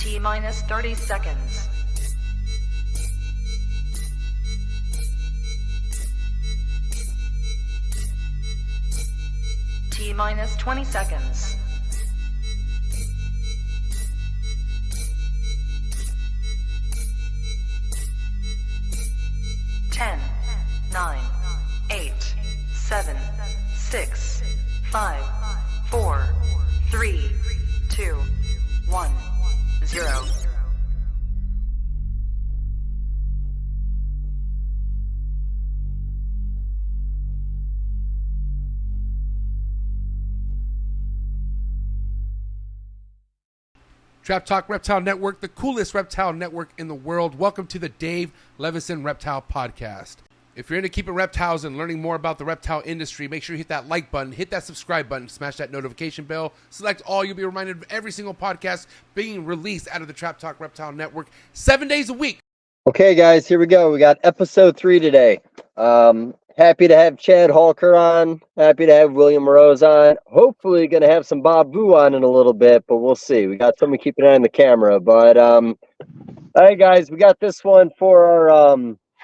T-minus 30 seconds. T-minus 20 seconds. 10, 9, 8, 7, 6, 5, 4, 3, 2, 1, 0. Trap Talk Reptile Network, the coolest reptile network in the world. Welcome to the Dave Levinson Reptile Podcast. If you're into keeping reptiles and learning more about the reptile industry, make sure you hit that like button, hit that subscribe button, smash that notification bell, select all. You'll be reminded of every single podcast being released out of the Trap Talk Reptile Network 7 days a week. Okay, guys, here we go. We got episode 3 today. Happy to have Chad Halker on. Happy to have William Rose on. Hopefully going to have some Bob Vu on in a little bit, but we'll see. We got someone keeping an eye on the camera. But, all right, guys, we got this one for our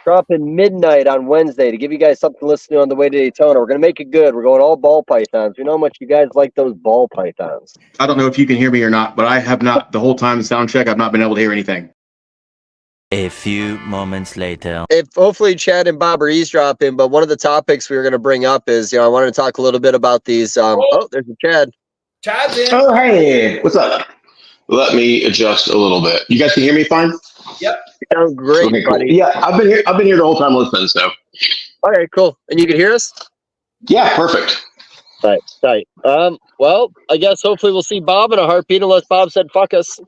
dropping midnight on Wednesday to give you guys something to listen to on the way to Daytona. We're going to make it good. We're going all ball pythons. We know how much you guys like those ball pythons. I don't know if you can hear me or not, but I have not, the whole time sound check, I've not been able to hear anything. A few moments later. If hopefully Chad and Bob are eavesdropping, but one of the topics we were going to bring up is, I wanted to talk a little bit about these. Oh, there's a Chad. Chad's in. Oh, hey, what's up? Let me adjust a little bit. You guys can hear me fine? Yep. Sounds great, Okay, cool. buddy. Yeah, I've been here the whole time listening, so. All right, cool. And you can hear us? Yeah, perfect. Tight. Well, I guess hopefully we'll see Bob in a heartbeat unless Bob said fuck us.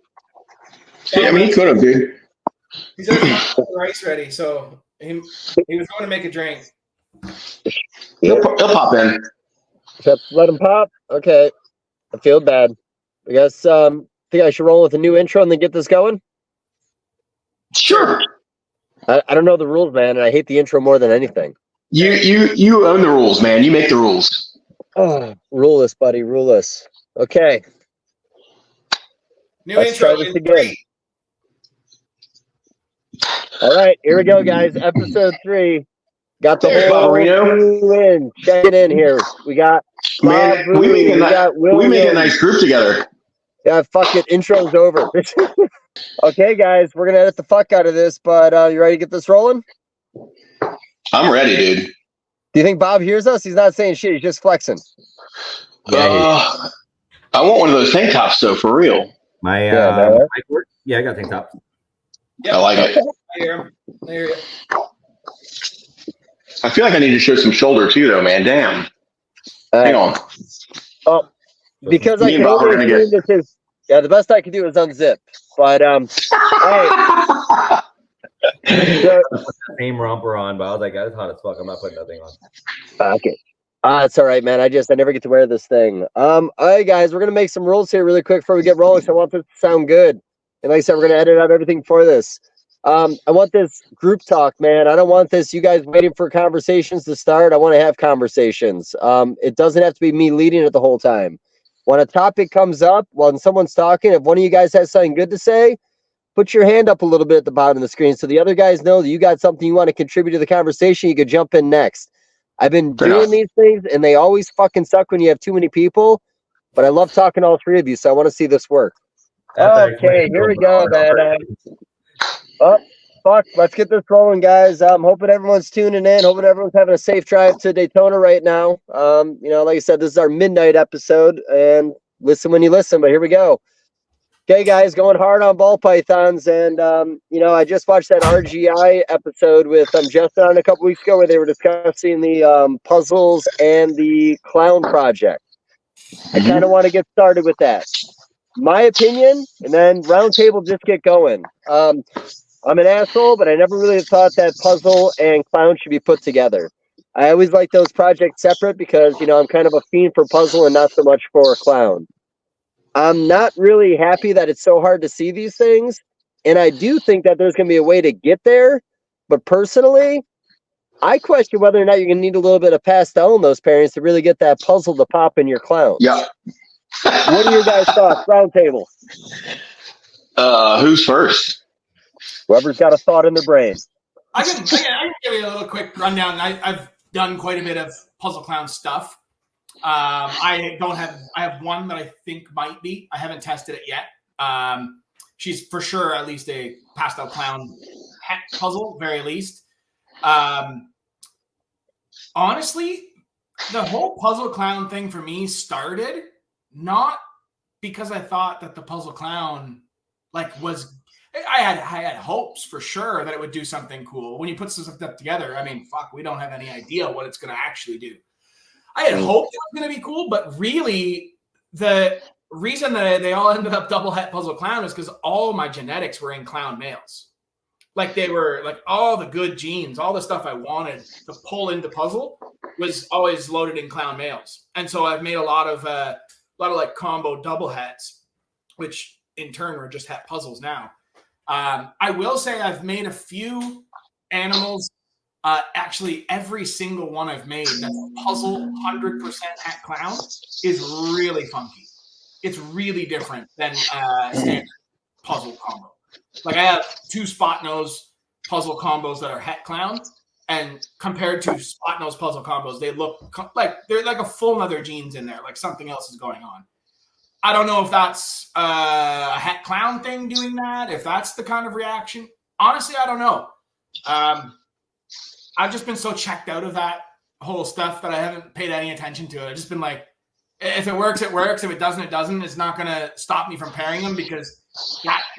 Yeah, I mean, he could have, dude. He's already got the rice ready, so he was going to make a drink. He'll pop in. Just let him pop? Okay. I feel bad. I guess think I should roll with a new intro and then get this going? Sure. I don't know the rules, man, and I hate the intro more than anything. You own the rules, man. You make the rules. Oh, ruleless, buddy, ruleless. Okay. New Let's intro try this in again. 3. All right, here we go, guys. Episode 3. Got the There's whole Ballerino. crew in. Check it in here. We got Man, Bob Vu, we got we make a William. nice group together. Yeah, fuck it. Intro's over. Okay, guys, we're gonna edit the fuck out of this, but you ready to get this rolling? I'm ready, dude. Do you think Bob hears us? He's not saying shit. He's just flexing. I want one of those tank tops, though, for real. My Yeah, mic work? Yeah, I got a tank top. Yep. I like it. I hear him. I hear you. I feel like I need to show some shoulder, too, though, man. Damn. Hang on. Oh, because I Me and can Bob are only gonna assume this is. Yeah, the best I can do is unzip. But hey, so, Same romper on, but I was like, it's hot as fuck. I'm not putting nothing on. okay. It's all right, man. I never get to wear this thing. All right, guys, we're gonna make some rules here really quick before we get rolling. So I want this to sound good. And like I said, we're gonna edit out everything for this. I want this group talk, man. I don't want this you guys waiting for conversations to start. I want to have conversations. It doesn't have to be me leading it the whole time. When a topic comes up, when someone's talking, if one of you guys has something good to say, put your hand up a little bit at the bottom of the screen so the other guys know that you got something you want to contribute to the conversation. You could jump in next. I've been doing these things, and they always fucking suck when you have too many people, but I love talking to all 3 of you, so I want to see this work. Okay, here we go, man. Oh, fuck. Let's get this rolling, guys. I'm hoping everyone's tuning in. Hoping everyone's having a safe drive to Daytona right now. Like I said, this is our midnight episode, and listen when you listen, but here we go. Okay, guys, going hard on ball pythons, and, I just watched that RGI episode with Justin on a couple weeks ago where they were discussing the puzzles and the clown project. I kind of want to get started with that. My opinion, and then roundtable, just get going. I'm an asshole, but I never really thought that puzzle and clown should be put together. I always like those projects separate because, I'm kind of a fiend for puzzle and not so much for clown. I'm not really happy that it's so hard to see these things, and I do think that there's going to be a way to get there, but personally, I question whether or not you're going to need a little bit of pastel in those pairings to really get that puzzle to pop in your clown. Yeah. What are your guys' thoughts? Roundtable. Who's first? Whoever's got a thought in their brain. I can give you a little quick rundown. I've done quite a bit of Puzzle Clown stuff. I have one that I think might be. I haven't tested it yet. She's for sure at least a pastel clown puzzle, very least. Honestly, the whole Puzzle Clown thing for me started not because I thought that the Puzzle Clown was. I had hopes for sure that it would do something cool. When you put stuff together, I mean, fuck, we don't have any idea what it's going to actually do. I had hoped it was going to be cool, but really the reason that they all ended up double het Puzzle Clown is because all my genetics were in clown males. Like they were like all the good genes, all the stuff I wanted to pull into puzzle was always loaded in clown males. And so I've made a lot of like combo double hets, which in turn are just het puzzles now. I will say I've made a few animals. Actually, every single one I've made that's a puzzle 100% het clown is really funky. It's really different than standard puzzle combo. Like I have 2 spot nose puzzle combos that are het clown, and compared to spot nose puzzle combos, they look like they're like a full other genes in there, like something else is going on. I don't know if that's a het clown thing doing that, if that's the kind of reaction. Honestly, I don't know. I've just been so checked out of that whole stuff that I haven't paid any attention to it. I've just been like, if it works, it works. If it doesn't, it doesn't. It's not going to stop me from pairing them because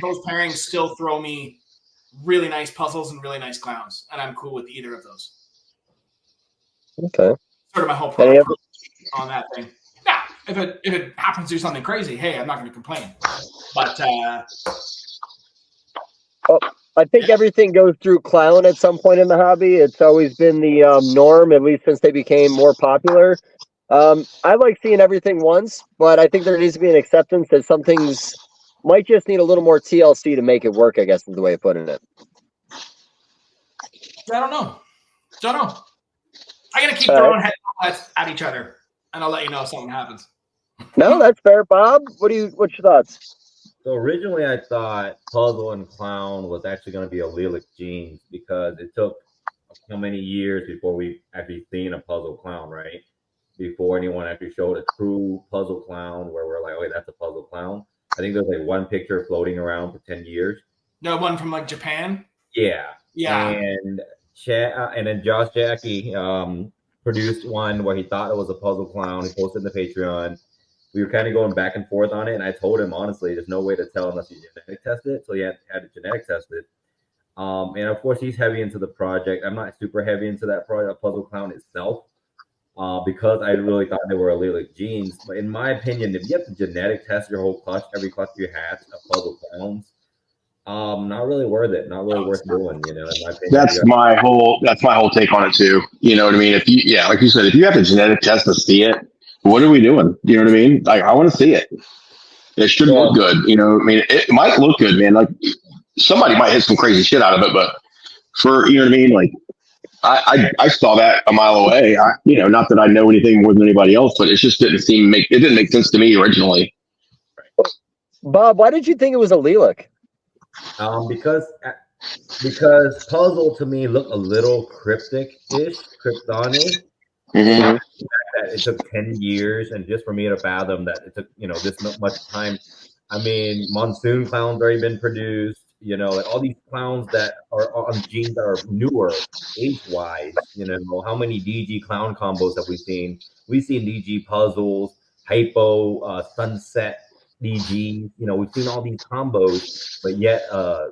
those pairings still throw me really nice puzzles and really nice clowns, and I'm cool with either of those. Okay. Sort of my whole problem on that thing. Yeah, if it happens to do something crazy, hey, I'm not going to complain. But I think everything goes through clown at some point in the hobby. It's always been the norm, at least since they became more popular. I like seeing everything once, but I think there needs to be an acceptance that some things might just need a little more TLC to make it work, I guess is the way of putting it. I don't know. I'm going to keep throwing heads at each other, and I'll let you know if something happens. No, that's fair. Bob, what's your thoughts? So originally I thought puzzle and clown was actually going to be allelic genes because it took how many years before we actually seen a puzzle clown, right? Before anyone actually showed a true puzzle clown where we're like, oh, wait, that's a puzzle clown. I think there's like one picture floating around for 10 years. No one from like Japan? Yeah. Yeah. And then Josh Jackie produced one where he thought it was a puzzle clown. He posted in the Patreon. We were kind of going back and forth on it, and I told him, honestly, there's no way to tell unless you genetic test it. So he had to genetic test it. And, of course, he's heavy into the project. I'm not super heavy into that project, puzzle clown itself, because I really thought they were allelic genes. But in my opinion, if you have to genetic test your whole clutch, every clutch you have of puzzle clowns, not really worth it. Not really worth doing, in my opinion. That's my whole take on it too. You know what I mean? Like you said, if you have to genetic test to see it, what are we doing? You know what I mean? Like, I want to see it. It should look good. I mean, it might look good, man. Like, somebody might hit some crazy shit out of it, but you know what I mean? Like, I saw that a mile away. Not that I know anything more than anybody else, but it just didn't make sense to me originally. Bob, why did you think it was allelic? Because puzzle to me looked a little cryptic-ish, cryptonic. Mm-hmm. It took 10 years, and just for me to fathom that it took this much time. I mean, Monsoon clowns already been produced. Like all these clowns that are on genes that are newer age-wise. How many DG clown combos have we seen? We've seen DG puzzles, hypo, sunset DG. We've seen all these combos, but yet a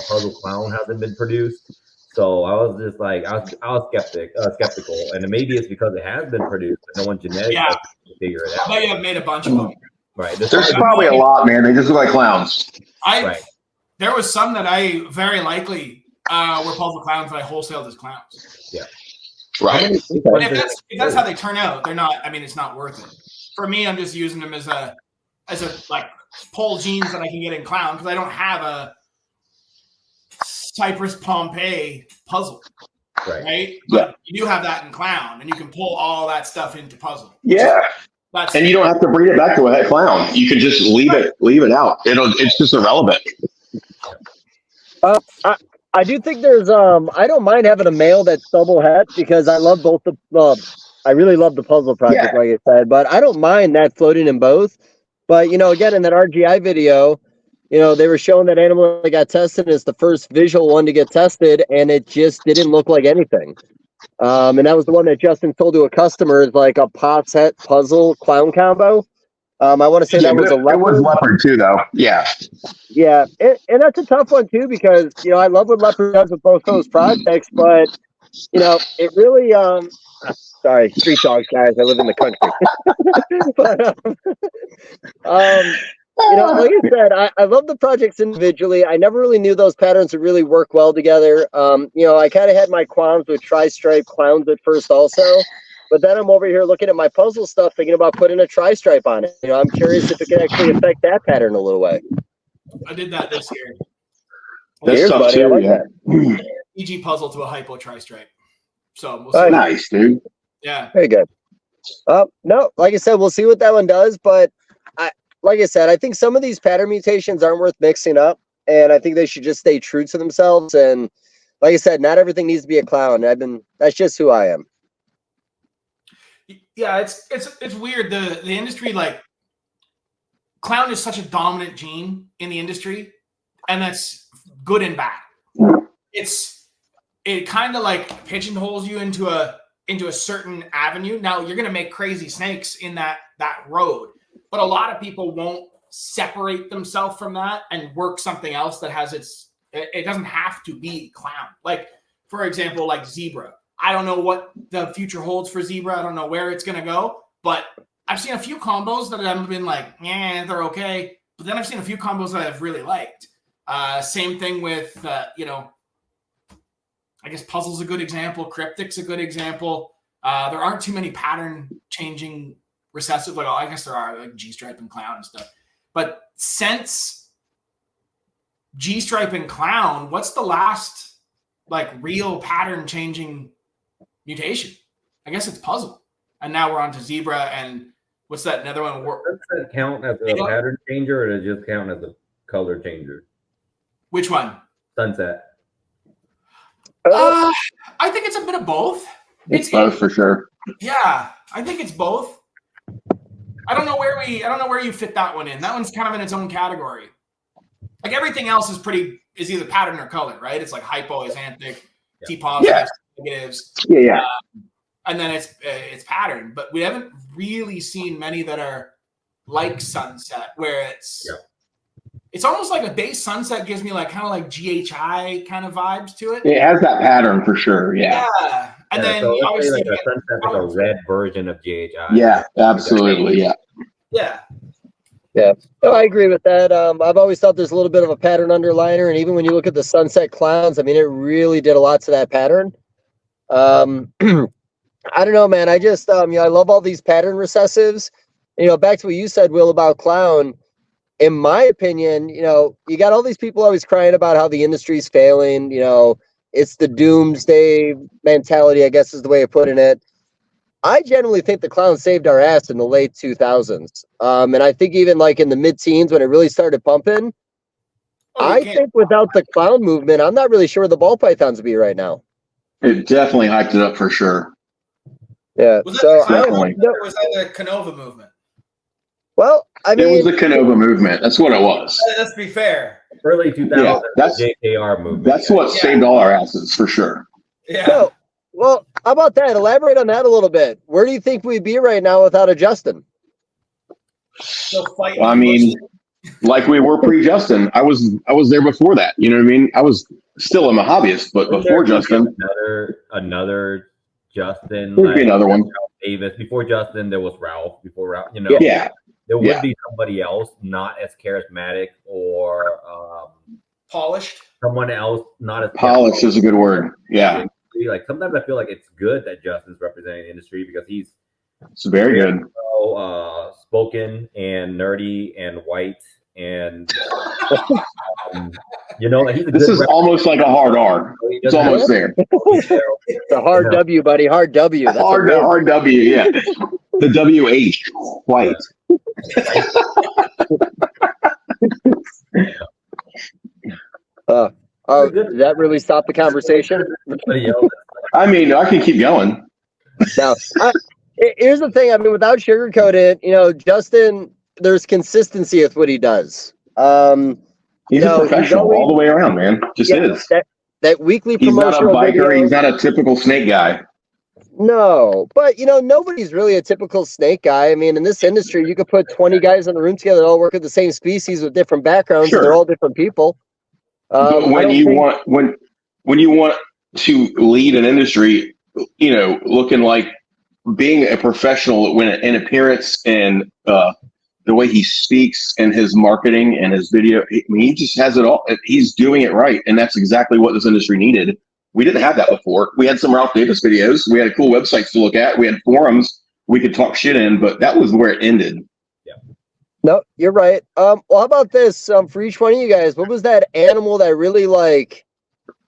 puzzle clown hasn't been produced. So I was just like, I was skeptical, and maybe it's because it has been produced, but no one genetically to figure it out. I bet you have made a bunch of them. Right. There's probably a lot, man. They just look like clowns. There was some that I very likely were puzzle clowns that I wholesaled as clowns. Yeah. Right. But if that's how they turn out, they're not. I mean, it's not worth it. For me, I'm just using them as a like pull genes that I can get in clown because I don't have a Cypress Pompeii puzzle, right? But you do have that in clown, and you can pull all that stuff into puzzle. Yeah, and you don't have to bring it back to a head clown. You can just leave it out. It's just irrelevant. I do think there's I don't mind having a male that's double het because I love both I really love the puzzle project, Yeah. like I said, but I don't mind that floating in both. But again, in that RGI video, they were showing that animal that got tested as the first visual one to get tested, and it just didn't look like anything. And that was the one that Justin sold to a customer as like a pot set puzzle clown combo. I want to say that was a It was leopard. leopard too, though. Yeah. Yeah, and that's a tough one too because I love what Leopard does with both those projects, but it really sorry, street dogs, guys. I live in the country. But like I said, I love the projects individually. I never really knew those patterns would really work well together. I kind of had my qualms with tri-stripe clowns at first also, but then I'm over here looking at my puzzle stuff thinking about putting a tri-stripe on it. I'm curious if it can actually affect that pattern a little way. I did that this year. That's Cheers, tough buddy. I too. like Yeah. that. EG puzzle to a hypo tri-stripe. So we'll see. Nice, dude. Yeah. Very good. No, like I said, we'll see what that one does. But like I said, I think some of these pattern mutations aren't worth mixing up, and I think they should just stay true to themselves. And like I said, not everything needs to be a clown. That's just who I am. Yeah, it's weird. The industry, like, clown is such a dominant gene in the industry, and that's good and bad. It kind of like pigeonholes you into a certain avenue. Now you're gonna make crazy snakes in that road, but a lot of people won't separate themselves from that and work something else that has it doesn't have to be clown. Like, for example, like zebra. I don't know what the future holds for zebra. I don't know where it's gonna go, but I've seen a few combos that have been like, yeah, they're okay. But then I've seen a few combos that I've really liked. Same thing with, I guess puzzle's a good example. Cryptic's a good example. There aren't too many pattern changing recessive. Like, I guess there are, like G-stripe and clown and stuff. But since G-stripe and clown, what's the last like real pattern changing mutation? I guess it's puzzle. And now we're on to zebra and what's that another one? Does that count as a pattern changer, or does it just count as a color changer? Which one? Sunset. I think it's a bit of both. It's both for sure. Yeah, I think it's both. I don't know where you fit that one in. That one's kind of in its own category. Like everything else is either pattern or color, right? It's like hypo, xanthic, T positives, negatives. Yeah. And then it's pattern, but we haven't really seen many that are like sunset, where it's almost like a base sunset gives me like kind of like GHI kind of vibes to it. It has that pattern for sure. Yeah. And then so obviously like a sunset is a red version of GHI. Yeah, absolutely. Yeah. No, I agree with that. I've always thought there's a little bit of a pattern underliner, and even when you look at the sunset clowns, I mean, it really did a lot to that pattern. I don't know, man. I just, I love all these pattern recessives. Back to what you said, Will, about clown. In my opinion, you got all these people always crying about how the industry's failing. It's the doomsday mentality, I guess is the way of putting it. I generally think the clown saved our ass in the late 2000s. And I think even like in the mid-teens when it really started pumping, I think without the clown movement, I'm not really sure where the ball pythons would be right now. It definitely hyped it up for sure. Yeah. Was that was that the Canova movement? Well, I mean, it was the Canova movement. That's what it was. Let's be fair. Early 2000s, Yeah, that's JKR movement. That's what saved all our asses for sure. Yeah. So, well, how about that? Elaborate on that a little bit. Where do you think we'd be right now without a Justin? I mean, like we were pre-Justin. I was there before that. You know what I mean? I was still a hobbyist, but before Justin, another Justin. There'd be another one. Ralph Davis. Before Justin, there was Ralph. Before Ralph, Yeah. There would be somebody else not as charismatic or polished. Someone else not as polished is a good word. Yeah. Like sometimes I feel like it's good that Justin's representing the industry because it's very good. Spoken and nerdy and white and this is almost like a hard R. It's almost there. It's a hard W, buddy. Hard W. That's hard W. Yeah. The WH white. Did that really stop the conversation? Somebody else. I mean, I can keep going. No. Here's the thing. I mean, without sugarcoating it, Justin, there's consistency with what he does. He's a professional all the way around, man. Just is. That weekly He's not a promotional biker. video. He's not a typical snake guy. No, but nobody's really a typical snake guy. I mean, in this industry, you could put 20 guys in a room together that all work with the same species with different backgrounds, Sure. and they're all different people. But when you want to lead an industry, looking like being a professional in appearance and the way he speaks and his marketing and his video, he just has it all. He's doing it right, and that's exactly what this industry needed. We didn't have that before. We had some Ralph Davis videos. We had cool websites to look at. We had forums we could talk shit in, but that was where it ended. Yeah. No, you're right. Well, how about this? For each one of you guys, what was that animal that really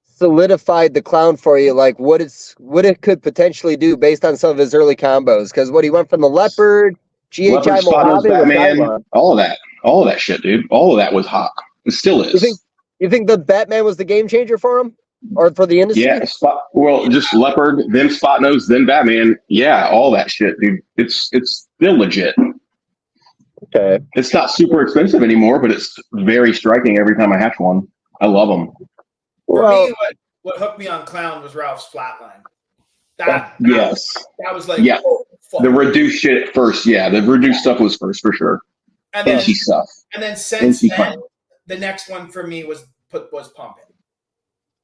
solidified the clown for you? Like what it could potentially do based on some of his early combos? Because he went from the leopard, GHI Mojave, Batman, all of that shit, dude. All of that was hot. It still is. You think the Batman was the game changer for him? Or for the industry? Yeah, just leopard, then spot nose, then Batman. Yeah, all that shit, dude. It's still legit. Okay. It's not super expensive anymore, but it's very striking every time I hatch one. I love them. For me, what hooked me on clown was Ralph's flatline. That was like, yeah. Oh, fuck. The reduced shit first. Yeah, the reduced stuff was first for sure. And then stuff. And then since then, the next one for me was pumping.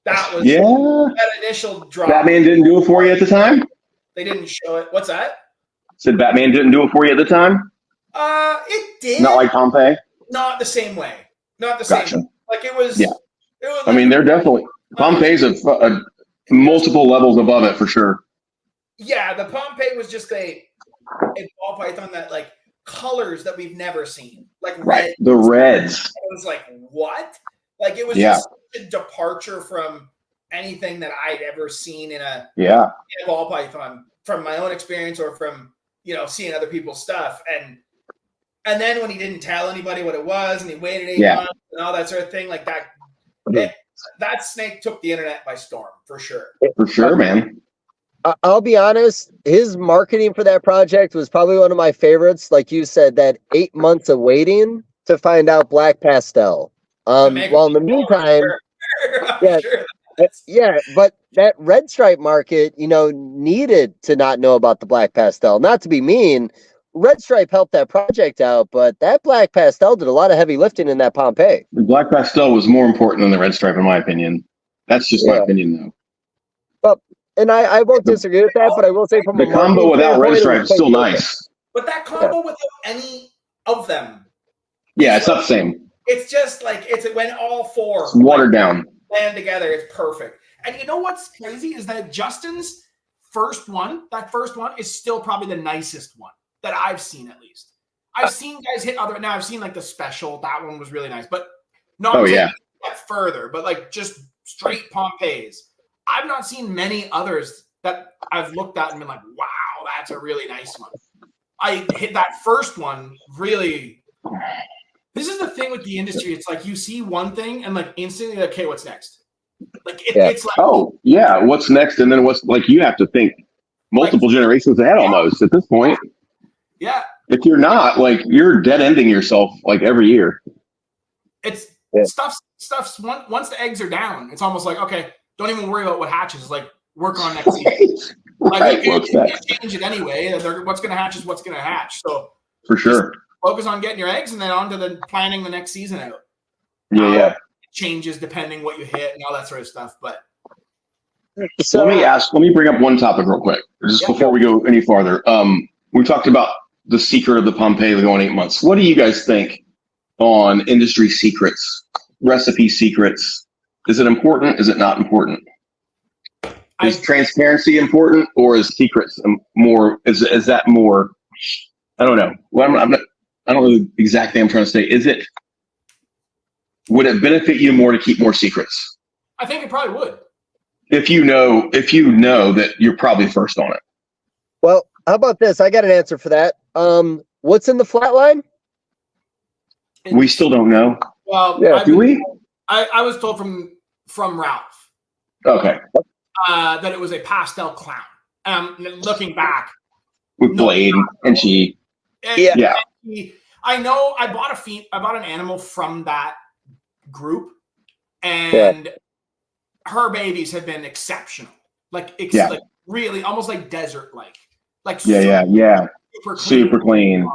That was that initial drop. Batman didn't do it for you at the time? They didn't show it. What's that? Said Batman didn't do it for you at the time? It did. Not like Pompeii? Not the same way. Not the same. Like it was. Yeah. It was I mean, they're definitely Pompeii's a multiple levels above it for sure. Yeah, the Pompeii was just a ball python that colors that we've never seen, red. The reds. It was like what? Like it was just a departure from anything that I'd ever seen in a ball python from my own experience or from seeing other people's stuff. And then when he didn't tell anybody what it was and he waited 8 months and all that sort of thing, like that. That snake took the internet by storm for sure. For sure, man. I'll be honest, his marketing for that project was probably one of my favorites. Like you said, that 8 months of waiting to find out black pastel. While in the meantime, but that red stripe market, needed to not know about the black pastel. Not to be mean, red stripe helped that project out, but that black pastel did a lot of heavy lifting in that Pompeii. The black pastel was more important than the red stripe, in my opinion. That's just my opinion, though. Well, and I won't disagree with that, but I will say from the combo without red stripe is still nice. But that combo without any of them, it's not the same. It's just it's when all four watered down land together. It's perfect. And you know what's crazy is that Justin's first one is still probably the nicest one that I've seen, at least. I've seen guys hit other. Now I've seen the special. That one was really nice, but not that further. But just straight Pompeii's. I've not seen many others that I've looked at and been like, wow, that's a really nice one. I hit that first one really. This is the thing with the industry. It's like you see one thing and instantly, okay, what's next? It's like, what's next? And then what's you have to think multiple generations ahead almost at this point. Yeah. If you're not, you're dead ending yourself every year. It's stuff's once the eggs are down, it's almost like, okay, don't even worry about what hatches. It's work on next season. You can't change it anyway. What's going to hatch is what's going to hatch. So for sure. Focus on getting your eggs and then on to the planning the next season out. It changes depending what you hit and all that sort of stuff. But so let me bring up one topic real quick, just before we go any farther. We talked about the secret of the Pompeii going 8 months. What do you guys think on industry secrets, recipe secrets? Is it important? Is it not important? Is transparency important, or is secrets more? Is that more? I don't know. Well, I don't know exactly what I'm trying to say. Would it benefit you more to keep more secrets? I think it probably would. If you know that you're probably first on it. Well, how about this? I got an answer for that. What's in the flatline? We still don't know. Well, do we? I was told from from Ralph. Okay. That it was a pastel clown. Looking back, With Blade and she. Yeah. I know I bought an animal from that group, and her babies have been exceptional. Like really almost like desert like super clean.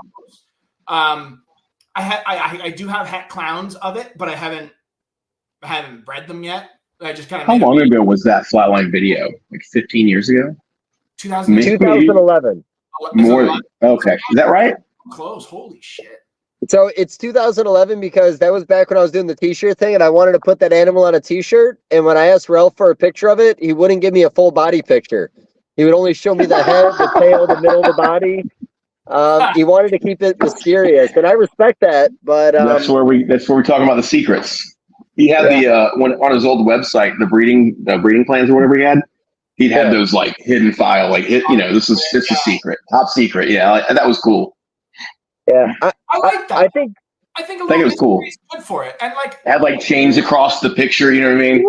I do have het clowns of it, but I haven't bred them yet. I just kind of. How long ago was that Flatline video? Like 15 years ago? 2011. More. Okay. Is that right? Close. Holy shit. So it's 2011 because that was back when I was doing the t-shirt thing and I wanted to put that animal on a t-shirt. And when I asked Ralph for a picture of it, he wouldn't give me a full body picture. He would only show me the head, the tail, the middle of the body. He wanted to keep it mysterious, and I respect that. But that's where we talk about the secrets. He had on his old website, the breeding plans or whatever he had. He'd have those like hidden file, like this is secret, top secret. Yeah, that was cool. Yeah, I like that. I think it was cool. Good for it, and like had like chains across the picture. You know what I mean?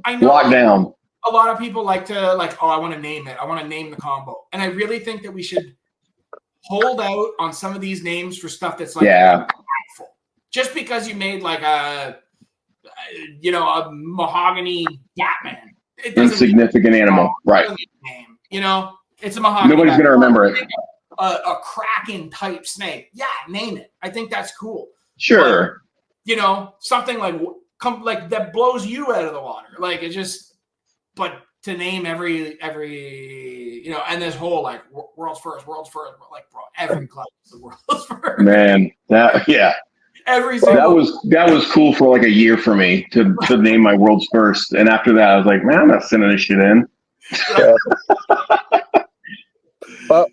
I know. Locked down. A lot of people like to I want to name it. I want to name the combo, and I really think that we should hold out on some of these names for stuff that's like impactful. Just because you made like a mahogany Batman, insignificant animal, right? Name. It's a mahogany. Nobody's gonna remember it. A Kraken type snake, name it. I think that's cool. Sure. But, something like that blows you out of the water. Like it just. But to name every and this whole like world's first, like bro, every club is the world's first. Man, every single that was cool for like a year for me to name my world's first, and after that I was like, man, I'm not sending this shit in. Well,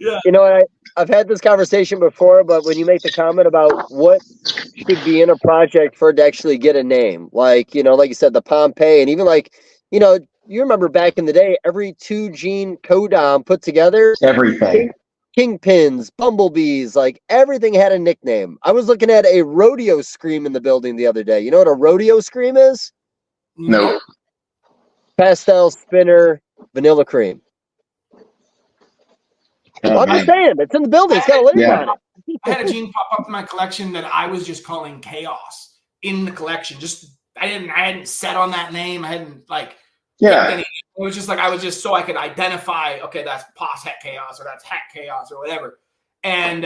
I've had this conversation before, but when you make the comment about what should be in a project for it to actually get a name, like like you said, the Pompeii, and even like you remember back in the day, every 2-gene codon put together, everything, kingpins, bumblebees, like everything had a nickname. I was looking at a rodeo scream in the building the other day. You know what a rodeo scream is? No. Pastel, spinner, vanilla cream. I'm just saying, it's in the building. It's got a label on it. I had a gene pop up in my collection that I was just calling Chaos in the collection. Just I hadn't set on that name. I hadn't it was just like I was just so I could identify. Okay, that's Pos Het Chaos or that's Het Chaos or whatever. And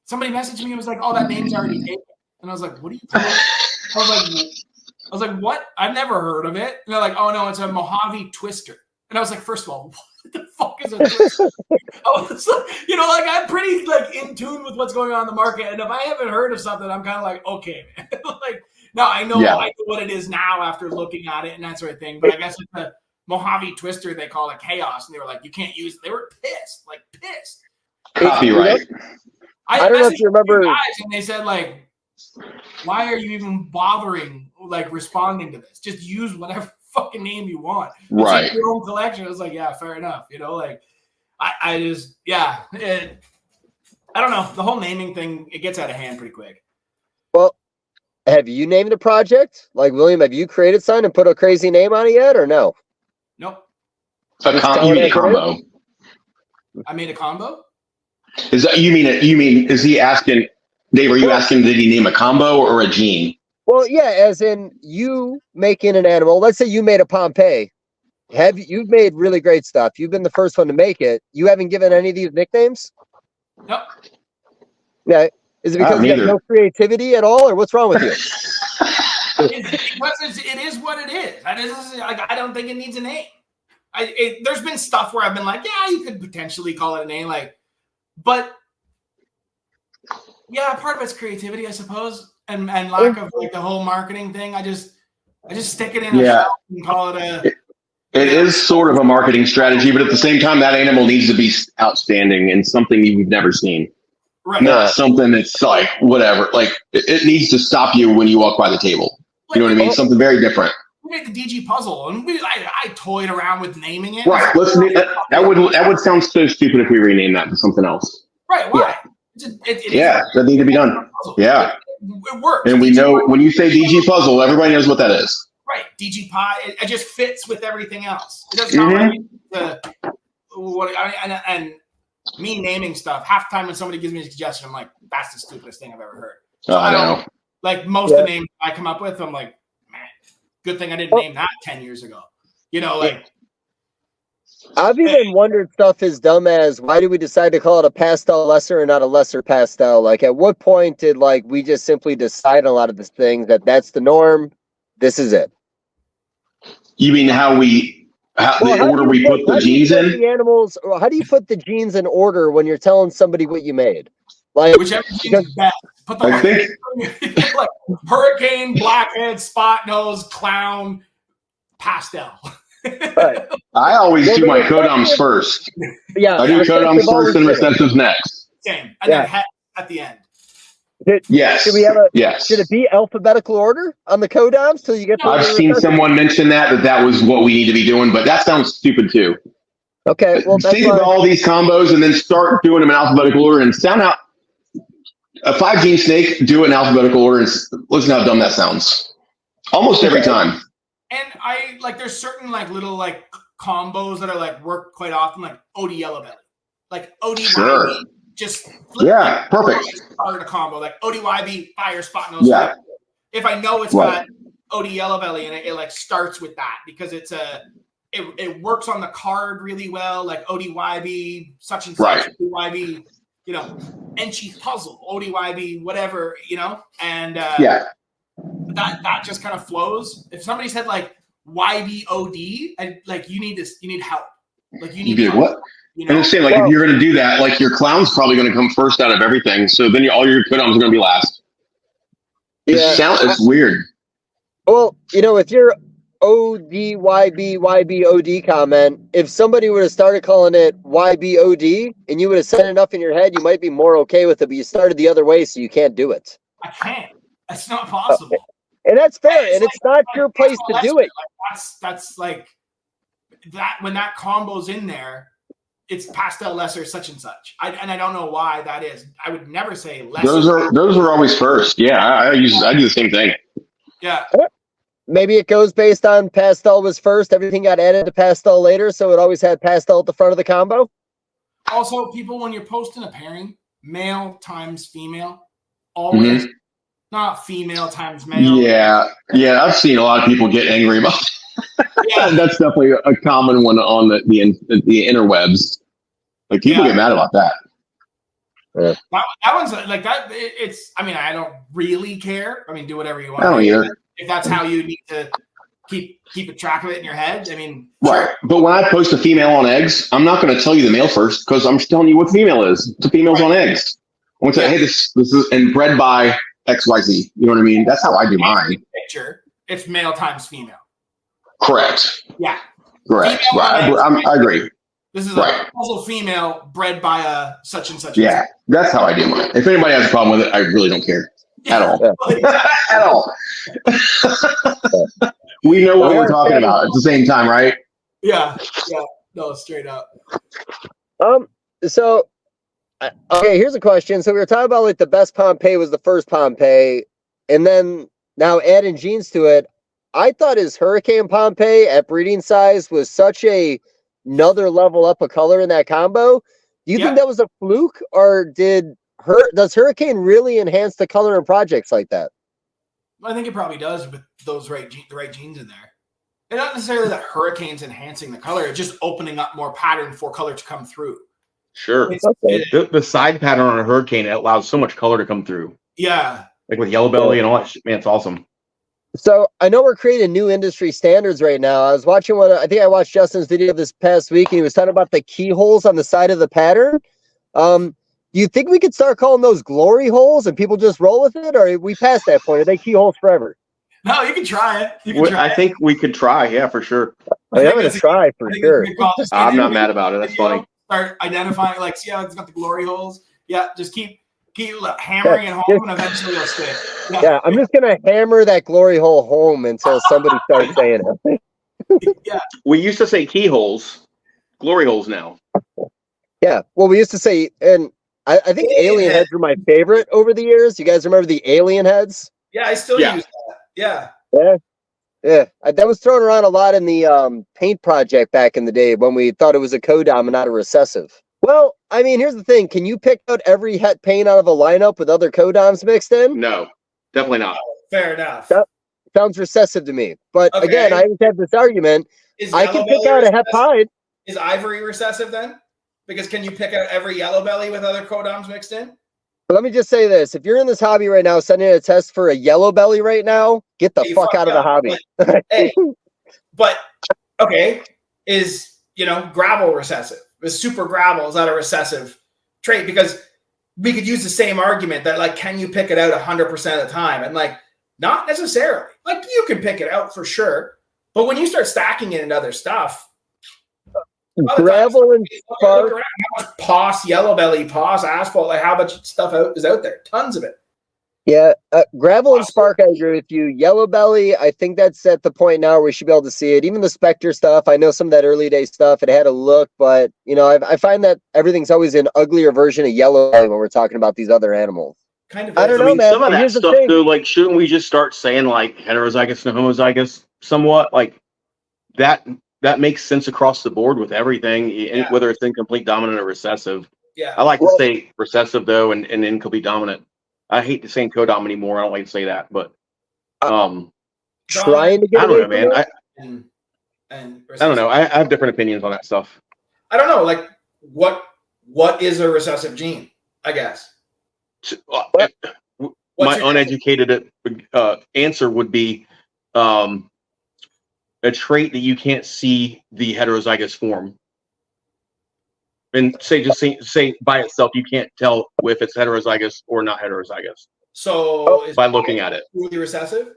somebody messaged me and was like, "Oh, that name's already taken." And I was like, "What are you doing?" I was like, "What? I've never heard of it." And they're like, "Oh no, it's a Mojave Twister." And I was like, first of all, what the fuck is a twister? I'm pretty in tune with what's going on in the market. And if I haven't heard of something, I'm kind of like, okay, man. No, I know what it is now after looking at it and that sort of thing. But I guess with the Mojave Twister, they call it Chaos. And they were like, you can't use it. They were pissed. Copyright. I don't know if you remember. Guys and they said, why are you even bothering, responding to this? Just use whatever fucking name you want. Right. It's your own collection. I was like, yeah, fair enough. I just, I don't know. The whole naming thing, it gets out of hand pretty quick. Well, have you named a project? Like, William, have you created something and put a crazy name on it yet, or no? Nope. You mean a combo? I made a combo? Is he asking, Dave, are you asking, did he name a combo or a gene? Well, yeah, as in you making an animal. Let's say you made a Pompeii. You've made really great stuff. You've been the first one to make it. You haven't given any of these nicknames? Nope. Yeah. Is it because you have no creativity at all, or what's wrong with you? It is what it is. I don't think it needs a name. There's been stuff where I've been like, yeah, you could potentially call it a name, but yeah, part of it's creativity, I suppose, and lack of the whole marketing thing. I just stick it in a shelf and call it a. It is sort of a marketing strategy, but at the same time, that animal needs to be outstanding and something you've never seen. Right. Not something that's whatever. It needs to stop you when you walk by the table. You know what I mean? Something very different. We made the DG puzzle, and I toyed around with naming it. Right. That would sound so stupid if we rename that to something else. Right. Why? That needs to be done. Yeah. it works. And we know when you say DG puzzle, everybody knows what that is. Right, DG pie. It just fits with everything else. It doesn't and me naming stuff. Half the time when somebody gives me a suggestion, I'm like, that's the stupidest thing I've ever heard. So I know. Like most of the names I come up with, I'm like, man, good thing I didn't name that 10 years ago. You know, like. I've even wondered stuff as dumb as, why did we decide to call it a pastel lesser and not a lesser pastel? Like, at what point did we just simply decide on a lot of this thing that that's the norm? This is it. You mean the order we put the genes in? The animals, or how do you put the genes in order when you're telling somebody what you made? Like, whichever gene is best. Put the like hurricane, blackhead, spot nose, clown, pastel. Right. I always do my codoms first. Yeah, I do codoms first and recessives next. Same, and then het at the end. Yes. Should we have Should it be alphabetical order on the codoms till you get? I've seen someone mention that was what we need to be doing, but that sounds stupid too. Okay, well, save all these combos and then start doing them in alphabetical order and sound out a 5-gene snake. Do it in alphabetical order and listen how dumb that sounds. Almost every time. And I there's certain little combos that are work quite often, like OD yellow belly, like OD YB, just perfect. Start a combo like OD YB fire spot nose. Yeah. If I know it's got OD yellow belly and it starts with that because it's it works on the card really well, like ODYB such and such, ODYB, Enchi puzzle, ODYB whatever, and that just kind of flows. If somebody said YBOD, and you need help. You need help, what? I'm just saying, if you're going to do that, your clown's probably going to come first out of everything. So then all your codoms are going to be last. It's weird. Well, with your ODYBYBOD comment, if somebody would have started calling it YBOD and you would have said enough in your head, you might be more okay with it, but you started the other way, so you can't do it. I can't. It's not possible. Okay. And that's fair, and it's not your place to do it. That's that when that combo's in there, it's pastel lesser such and such. I don't know why that is. I would never say lesser. Those are always first. Yeah, I do the same thing. Yeah. Maybe it goes based on pastel was first, everything got added to pastel later, so it always had pastel at the front of the combo. Also, people, when you're posting a pairing, male times female, always, not female times male. Yeah, I've seen a lot of people get angry about that. That's definitely a common one on the interwebs. People get mad about that. Yeah. That one's that. It's. I mean, I don't really care. I mean, do whatever you want. I don't either. If that's how you need to keep a track of it in your head, I mean. Right. But when I post a female on eggs, I'm not going to tell you the male first because I'm just telling you what female is. The female's on eggs. I'm going to say, hey, this is and bred by XYZ. You know what I mean? That's how I do mine. Picture. It's male times female. Correct. Yeah. Correct. I agree. This is a puzzle female bred by a such and such. Yeah, that's how I do mine. If anybody has a problem with it, I really don't care at all. At all. We know what we're talking about at the same time, right? Yeah. No, straight up. So, okay, here's a question. So we were talking about the best Pompeii was the first Pompeii, and then now adding genes to it. I thought his Hurricane Pompeii at breeding size was such another level up of color in that combo. Do you think that was a fluke, or does Hurricane really enhance the color in projects like that? I think it probably does with those the right genes in there. And not necessarily that Hurricane's enhancing the color, it's just opening up more pattern for color to come through. Sure. The side pattern on a Hurricane allows so much color to come through. Yeah. With yellow belly and all that shit, man, it's awesome. So I know we're creating new industry standards right now. I was watching I think I watched Justin's video this past week, and he was talking about the keyholes on the side of the pattern. Do you think we could start calling those glory holes and people just roll with it, or are we past that point? Are they keyholes forever? No, you can try it. I think we could try, yeah, for sure. I'm going to try for sure. I'm not mad about it. That's funny. Start identifying, see how it's got the glory holes? Yeah, just keep hammering it home, and eventually it'll stick. Yeah, I'm just going to hammer that glory hole home until somebody starts saying it. Yeah. We used to say keyholes, glory holes now. Yeah, well, we used to say, and I think alien heads were my favorite over the years. You guys remember the alien heads? Yeah, I still use that. Yeah. Yeah. That was thrown around a lot in the paint project back in the day when we thought it was a codom and not a recessive. Well, I mean, here's the thing. Can you pick out every het paint out of a lineup with other codoms mixed in? No, definitely not. Fair enough. That sounds recessive to me. But again, I always have this argument. I can pick out a het pied. Is ivory recessive then? Because can you pick out every yellow belly with other codoms mixed in? Let me just say this. If you're in this hobby right now, sending a test for a yellow belly right now, get the fuck out of the hobby. But okay, is, gravel recessive? Is super gravel, is that a recessive trait? Because we could use the same argument that, like, can you pick it out 100% of the time? And, like, not necessarily. Like, you can pick it out for sure. But when you start stacking it into other stuff, gravel and spark. How much pos, yellow belly, pos, asphalt, like how much stuff is out there? Tons of it. Yeah, gravel and spark, I agree with you. Yellow belly, I think that's at the point now where we should be able to see it. Even the Spectre stuff, I know some of that early day stuff, it had a look, but, I find that everything's always an uglier version of yellow belly when we're talking about these other animals. Kind of. I don't know, man. Some of that stuff, though, like, shouldn't we just start saying, like, heterozygous and homozygous somewhat? Like, that makes sense across the board with everything, whether it's incomplete dominant or recessive. Yeah. I like to say recessive, though, and incomplete dominant. I hate to say codom anymore. I don't like to say that, but trying to get I don't know, man. I don't know. I have different opinions on that stuff. I don't know. Like, what is a recessive gene? I guess. My uneducated answer would be a trait that you can't see the heterozygous form. And say by itself, you can't tell if it's heterozygous or not heterozygous. So by looking at it, truly recessive,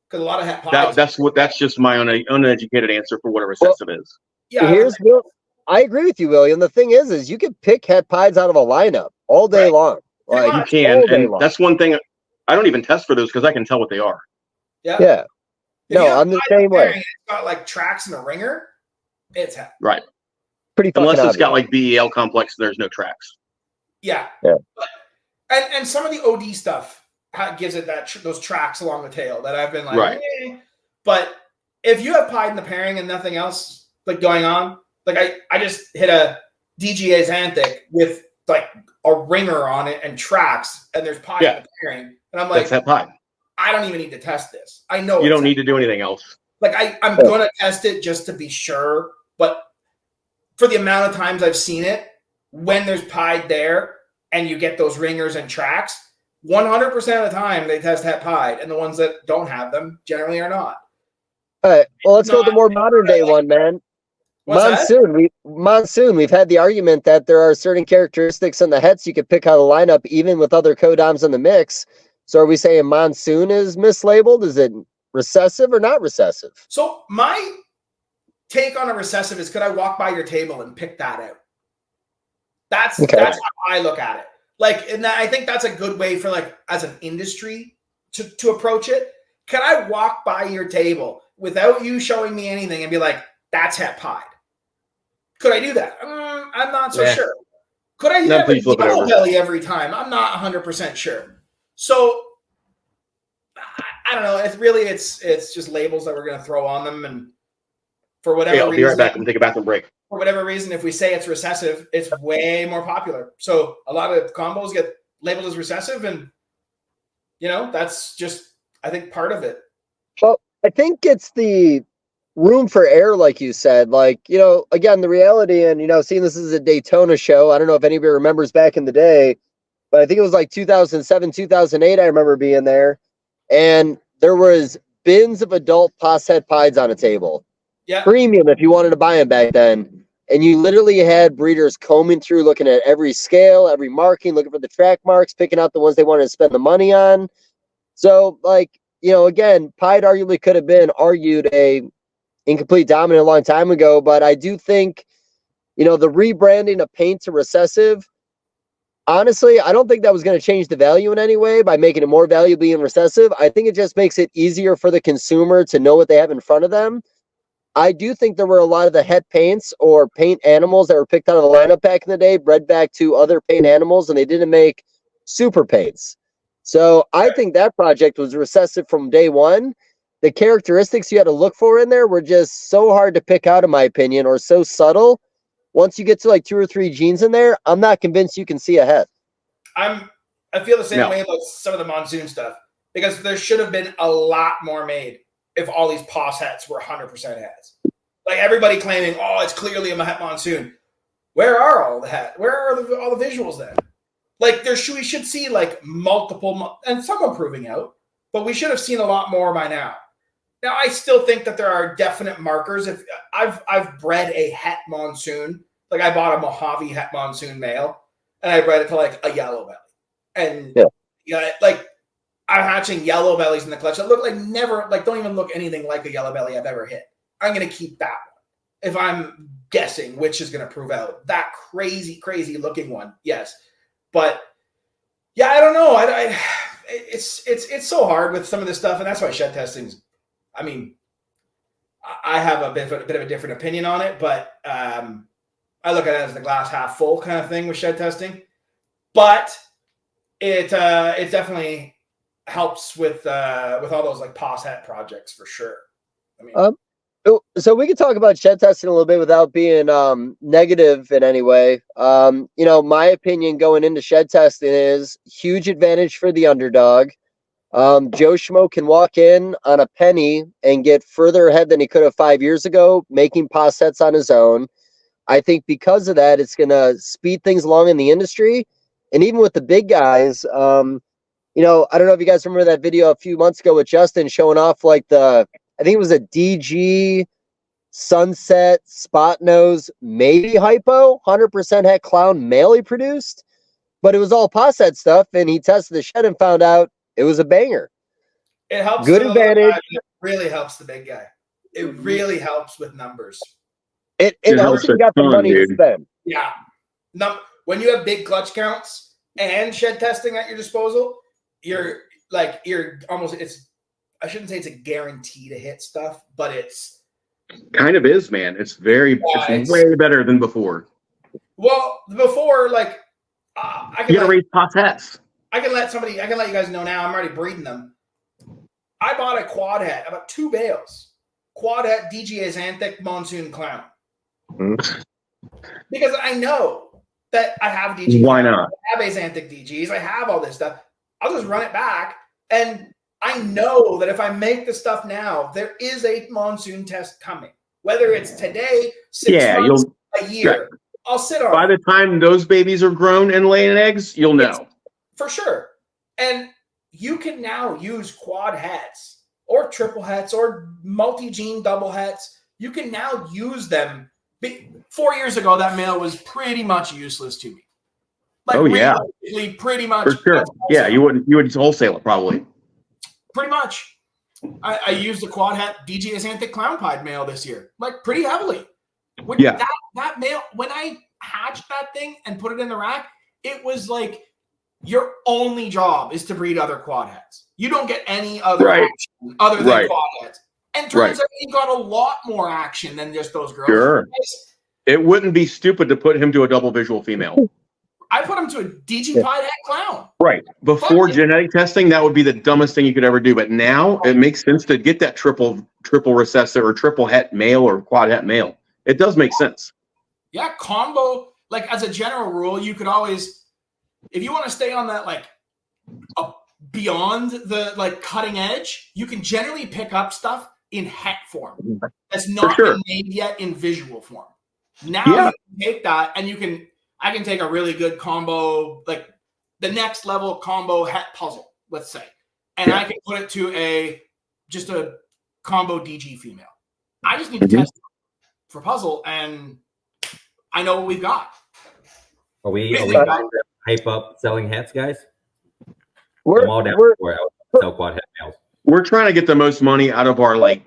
because a lot of that's just my uneducated answer for what a recessive is. Yeah, I agree with you, William. The thing is you can pick het pieds out of a lineup all day long. Like, you can, and that's one thing. I don't even test for those because I can tell what they are. Yeah. No, I'm the same way. It's got like tracks and a ringer. It's right. Pretty unless it's obvious. got like BEL complex, there's no tracks. Yeah. But, and some of the OD stuff gives it those tracks along the tail that I've been like, right. But if you have pied in the pairing and nothing else like going on, like I just hit a DGA Xanthic with like a ringer on it and tracks, and there's pied in the pairing, and I'm like, that's that pied. I don't even need to test this. I know you don't need to do anything else. Like I'm gonna test it just to be sure, but for the amount of times I've seen it, when there's pied there and you get those ringers and tracks, 100% of the time they test het pied, and the ones that don't have them generally are not. All right. Well, let's go with the more modern day one, man. Monsoon. We've had the argument that there are certain characteristics in the hets you could pick out of the lineup, even with other codoms in the mix. So are we saying Monsoon is mislabeled? Is it recessive or not recessive? So my take on a recessive is, could I walk by your table and pick that out? That's how I look at it. Like, and I think that's a good way for, like, as an industry to approach it. Can I walk by your table without you showing me anything and be like, that's het pied? Could I do that? I'm not so sure. Could I do that with yellow belly every time? I'm not 100% sure. So I don't know. It's just labels that we're going to throw on them, and for whatever reason, I'll be right back. I'm gonna take a bathroom break. For whatever reason, if we say it's recessive, it's way more popular. So a lot of combos get labeled as recessive, and that's just, I think, part of it. Well, I think it's the room for error, like you said. Like, again, the reality, and seeing this is a Daytona show. I don't know if anybody remembers back in the day, but I think it was like 2007, 2008. I remember being there, and there was bins of adult pos het pieds on a table. Yeah. Premium if you wanted to buy them back then. And you literally had breeders combing through, looking at every scale, every marking, looking for the track marks, picking out the ones they wanted to spend the money on. So, like, again, pied arguably could have been argued a incomplete dominant a long time ago, but I do think, the rebranding of paint to recessive, honestly, I don't think that was going to change the value in any way by making it more valuable and recessive. I think it just makes it easier for the consumer to know what they have in front of them. I do think there were a lot of the het paints or paint animals that were picked out of the lineup back in the day, bred back to other paint animals, and they didn't make super paints. So I think that project was recessive from day one. The characteristics you had to look for in there were just so hard to pick out, in my opinion, or so subtle. Once you get to like 2 or 3 genes in there, I'm not convinced you can see a het. I feel the same way about some of the Monsoon stuff, because there should have been a lot more made if all these POS hats were 100% hats. Like everybody claiming, oh, it's clearly a het Monsoon. Where are all the hats? Where are all the visuals then? Like we should see like multiple, and some are proving out, but we should have seen a lot more by now. Now, I still think that there are definite markers. If I've bred a het Monsoon, like I bought a Mojave het Monsoon male, and I bred it to like a yellow belly. And like I'm hatching yellow bellies in the clutch that look like don't even look anything like a yellow belly I've ever hit. I'm going to keep that one. If I'm guessing which is going to prove out, that crazy, crazy looking one. Yes. But yeah, I don't know. It's so hard with some of this stuff. And that's why shed testing's, I mean, I have a bit of a different opinion on it, but I look at it as the glass half full kind of thing with shed testing. But it definitely helps with all those like POS hat projects for sure. I mean, so we can talk about shed testing a little bit without being negative in any way. My opinion going into shed testing is huge advantage for the underdog. Joe Schmo can walk in on a penny and get further ahead than he could have 5 years ago, making POS sets on his own. I think because of that, it's going to speed things along in the industry. And even with the big guys, I don't know if you guys remember that video a few months ago with Justin showing off like I think it was a DG Sunset Spot Nose, maybe Hypo, 100% het clown male he produced, but it was all POS set stuff. And he tested the shed and found out it was a banger. It helps. Good advantage. It really helps the big guy. It really helps with numbers. It helps if you got the money to spend. Yeah. When you have big clutch counts and shed testing at your disposal, you're almost, I shouldn't say it's a guarantee to hit stuff, but it's kind of is, man. It's way better than before. Well, before, like, I can raise POS hats. I can let you guys know now. I'm already breeding them. I bought a quad hat, about 2 bales. Quad hat DG Xanthic Monsoon Clown. Mm-hmm. Because I know that I have DGs. Why not? I have Xanthic DGs. I have all this stuff. I'll just run it back. And I know that if I make the stuff now, there is a monsoon test coming. Whether it's today, 6 months, a year. I'll sit on By the time those babies are grown and laying eggs, you'll know. For sure. And you can now use quad hats or triple hats or multi-gene double hats. You can now use them. 4 years ago, that male was pretty much useless to me. Like, pretty much. For sure. Yeah, you would wholesale it probably. Pretty much. I used the quad hat DG Xanthic Clown Pied male this year, like pretty heavily. That male, when I hatched that thing and put it in the rack, it was like your only job is to breed other quad hats. You don't get any other action other than quad hats. And turns out he got a lot more action than just those girls. Sure. It wouldn't be stupid to put him to a double visual female. I put him to a DG Pied hat clown. Right. Before genetic testing, that would be the dumbest thing you could ever do. But now it makes sense to get that triple recessive or triple het male or quad het male. It does make sense. Yeah, combo, like as a general rule, you could always, if you want to stay on that, like beyond the like cutting edge, you can generally pick up stuff in het form that's not been made yet in visual form. Now you can take that and I can take a really good combo, like the next level combo het puzzle, let's say, and I can put it to just a combo DG female. I just need to test for puzzle, and I know what we've got. Are we trying to hype up selling hats, guys? We're sell quad hat males. We're trying to get the most money out of our like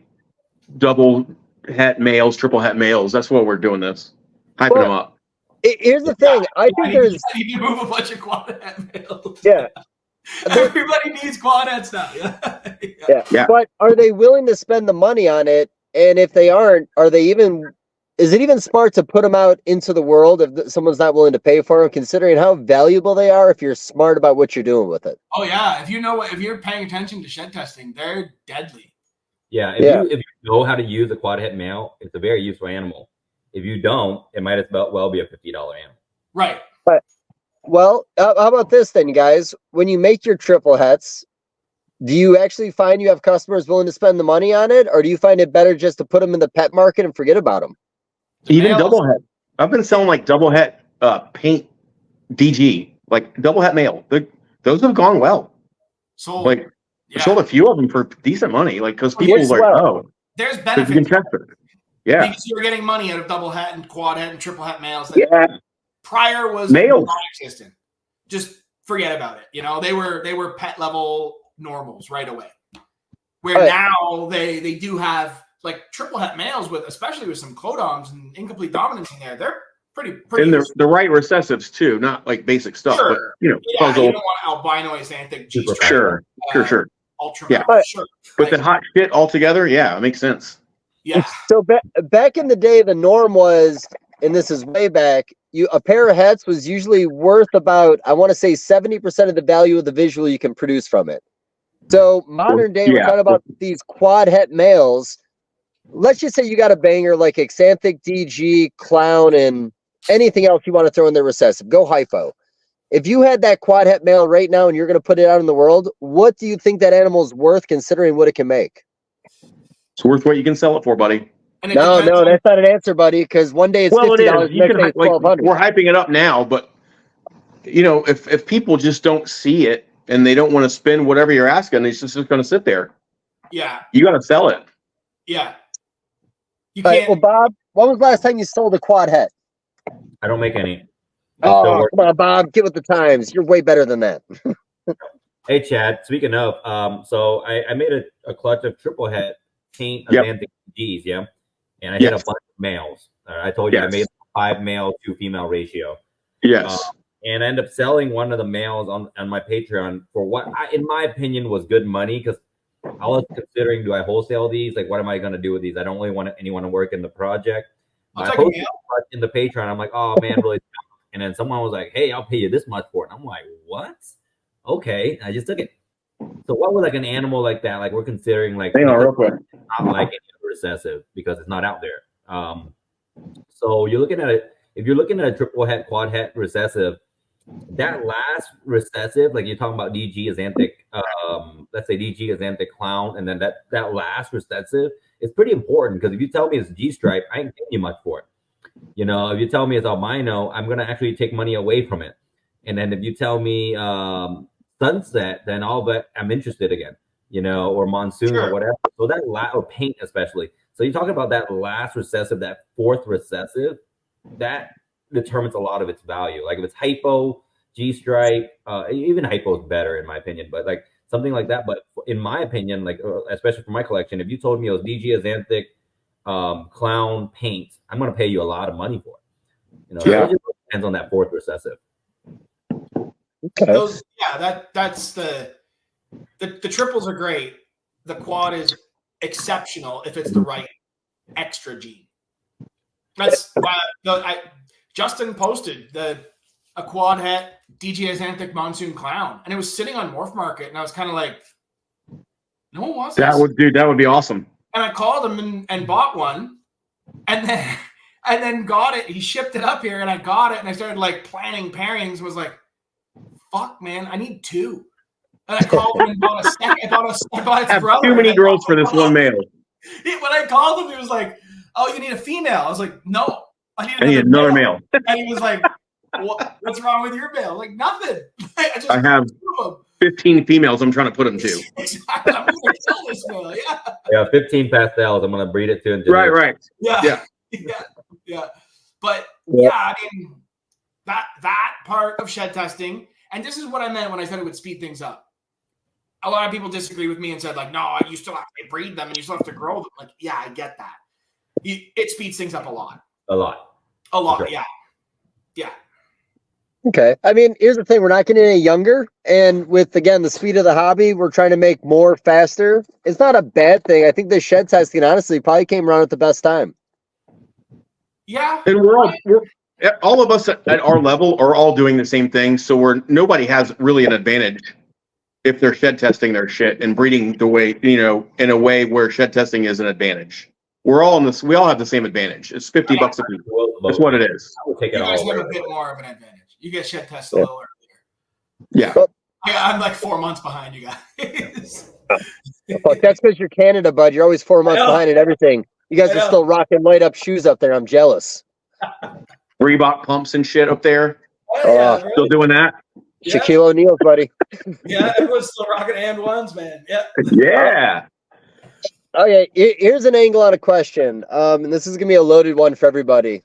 double het males, triple het males. That's why we're doing this, hyping them up. Here's the thing. I think there's. I need to move a bunch of quad hat males. Yeah. Everybody needs quad hats now. Yeah. But are they willing to spend the money on it And if they aren't, are they even? Is it even smart to put them out into the world if someone's not willing to pay for them, considering how valuable they are? If you're smart about what you're doing with it. Oh yeah, if you're paying attention to shed testing, they're deadly. Yeah, if you know how to use a quad het male, it's a very useful animal. If you don't, it might as well be a $50 animal. Right. But well, how about this then, guys? When you make your triple hets, do you actually find you have customers willing to spend the money on it, or do you find it better just to put them in the pet market and forget about them? Even double het. I've been selling like double het paint DG, like double het male. Those have gone well. So like I sold a few of them for decent money, like because people Yes, like, well. There's you benefits. can test it. Yeah. Because you were getting money out of double het and quad het and triple het males. That Yeah. prior was Males. non-existent. Just forget about it. You know, they were pet level normals right away. Where now they do have like triple het males with, especially with some codoms and incomplete dominance in there. They're pretty. And they're the right recessives too, not like basic stuff, but you know, yeah, puzzle. you don't want albino Xanthic G Sure. ultra. Yeah. Sure. But the hot shit altogether, yeah, it makes sense. Yeah. So back in the day, the norm was, and this is way back, a pair of hets was usually worth about, I want to say 70% of the value of the visual you can produce from it. So modern day, we're talking about these quad het males. Let's just say you got a banger like Xanthic, DG, Clown, and anything else you want to throw in there recessive. Go hypho. If you had that quad het male right now and you're going to put it out in the world, what do you think that animal's worth considering what it can make? It's worth what you can sell it for, buddy. No, that's not an answer, buddy, because one day it's $50, next day it's $1,200. We're hyping it up now, but you know, if people just don't see it and they don't want to spend whatever you're asking, it's just going to sit there. Yeah. You got to sell it. Yeah. You All can't. right, well, Bob, when was the last time you sold a quad het? I don't make any. Oh, come on, Bob, get with the times. You're way better than that. Hey, Chad, speaking of, so I made a clutch of triple het paint Xanthic Gs, yeah? And I hit a bunch of males. I told you I made 5 male, 2 female ratio. Yes. And I ended up selling one of the males on my Patreon for what, in my opinion, was good money, because I was considering, do I wholesale these? Like, what am I going to do with these? I don't really want anyone to work in the project. I posted in the Patreon. I'm like, oh, man, really? And then someone was like, hey, I'll pay you this much for it. And I'm like, what? Okay. I just took it. So what was like an animal like that? Like, we're considering, like, hang on real quick. Not like any recessive because it's not out there. So you're looking at it. If you're looking at a triple het, quad het recessive, that last recessive, like you're talking about DG Xanthic, let's say DG Xanthic Clown, and then that last recessive is pretty important, because if you tell me it's G stripe, I ain't paying you much for it. You know, if you tell me it's albino, I'm gonna actually take money away from it. And then if you tell me sunset, then I'm interested again. You know, or monsoon or whatever. So that or paint especially. So you're talking about that last recessive, that fourth recessive, that determines a lot of its value. Like if it's hypo, G stripe, even hypo is better in my opinion, but like something like that. But in my opinion, like especially for my collection, if you told me it was DG Xanthic, Clown, paint, I'm going to pay you a lot of money for it. You know, so it just depends on that fourth recessive. Okay. That's the triples are great. The quad is exceptional if it's the right extra gene. That's why Justin posted a quad het DG Xanthic Monsoon Clown, and it was sitting on MORPH Market, and I was kind of like, no one wants that. That would be awesome. And I called him and bought one, and then got it. He shipped it up here, and I got it, and I started like planning pairings. Was like, fuck, man, I need 2. And I called him and bought a second. I bought his brother. Too many girls for this one male. When I called him, he was like, "Oh, you need a female." I was like, "No, I need another male." And he was like, "What's wrong with your male?" Like, nothing. I have 15 females. I'm trying to put them to. Exactly. I'm going to sell this male. Yeah. Yeah, 15 pastels. I'm going to breed it to. Right. Yeah. But I mean, that part of shed testing, and this is what I meant when I said it would speed things up. A lot of people disagree with me and said, like, no, you still have to breed them and you still have to grow them. Like, yeah, I get that. It speeds things up a lot. A lot. Sure. Yeah. Okay. I mean, here's the thing. We're not getting any younger. And with, again, the speed of the hobby, we're trying to make more faster. It's not a bad thing. I think the shed testing, honestly, probably came around at the best time. Yeah. And all of us at our level are all doing the same thing. So nobody has really an advantage if they're shed testing their shit and breeding the way, in a way where shed testing is an advantage. We're all in this. We all have the same advantage. It's $50 a piece. That's what it is. I would take it You guys all have away. a bit more of an advantage. You get shed test a little earlier. Yeah. I'm like 4 months behind you guys. Fuck, that's because you're Canada, bud. You're always 4 months behind in everything. You guys are still rocking light up shoes up there. I'm jealous. Reebok pumps and shit up there. Oh, yeah, really? Still doing that? Yeah. Shaquille O'Neal, buddy. Yeah, everyone's still rocking and ones, man. Yeah. Yeah. Okay, here's an angle on a question. And this is gonna be a loaded one for everybody.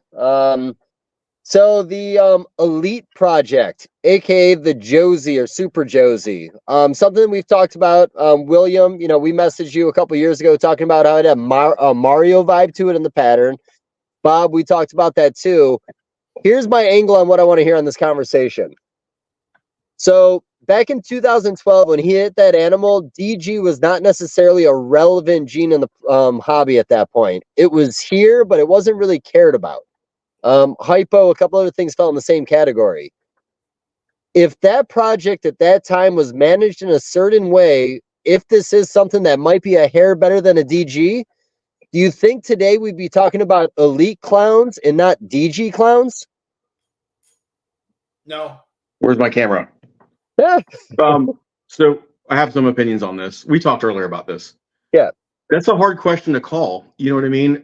So the Elite Project, aka the Josie or Super Josie, something we've talked about. William, we messaged you a couple years ago talking about how it had a Mario vibe to it in the pattern. Bob, we talked about that too. Here's my angle on what I want to hear on this conversation. So back in 2012, when he hit that animal, DG was not necessarily a relevant gene in the hobby at that point. It was here, but it wasn't really cared about. Hypo, a couple other things fell in the same category. If that project at that time was managed in a certain way, if this is something that might be a hair better than a DG, do you think today we'd be talking about elite clowns and not DG clowns? No. Where's my camera? Yeah. So I have some opinions on this. We talked earlier about this. Yeah. That's a hard question to call. You know what I mean?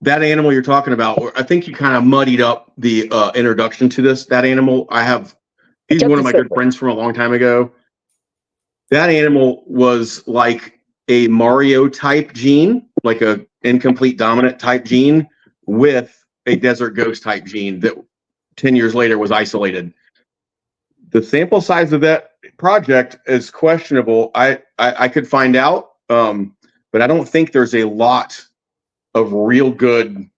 That animal you're talking about, I think you kind of muddied up the introduction to that animal. He's one of my good friends from a long time ago. That animal was like a Mario type gene, like a incomplete dominant type gene with a desert ghost type gene that 10 years later was isolated. The sample size of that project is questionable. I could find out, but I don't think there's a lot of real good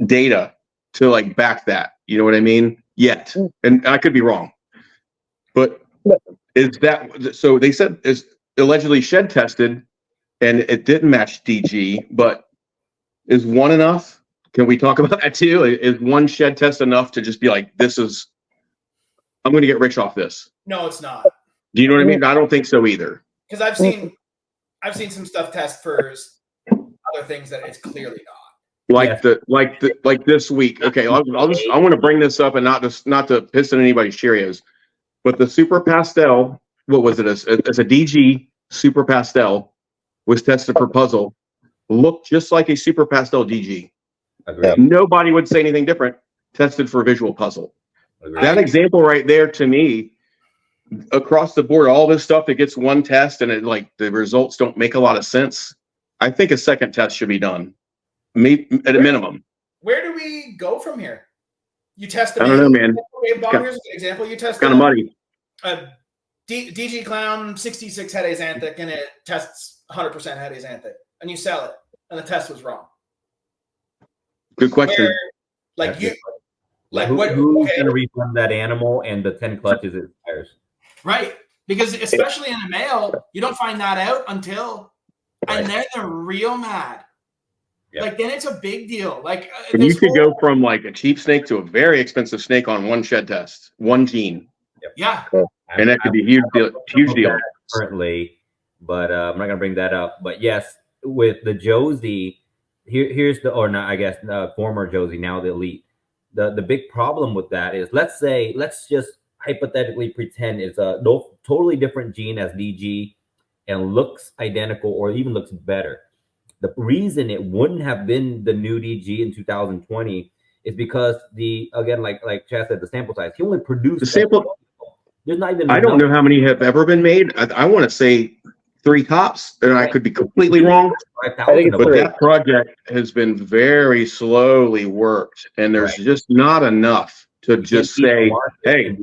data to like back that. You know what I mean? Yet. And I could be wrong. But is that so? They said is allegedly shed tested and it didn't match DG, but is one enough? Can we talk about that too? Is one shed test enough to just be like, I'm going to get rich off this? No, it's not. Do you know what I mean? I don't think so either. Because I've seen some stuff test for other things that it's clearly not. Like this week. Okay, I want to bring this up and not to piss on anybody's Cheerios, but the Super Pastel, what was it? As a DG Super Pastel was tested for puzzle, looked just like a Super Pastel DG. Agreed. Nobody would say anything different. Tested for visual puzzle. Agreed. That example right there to me, across the board, all this stuff that gets one test and the results don't make a lot of sense. I think a second test should be done, at a minimum. Where do we go from here? You test. I don't know, man. Bob, here's a good example. You test kind of muddy. DG Clown 66 head axanthic, and it tests 100% head axanthic, and you sell it, and the test was wrong. Good question. Who's going to refund that animal and the 10 clutches it tires? Right. Because especially in a male, you don't find that out until, and then they're real mad. Yep. Like, then it's a big deal. Like, and you could go from like a cheap snake to a very expensive snake on one shed test, one gene. Yep. Yeah. And that could be a huge deal. Currently, but I'm not going to bring that up. But yes, with the Josie, here's the, or not, I guess, former Josie, now the Elite. The big problem with that is, let's just hypothetically pretend it's a totally different gene as DG and looks identical or even looks better. The reason it wouldn't have been the new DG in 2020 is because again, like Chad said, the sample size. He only produced the sample. There's not even. I don't know how many have ever been made. I want to say 3 tops, and I could be completely wrong. But that project has been very slowly worked, and there's just not enough to just say, "Hey,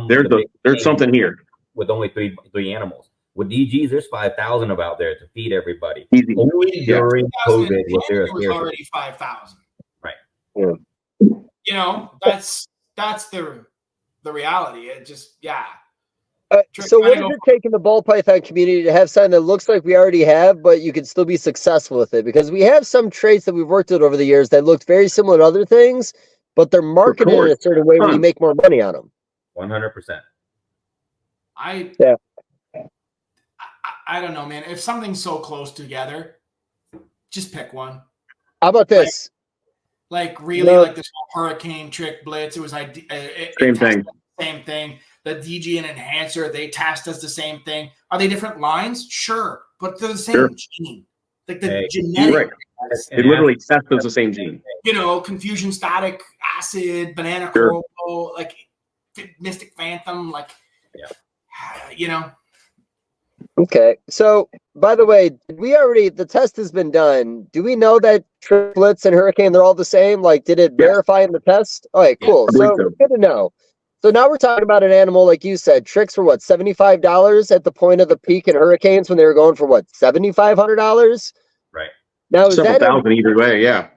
there's something here." With only three animals. With DGs, there's 5,000 of out there to feed everybody. Easy. Only during COVID was there already 5,000. Right. Yeah. You know, that's that's the reality. It just, yeah. So what does it take in the ball python community to have something that looks like we already have, but you can still be successful with it? Because we have some traits that we've worked with over the years that look very similar to other things, but they're marketed in a certain way where you make more money on them. 100%. I don't know, man. If something's so close together, just pick one. How about this? Like really, like this Hurricane Trick Blitz. It was same thing. Same thing. The DG and Enhancer, they tasked us the same thing. Are they different lines? Sure, but they're the same gene. Like the genetic. Right. It literally tests as the same gene. You know, Confusion Static Acid, Banana Coral, like Mystic Phantom, like you know. Okay, so by the way, the test has been done. Do we know that Triplets and Hurricane, they're all the same? Like, did it verify in the test? All right, cool. So good to know. So now we're talking about an animal, like you said, tricks for what, $75 at the point of the peak in Hurricanes when they were going for what, $7,500? Right. Now, is several that thousand either way, yeah.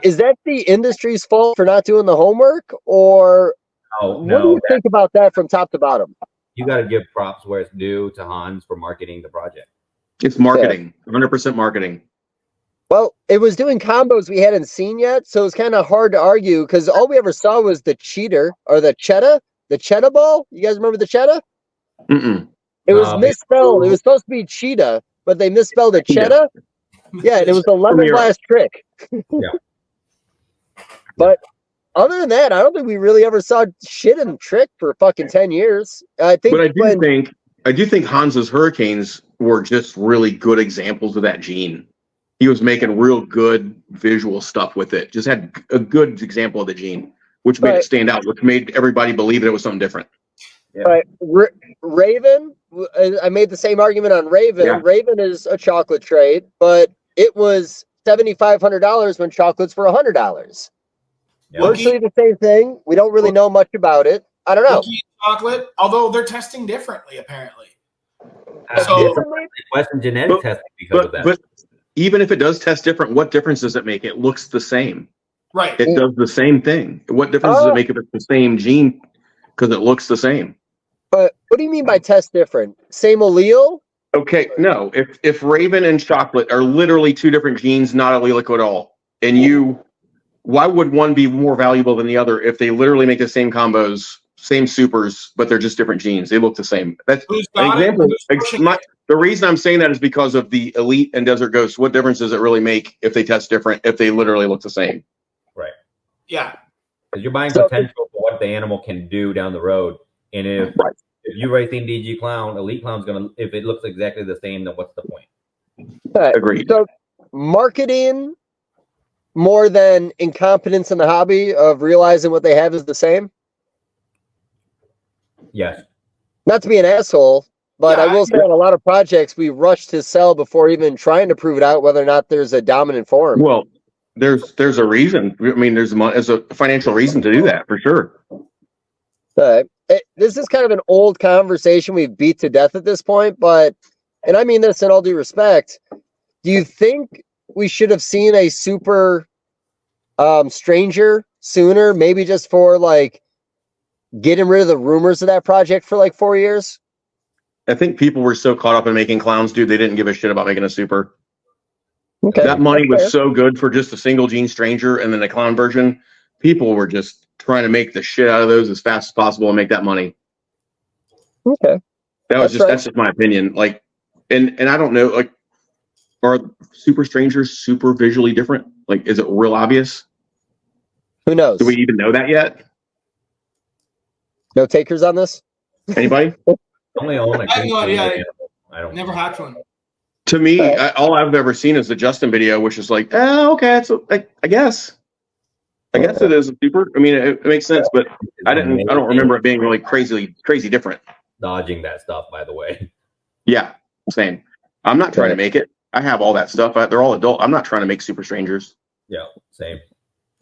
Is that the industry's fault for not doing the homework, or what do you think about that from top to bottom? You got to give props where it's due to Hans for marketing the project. It's marketing, 100% marketing. Well, it was doing combos we hadn't seen yet, so it's kind of hard to argue because all we ever saw was the cheater or the cheetah ball. You guys remember the cheetah? Mm-mm. It was misspelled. It was supposed to be cheetah, but they misspelled it cheetah. Yeah, and it was a lemon blast trick. But other than that, I don't think we really ever saw shit in trick for fucking 10 years. I think, but I do think Hans's Hurricanes were just really good examples of that gene. He was making real good visual stuff with it. Just had a good example of the gene, which made it stand out, which made everybody believe that it was something different. Yeah. Raven, I made the same argument on Raven. Yeah. Raven is a chocolate trade, but it was $7,500 when chocolates were $100. Yeah. Virtually the same thing. We don't really know much about it. I don't know. Chocolate, although they're testing differently, apparently. So question genetic testing because of that. But even if it does test different, what difference does it make? It looks the same. Right. It does the same thing. What difference does it make if it's the same gene? Because it looks the same. But what do you mean by test different? Same allele? Okay, no. If Raven and chocolate are literally two different genes, not allelic at all, and why would one be more valuable than the other if they literally make the same combos, same supers, but they're just different genes? They look the same. That's an example. The reason I'm saying that is because of the Elite and Desert Ghost. What difference does it really make if they test different, if they literally look the same? Right. Yeah. Because you're buying potential for what the animal can do down the road. And if you racing DG Clown, Elite Clown's going to, if it looks exactly the same, then what's the point? Agreed. So marketing more than incompetence in the hobby of realizing what they have is the same? Yes. Not to be an asshole, but I will say on a lot of projects, we rush to sell before even trying to prove it out whether or not there's a dominant form. Well, there's a reason. I mean, there's a financial reason to do that for sure. This is kind of an old conversation we've beat to death at this point, and I mean this in all due respect. Do you think we should have seen a super stranger sooner? Maybe just for like getting rid of the rumors of that project for like 4 years? I think people were so caught up in making clowns, dude, they didn't give a shit about making a super. Okay. That money was so good for just a single gene stranger and then a clown version. People were just trying to make the shit out of those as fast as possible and make that money. Okay. That's just my opinion. Like, and I don't know, like, are super strangers super visually different? Like, is it real obvious? Who knows? Do we even know that yet? No takers on this? Anybody? Only own I have no idea. I don't never had one. To me, all I've ever seen is the Justin video, which is like, okay, it's I guess. I guess it is a super. I mean, it makes sense, but I don't remember it being really crazy different. Dodging that stuff, by the way. Yeah, same. I'm not trying to make it. I have all that stuff. They're all adult. I'm not trying to make super strangers. Yeah, same.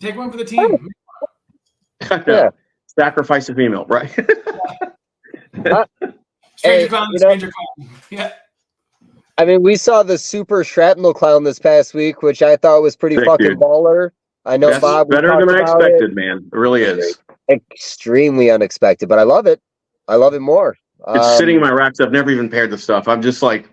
Take one for the team. Yeah. Sacrifice a female, right? Stranger clown. Yeah. I mean, we saw the super shrapnel clown this past week, which I thought was pretty fucking baller. I know that's Bob. Better than I expected, man. It really is. extremely unexpected, but I love it. I love it more. It's sitting in my racks. I've never even paired the stuff. I'm just like,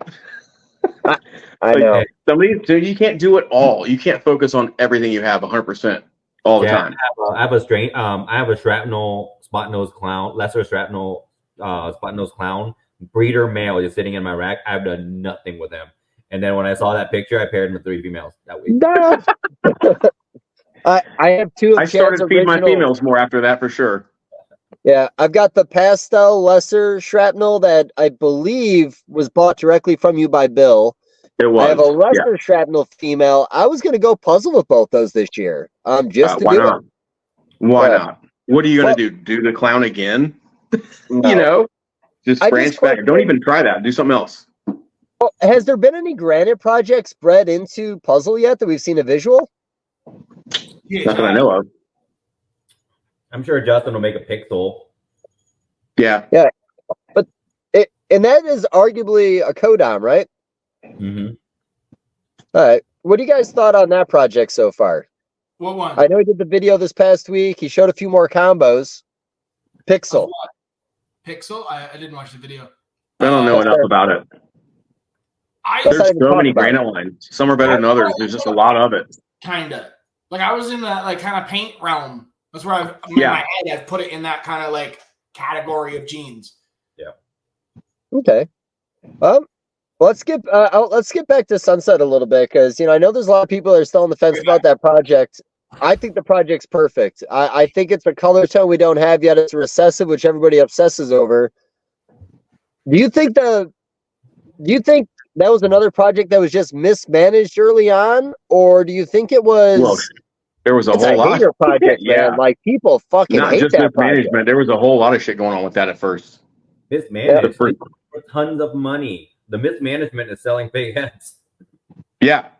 I know. Dude, you can't do it all. You can't focus on everything you have 100% all the time. I have a shrapnel spot nose clown, lesser shrapnel spot nose clown breeder male just sitting in my rack. I've done nothing with him. And then when I saw that picture, I paired him with 3 females that week. I have 2 of I started feeding my females more after that for sure. Yeah, I've got the pastel lesser shrapnel that I believe was bought directly from you by Bill. It was. I have a lesser shrapnel female. I was going to go puzzle with both those this year. Just to why do not? it. Why not? What are you going to do? Do the clown again? No. You know, just branch back. Don't even try that. Do something else. Well, has there been any granite projects bred into puzzle yet that we've seen a visual? Not that I know of. I'm sure Justin will make a pixel. Yeah. Yeah. But and that is arguably a codom, right? Mm-hmm. All right. What do you guys thought on that project so far? What one? I know he did the video this past week. He showed a few more combos. Pixel. Pixel? I didn't watch the video. I don't know enough about it. There's so many granite lines. Some are better than others. There's just a lot of it. Kinda. Like I was in that like kind of paint realm. That's where in my head I've put it in that kind of like category of genes. Yeah. Okay. Let's get back to Sunset a little bit because I know there's a lot of people that are still on the fence about that project. I think the project's perfect. I think it's a color tone we don't have yet. It's recessive, which everybody obsesses over. Do you think that was another project that was just mismanaged early on, or do you think it was? Well, there was a whole lot hater project, man. Like people fucking not hate just that mismanagement. project. There was a whole lot of shit going on with that at first. Mismanaged for tons of money. The mismanagement is selling fake heads. Yeah.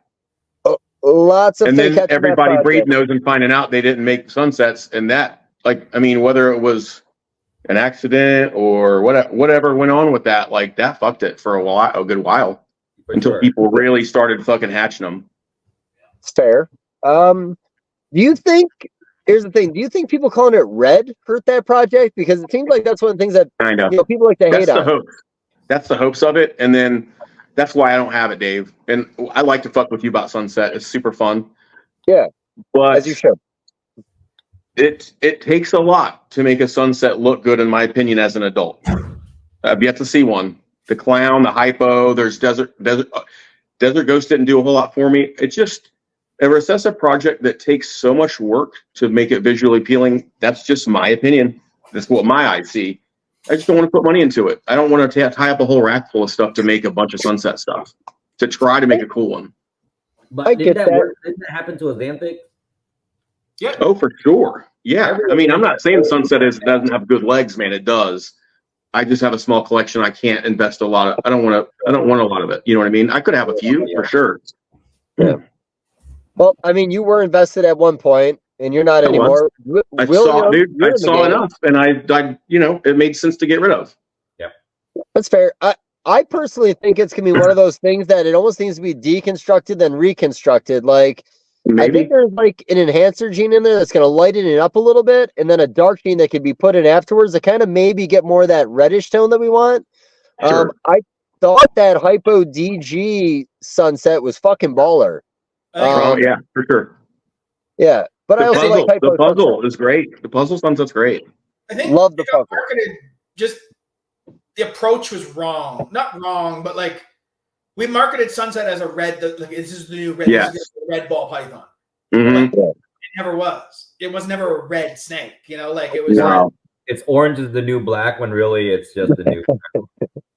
Lots of and fake then heads everybody breeding those and finding out they didn't make sunsets, and that, like, I mean, whether it was an accident or whatever went on with that, like that fucked it for a good while until people really started fucking hatching them. It's fair. Do you think? Here's the thing. Do you think people calling it red hurt that project? Because it seems like that's one of the things that people like to hate on. Hopes. That's the hopes of it, and then that's why I don't have it, Dave. And I like to fuck with you about Sunset. It's super fun. Yeah, but as you should. It takes a lot to make a Sunset look good, in my opinion, as an adult. I've yet to see one. The clown, the hypo. There's Desert Ghost didn't do a whole lot for me. It's just a recessive project that takes so much work to make it visually appealing. That's just my opinion. That's what my eyes see. I just don't want to put money into it. I don't want to tie up a whole rack full of stuff to make a bunch of Sunset stuff, to try to make a cool one. But didn't that happen to Xanthic? Yeah. Oh, for sure. Yeah. I mean, I'm not saying Sunset doesn't have good legs, man. It does. I just have a small collection. I can't invest a lot of. I don't want a lot of it. You know what I mean? I could have a few for sure. Yeah. Well, I mean, you were invested at one point, and you're not anymore. I saw enough, and I, it made sense to get rid of. Yeah, that's fair. I personally think it's gonna be one of those things that it almost needs to be deconstructed then reconstructed. Like, I think there's like an enhancer gene in there that's gonna lighten it up a little bit, and then a dark gene that could be put in afterwards to kind of maybe get more of that reddish tone that we want. Sure. I thought that Hypo DG Sunset was fucking baller. Yeah, for sure. Yeah, but I also like Hypo. The puzzle is great. The puzzle Sunset's great. I think love the puzzle. Marketed, just the approach was wrong. Not wrong, but like we marketed Sunset as a red. Like this is the new red. Yes. This is the red ball python. Mm-hmm. It never was. It was never a red snake. Like it was. No. It's orange is the new black when really it's just the new.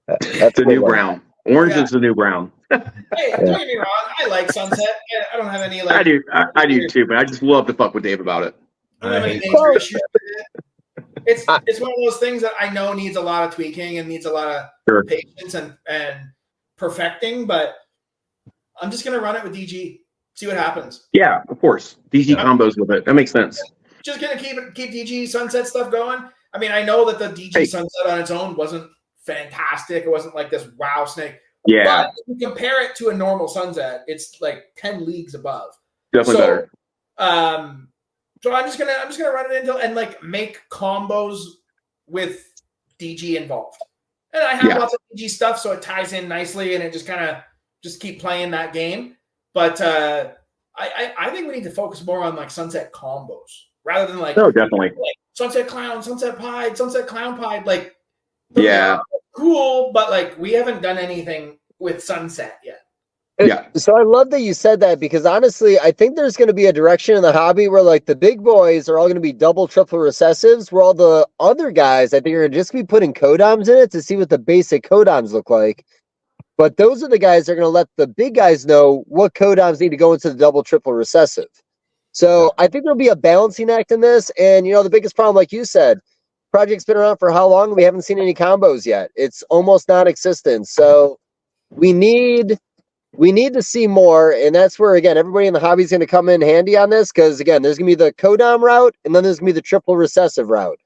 That's the new brown. Orange is the new brown. Hey, don't get me wrong. I like Sunset. I don't have any like. I do too, but I just love to fuck with Dave about it. I don't have any major issues with it. It's one of those things that I know needs a lot of tweaking and needs a lot of patience and perfecting, but I'm just gonna run it with DG, see what happens. Yeah, of course. DG combos with it. That makes sense. Just gonna keep DG Sunset stuff going. I mean, I know that the DG Sunset on its own wasn't fantastic. It wasn't like this wow snake. Yeah. But if you compare it to a normal Sunset, it's like 10 leagues above. Definitely better. So I'm just gonna run it into and like make combos with DG involved. And I have lots of DG stuff, so it ties in nicely, and it just kind of just keep playing that game. But I think we need to focus more on like Sunset combos rather than like definitely like Sunset Clown, Sunset Pied, Sunset Clown Pied. Like cool, but like we haven't done anything with Sunset yet. Yeah. So I love that you said that, because honestly, I think there's going to be a direction in the hobby where like the big boys are all going to be double, triple recessives, where all the other guys, I think, are going to just be putting codoms in it to see what the basic codoms look like. But those are the guys that are going to let the big guys know what codoms need to go into the double, triple recessive. So I think there'll be a balancing act in this. And, you know, the biggest problem, like you said, project's been around for how long? We haven't seen any combos yet. It's almost non-existent. So we need to see more, and that's where, again, everybody in the hobby is going to come in handy on this, because, again, there's going to be the codom route, and then there's going to be the triple recessive route.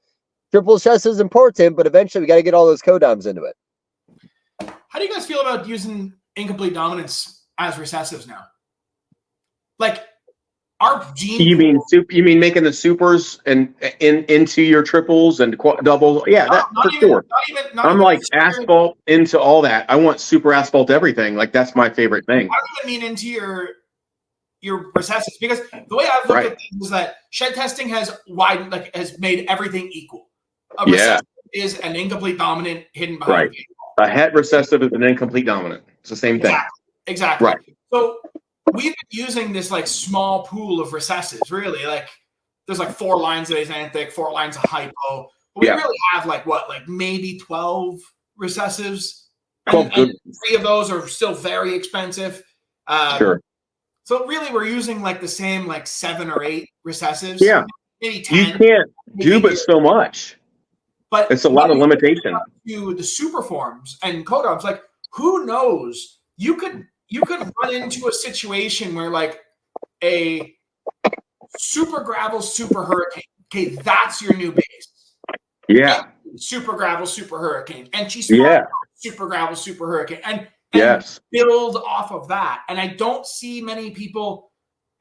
Triple recessive is important, but eventually we got to get all those codoms into it. How do you guys feel about using incomplete dominance as recessives now? Like, our gene... You mean making the supers and into your triples and doubles? Yeah, for sure. I'm like asphalt into all that. I want super asphalt everything. Like, that's my favorite thing. I don't even mean into your recessives, because the way I've looked at things is that shed testing has made everything equal. A recessive is an incomplete dominant hidden behind. A het recessive is an incomplete dominant. It's the same thing. Exactly. Right. So we've been using this like small pool of recessives, really. Like there's like 4 lines of axanthic, 4 lines of hypo. But we really have like maybe 12 recessives. And 3 of those are still very expensive. Sure. So really we're using like the same like 7 or 8 recessives. Yeah. Maybe 10. You can't do but so much. But it's a lot of limitation. To the super forms and codoms, like who knows? You could run into a situation where like a super gravel, super hurricane. Okay, that's your new base. Yeah. Super gravel, super hurricane. And she's super gravel, super hurricane. And build off of that. And I don't see many people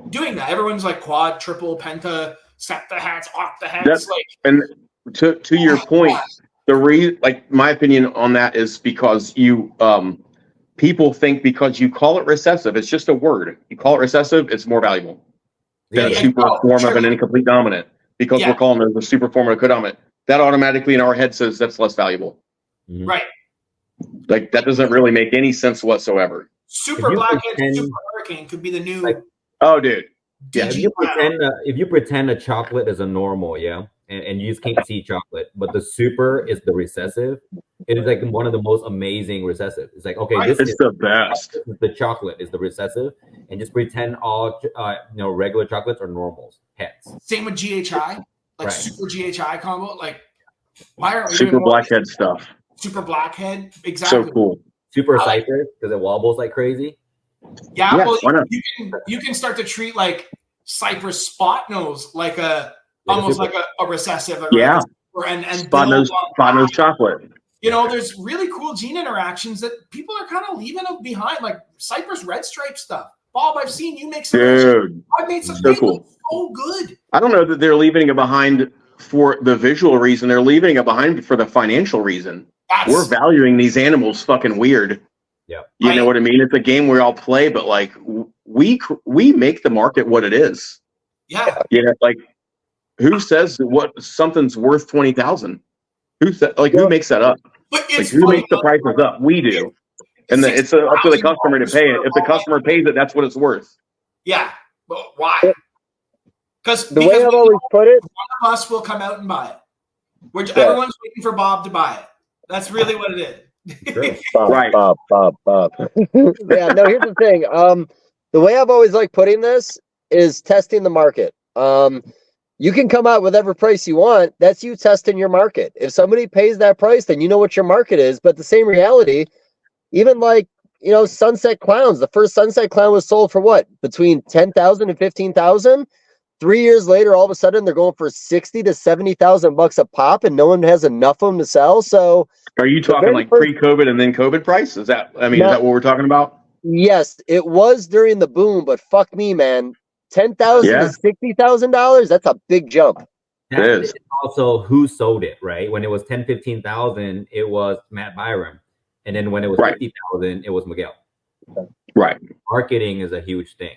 doing that. Everyone's like quad, triple, penta, set the hats, off the hats. And to your point, my opinion on that is because you people think because you call it recessive, it's just a word. You call it recessive, it's more valuable than a super form of an incomplete dominant, because we're calling it a super form of a codominant. That automatically in our head says that's less valuable. Right. Like that doesn't really make any sense whatsoever. Super blackhead, super hurricane could be the new. Oh, dude. Yeah. If you pretend a chocolate is a normal, and you just can't see chocolate, but the super is the recessive. It is like one of the most amazing recessive. It's like, okay, this is the best. The chocolate is the recessive, and just pretend all regular chocolates are normals. Hets. Same with GHI, like super GHI combo. Like, why are we super blackhead stuff? Super blackhead, exactly. So cool. Super cypress because it wobbles like crazy. Yeah, well, you can start to treat like cypress spot nose like almost like a recessive. And spot nose chocolate. You know, there's really cool gene interactions that people are kind of leaving behind, like cypress red stripe stuff. Bob, I've seen you make some. Dude, I've made some. So cool. So good. I don't know that they're leaving it behind for the visual reason. They're leaving it behind for the financial reason. We're valuing these animals fucking weird. Yeah, you know what I mean. It's a game we all play, but like we make the market what it is. Yeah. Like who says what something's worth 20,000? Who makes that up? Who makes the prices up? We do, and it's up to the customer to pay it. If the customer pays it, that's what it's worth. Yeah, but why? Because the way I've always put it, one of us will come out and buy it. Everyone's waiting for Bob to buy it. That's really what it is. Sure. Bob. Yeah, no, here's the thing. The way I've always liked putting this is testing the market. You can come out with whatever price you want. That's you testing your market. If somebody pays that price, then you know what your market is. But the same reality, even like, Sunset Clowns, the first Sunset Clown was sold for what? Between 10,000 and 15,000. 3 years later, all of a sudden they're going for 60 to 70,000 bucks a pop, and no one has enough of them to sell. So, are you talking like pre-COVID and then COVID price? Is that what we're talking about? Yes, it was during the boom, but fuck me, man. $10,000 Yeah. to $60,000. That's a big jump. That It is. is also who sold it, right? When it was 10, 15,000, it was Matt Byram. And then when it was Right. 50,000, it was Miguel. Right. Marketing is a huge thing.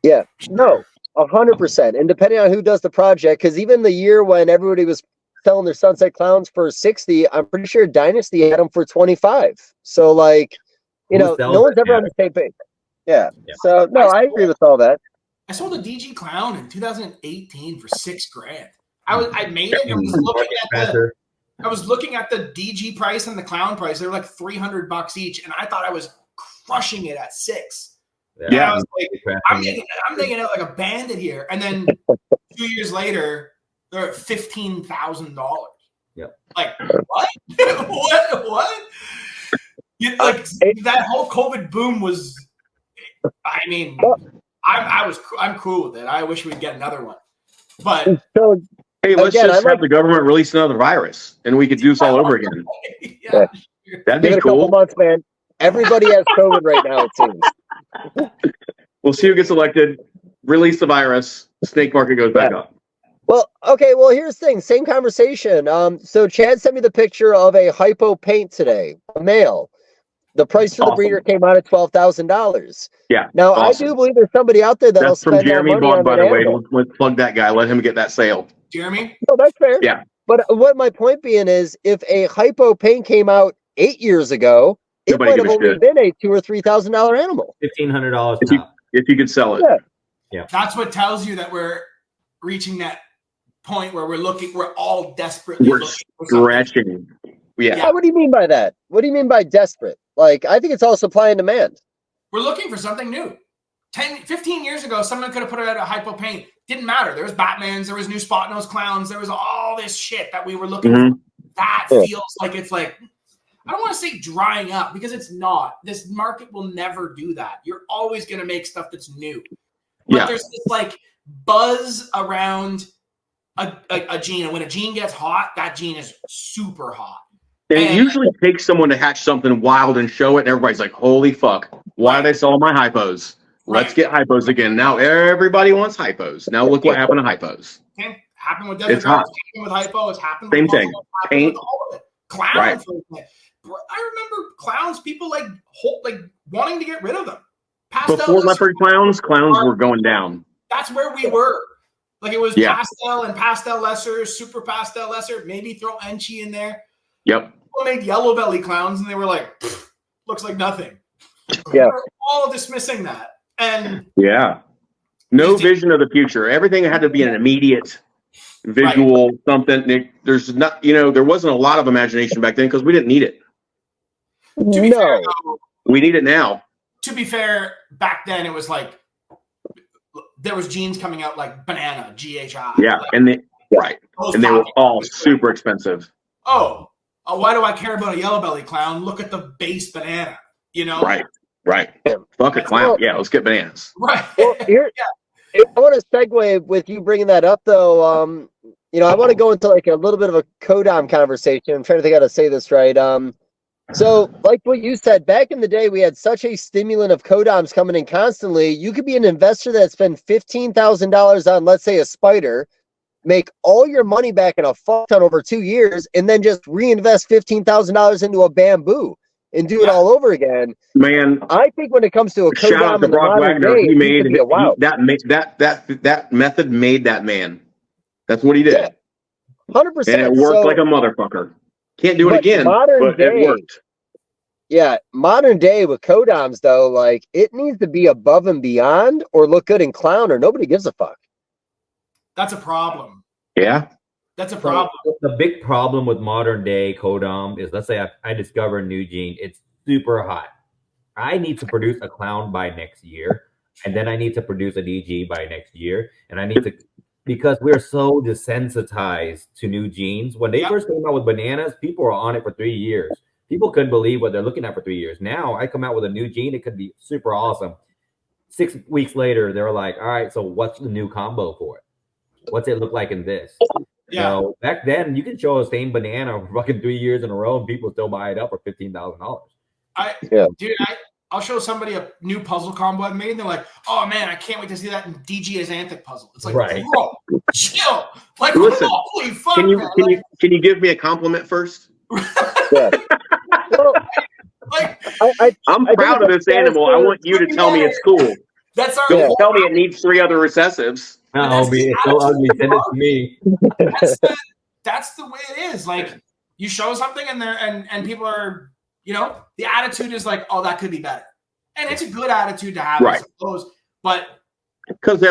Yeah, no, 100%. And depending on who does the project, because even the year when everybody was selling their Sunset Clowns for 60, I'm pretty sure Dynasty had them for 25. So, like, you Who know, sells no one's it ever on matters. the same page. Yeah. Yeah. So, no, I agree with all that. I sold a DG Clown in 2018 for $6,000. I made it. I was looking at the DG price and the Clown price. They were like $300 each, and I thought I was crushing it at $6,000. Yeah. I was like, I'm making it like a bandit here. And then 2 years later, they're at $15,000. Yeah. Like what? what? Like that whole COVID boom was. I mean, I'm cool with it. I wish we'd get another one. But so, hey, let's just have the government release another virus, and we could do this all over again. Yeah. That'd Give be it a cool. couple months, man. Everybody has COVID right now, it seems. We'll see who gets elected. Release the virus. Snake market goes back up. Well, okay. Well, here's the thing. Same conversation. So Chad sent me the picture of a hypo paint today, a male. The price for the breeder came out at $12,000. Yeah. Now awesome. I do believe there's somebody out there that'll That's spend from Jeremy that money Vaughn, on by that the way. animal. Let's plug that guy. Let him get that sale. Jeremy? No, that's fair. Yeah. But what my point being is, if a hypo paint came out 8 years ago, it Nobody might give have a only shit. been a $2,000 or $3,000 animal. $1,500 If you could sell it. Yeah. Yeah. That's what tells you that we're reaching that point where we're all desperately We're looking for something. stretching. Yeah. What do you mean by that? What do you mean by desperate? Like, I think it's all supply and demand. We're looking for something new. 15 years ago, someone could have put it out a hypo paint. Didn't matter. There was Batmans, there was new spot nose clowns, there was all this shit that we were looking for. That feels like it's like, I don't want to say drying up because it's not. This market will never do that. You're always going to make stuff that's new. But there's this like buzz around a gene. And when a gene gets hot, that gene is super hot. And it usually takes someone to hatch something wild and show it, and everybody's like, holy fuck, why did I sell my hypos? Let's get hypos again. Now everybody wants hypos. Now look what happened to hypos. Okay. Happened with Desert It's hot. Dragons, happened with hypo, it's happened Same with thing. Puzzle, happened Paint. with all of it. Clowns. Right. I remember clowns, people like wanting to get rid of them. Before leopard clowns were going down. That's where we were. Like it was Yeah. pastel and pastel lesser, super pastel lesser, maybe throw Enchi in there. Yep. People made yellow belly clowns and they were like, looks like nothing. Yeah. We're all dismissing that. And Yeah. No vision of the future. Everything had to be an immediate visual something. There's not, there wasn't a lot of imagination back then because we didn't need it. to be fair, though, We need it now. to be fair, back then it was like there was genes coming out like banana, GHI. Yeah. Like, And they were all super expensive. why do I care about a yellow belly clown? Look at the base banana, Right. Fuck a clown. Yeah, let's get bananas. Right. Well, here, I want to segue with you bringing that up, though. I want to go into like a little bit of a Kodam conversation. I'm trying to think how to say this right. So, like what you said, back in the day, we had such a stimulant of Kodams coming in constantly. You could be an investor that spent $15,000 on, let's say, a spider, make all your money back in a fuck ton over 2 years, and then just reinvest $15,000 into a bamboo and do it all over again. Man, I think when it comes to a shout out Kodam to in the Brock modern Wagner. day, He made that method made that man. That's what he did. Yeah, 100%. And it worked like a motherfucker. Can't do it again, but it worked. Yeah, modern day with Kodams, though, like it needs to be above and beyond or look good in clown or nobody gives a fuck. That's a problem. Yeah. That's a problem. The big problem with modern day Kodam is, let's say I discover a new gene. It's super hot. I need to produce a clown by next year, and then I need to produce a DG by next year, and I need to, because we're so desensitized to new genes. When they first came out with bananas, people were on it for 3 years. People couldn't believe what they're looking at for 3 years. Now I come out with a new gene, it could be super awesome. 6 weeks later, they're like, all right, so what's the new combo for it? What's it look like in this? Yeah. Back then, you can show the same banana for fucking 3 years in a row, and people still buy it up for $15,000. Dude, I'll show somebody a new puzzle combo I've made, and they're like, "Oh man, I can't wait to see that in DG Xanthic puzzle." It's like, Right. bro, chill. Like, Listen, holy fuck, Can you man. can you give me a compliment first? Yeah. Well, Like, I'm proud of this animal. I want you to tell me it's cool. that's our Don't whole tell me it needs 3 other recessives. Oh, it's so ugly. Send it to me. That's the way it is. Like, you show something and people are, the attitude is like, oh, that could be better. And it's a good attitude to have, Right. I suppose. But Because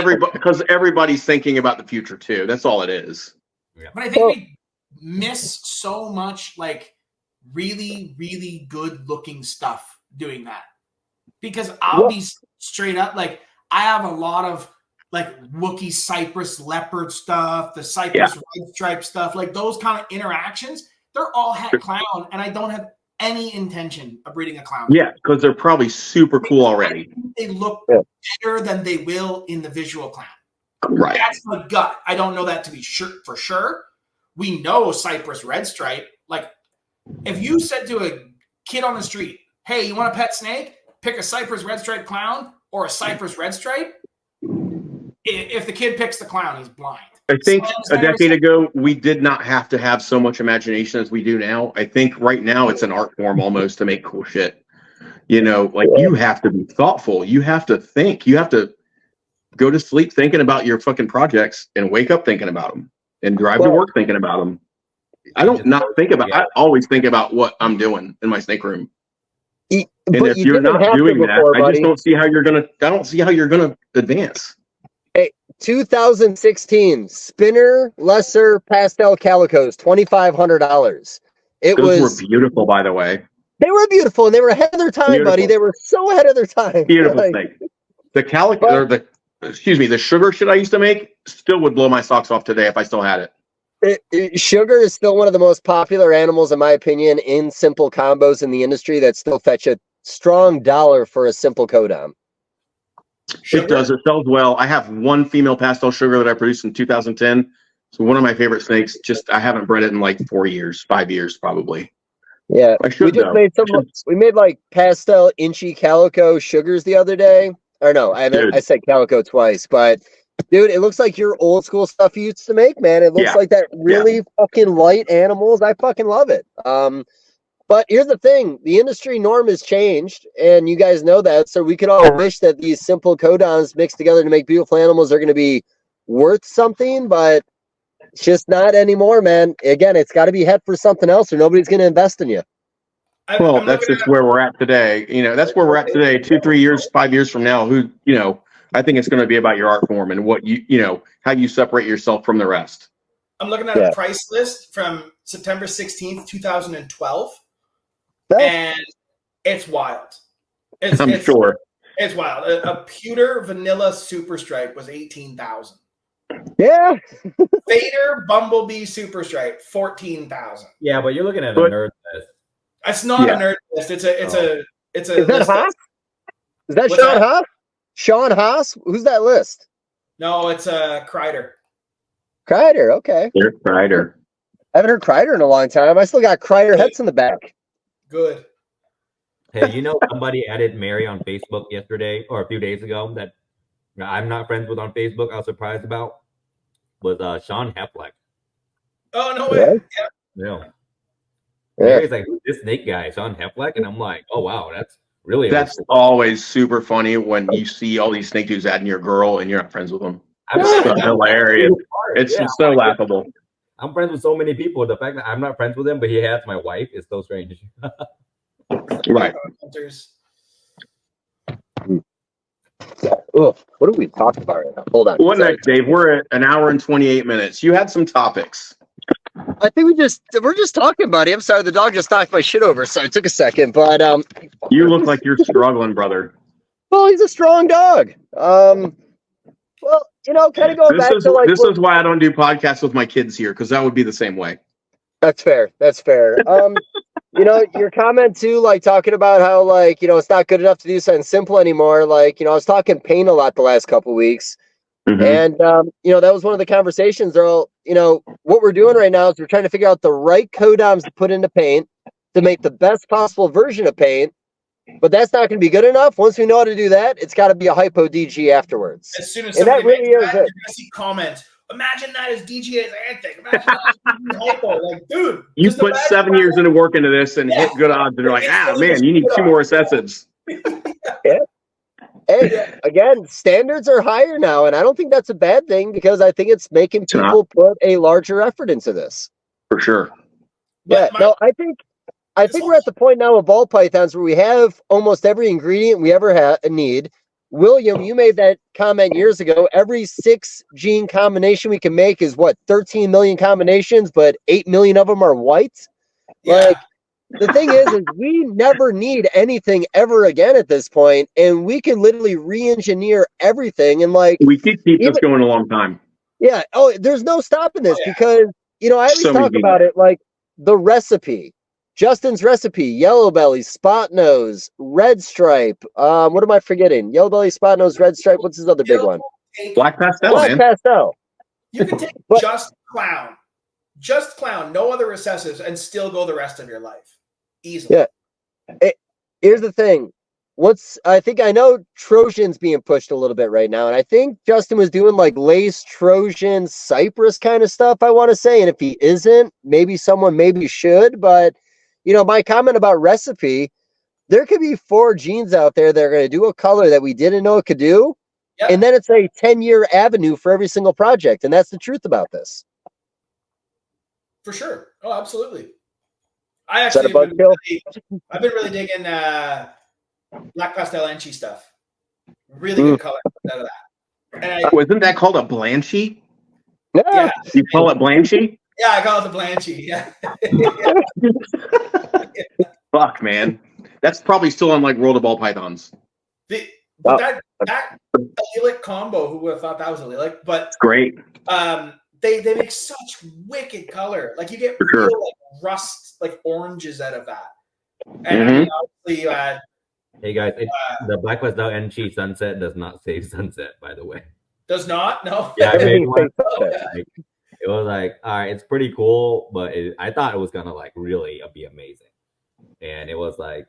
everybody's thinking about the future too. That's all it is. I think we miss so much, like, really, really good looking stuff doing that. Because I'll be straight up, like, I have a lot of like Wookiee Cypress leopard stuff, the Cypress red stripe stuff, like those kind of interactions. They're all het clown, and I don't have any intention of breeding a clown. Yeah, because they're probably super cool already. They look better than they will in the visual clown. Right. That's my gut. I don't know that to be sure for sure. We know Cypress red stripe. Like, if you said to a kid on the street, "Hey, you want a pet snake? Pick a Cypress red stripe clown or a Cypress red stripe." If the kid picks the clown, he's blind. I think a decade ago, we did not have to have so much imagination as we do now. I think right now it's an art form almost to make cool shit. Like, you have to be thoughtful. You have to think. You have to go to sleep thinking about your fucking projects and wake up thinking about them and drive to work thinking about them. I don't not think about. I always think about what I'm doing in my snake room. And if you're not doing that, I just don't see how you're gonna. I don't see how you're gonna advance. Hey, 2016 Spinner Lesser Pastel Calicos, $2,500. Those were beautiful, by the way. They were beautiful, and they were ahead of their time, buddy. They were so ahead of their time. Beautiful snake. The calico, or the sugar shit I used to make still would blow my socks off today if I still had it. Sugar is still one of the most popular animals, in my opinion, in simple combos in the industry that still fetch a strong dollar for a simple codom. It does. It sells well. I have one female pastel sugar that I produced in 2010. So one of my favorite snakes. Just I haven't bred it in like 5 years probably. Yeah, we made like pastel inchy calico sugars the other day. Or no, I said calico twice, but dude, it looks like your old school stuff you used to make, man. It looks like that really fucking light animals. I fucking love it. But here's the thing, the industry norm has changed, and you guys know that, so we could all wish that these simple codons mixed together to make beautiful animals are going to be worth something, but it's just not anymore, man. Again, it's got to be het for something else, or nobody's going to invest in you. Well, that's just where we're at today. That's where we're at today. 2, 3 years, 5 years from now, I think it's going to be about your art form and what how you separate yourself from the rest. I'm looking at a price list from September 16th, 2012. And it's wild. I'm sure. It's wild. A pewter vanilla super stripe was $18,000. Yeah. Vader Bumblebee super stripe, $14,000. Yeah, but you're looking at a nerd list. It's not a nerd list. It's a Is that Haas? Is that Sean Haas? Sean Haas? Who's that list? No, it's Kreider. Kreider, okay. You're Kreider. I haven't heard Kreider in a long time. I still got Kreider heads in the back. Good. Hey, somebody added Mary on Facebook yesterday or a few days ago that I'm not friends with on Facebook. I was surprised about was Sean Heffleck. Oh, no way. Yeah. Mary's like, who's this snake guy, Sean Heffleck? And I'm like, oh, wow, that's always super funny when you see all these snake dudes adding your girl and you're not friends with them. It's so hilarious. It's just so laughable. I'm friends with so many people. The fact that I'm not friends with him, but he has my wife is so strange. Right. What are we talking about right now? Hold on. What next, Dave? We're at 1 hour and 28 minutes. You had some topics. I think we're just talking, buddy. I'm sorry, the dog just knocked my shit over, so it took a second. But you look like you're struggling, brother. Well, he's a strong dog. Well, kind of going back to like this is why I don't do podcasts with my kids here, because that would be the same way. That's fair. Your comment too, like talking about how like, it's not good enough to do something simple anymore. Like, I was talking paint a lot the last couple of weeks. Mm-hmm. And, that was one of the conversations. What we're doing right now is we're trying to figure out the right codoms to put into paint to make the best possible version of paint But that's not going to be good enough. Once we know how to do that, it's got to be a hypo DG afterwards. As soon as And that somebody really makes is that, you're it. going to see comments. Imagine that as DGA's anything. Imagine that as hypo. Like, dude, You just put imagine 7 that. years into work into this and hit good odds, and you're like, ah, man, you need 2 more recessives. Yeah. Hey, again, standards are higher now, and I don't think that's a bad thing because I think it's making It's not. people put a larger effort into this. For sure. Yeah, no, I think we're at the point now of ball pythons where we have almost every ingredient we ever need. William, you made that comment years ago. Every 6 gene combination we can make is what, 13 million combinations, but 8 million of them are white. Yeah. Like, the thing is we never need anything ever again at this point, and we can literally re-engineer everything. And like, we could keep this going a long time. Yeah. Oh, there's no stopping this because I always talk about it like the recipe. Justin's recipe: yellow belly, spot nose, red stripe. What am I forgetting? Yellow belly, spot nose, red stripe. What's his other big one? Black pastel. Black pastel. You can take just clown, no other recessives, and still go the rest of your life easily. Yeah. Here's the thing. I know Trojan's being pushed a little bit right now, and I think Justin was doing like lace Trojan cypress kind of stuff, I want to say. And if he isn't, maybe someone should. But my comment about recipe, there could be 4 genes out there that are going to do a color that we didn't know it could do. Yep. And then it's a 10-year avenue for every single project. And that's the truth about this. For sure. Oh, absolutely. I've been really digging Black Pastel Enchi stuff. Really good color out of that. Isn't that called a Blanchy? Yeah. You call it Blanchy? Yeah, I call it the Blanchy. Yeah. Fuck, man. That's probably still on like World of Ball Pythons. That allelic combo, who would have thought that was allelic? But great. They make such wicked color. Like you get real like rust, like oranges out of that. And I mean, obviously, hey guys, the Black Pastel Enchi sunset does not say sunset, by the way. Does not? No. Yeah, it was like, all right, it's pretty cool, but I thought it was gonna like really be amazing, and it was all right.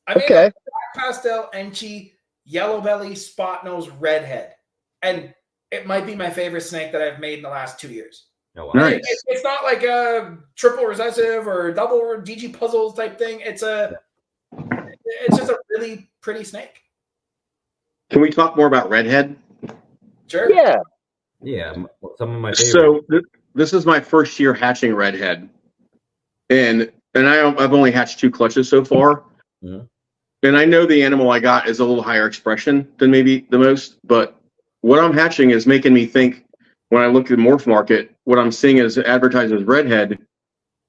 I mean, Black Pastel Enchi, yellow belly, spot nose, redhead, and it might be my favorite snake that I've made in the last 2 years. Oh, wow. Nice. It's not like a triple recessive or double DG puzzles type thing. It's just a really pretty snake. Can we talk more about Redhead? Sure. Yeah. Yeah, some of my favorites. So this is my first year hatching Redhead, and I've only hatched 2 clutches so far. Mm-hmm. And I know the animal I got is a little higher expression than maybe the most, but what I'm hatching is making me think when I look at the morph market, what I'm seeing is advertised as Redhead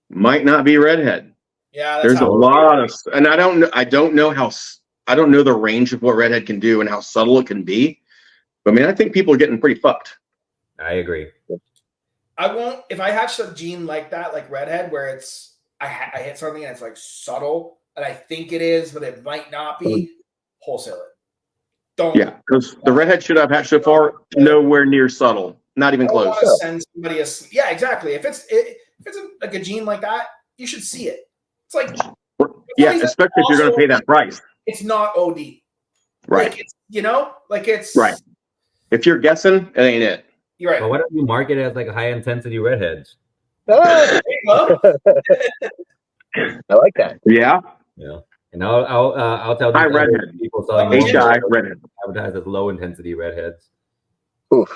might not be Redhead. Yeah, there's a lot of, and I don't know the range of what Redhead can do and how subtle it can be. But I mean, I think people are getting pretty fucked. I agree. I won't, if I hatch a gene like that, like Redhead, where it's I hit something and it's like subtle, and I think it is, but it might not be, wholesale it. Don't. Yeah, because the Redhead should have hatched so far nowhere near subtle, not even close. Want to send somebody yeah, exactly. If it's like a gene like that, you should see it. It's like especially if you're going to pay that price. It's not OD, right? Like it's right. If you're guessing, it ain't it. You're right. But why don't you market it as like a high intensity redheads? I like that. Yeah. Yeah. And I'll tell these redhead people selling redhead advertised as low intensity redheads. Oof.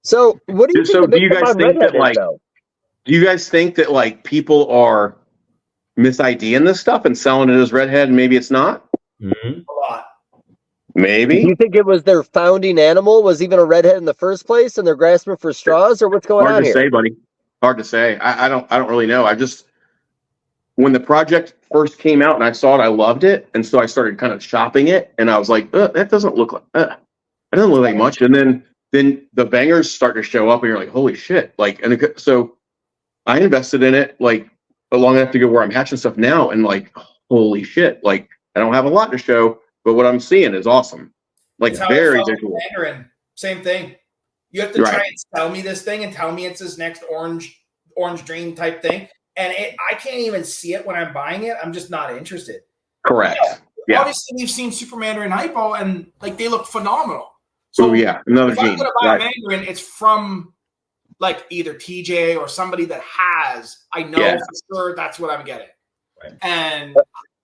So what do you think? So do you guys think that like? Do you guys think that like people are mis-IDing this stuff and selling it as redhead? And maybe it's not. Mm-hmm. A lot. Maybe. Do you think it was their founding animal was even a redhead in the first place, and they're grasping for straws, or what's going on here? Hard to say, buddy. Hard to say. I don't really know. I just, when the project first came out and I saw it, I loved it, and so I started kind of shopping it, and I was like, that doesn't look like that doesn't look like much. And then the bangers start to show up, and you're like, holy shit! Like, and so I invested in it like long enough to go where I'm hatching stuff now, and like, holy shit! Like, I don't have a lot to show, but what I'm seeing is awesome. Like, very visual. Mandarin, same thing. You have to try and sell me this thing and tell me it's this next orange dream type thing. And I can't even see it when I'm buying it. I'm just not interested. Correct. Yeah. Obviously, we've seen Super Mandarin Hypo, and like they look phenomenal. So Oh yeah, another if I'm gene. going to buy Right. a Mandarin, it's from like either TJ or somebody that has. I know Yeah. for sure that's what I'm getting. Right. And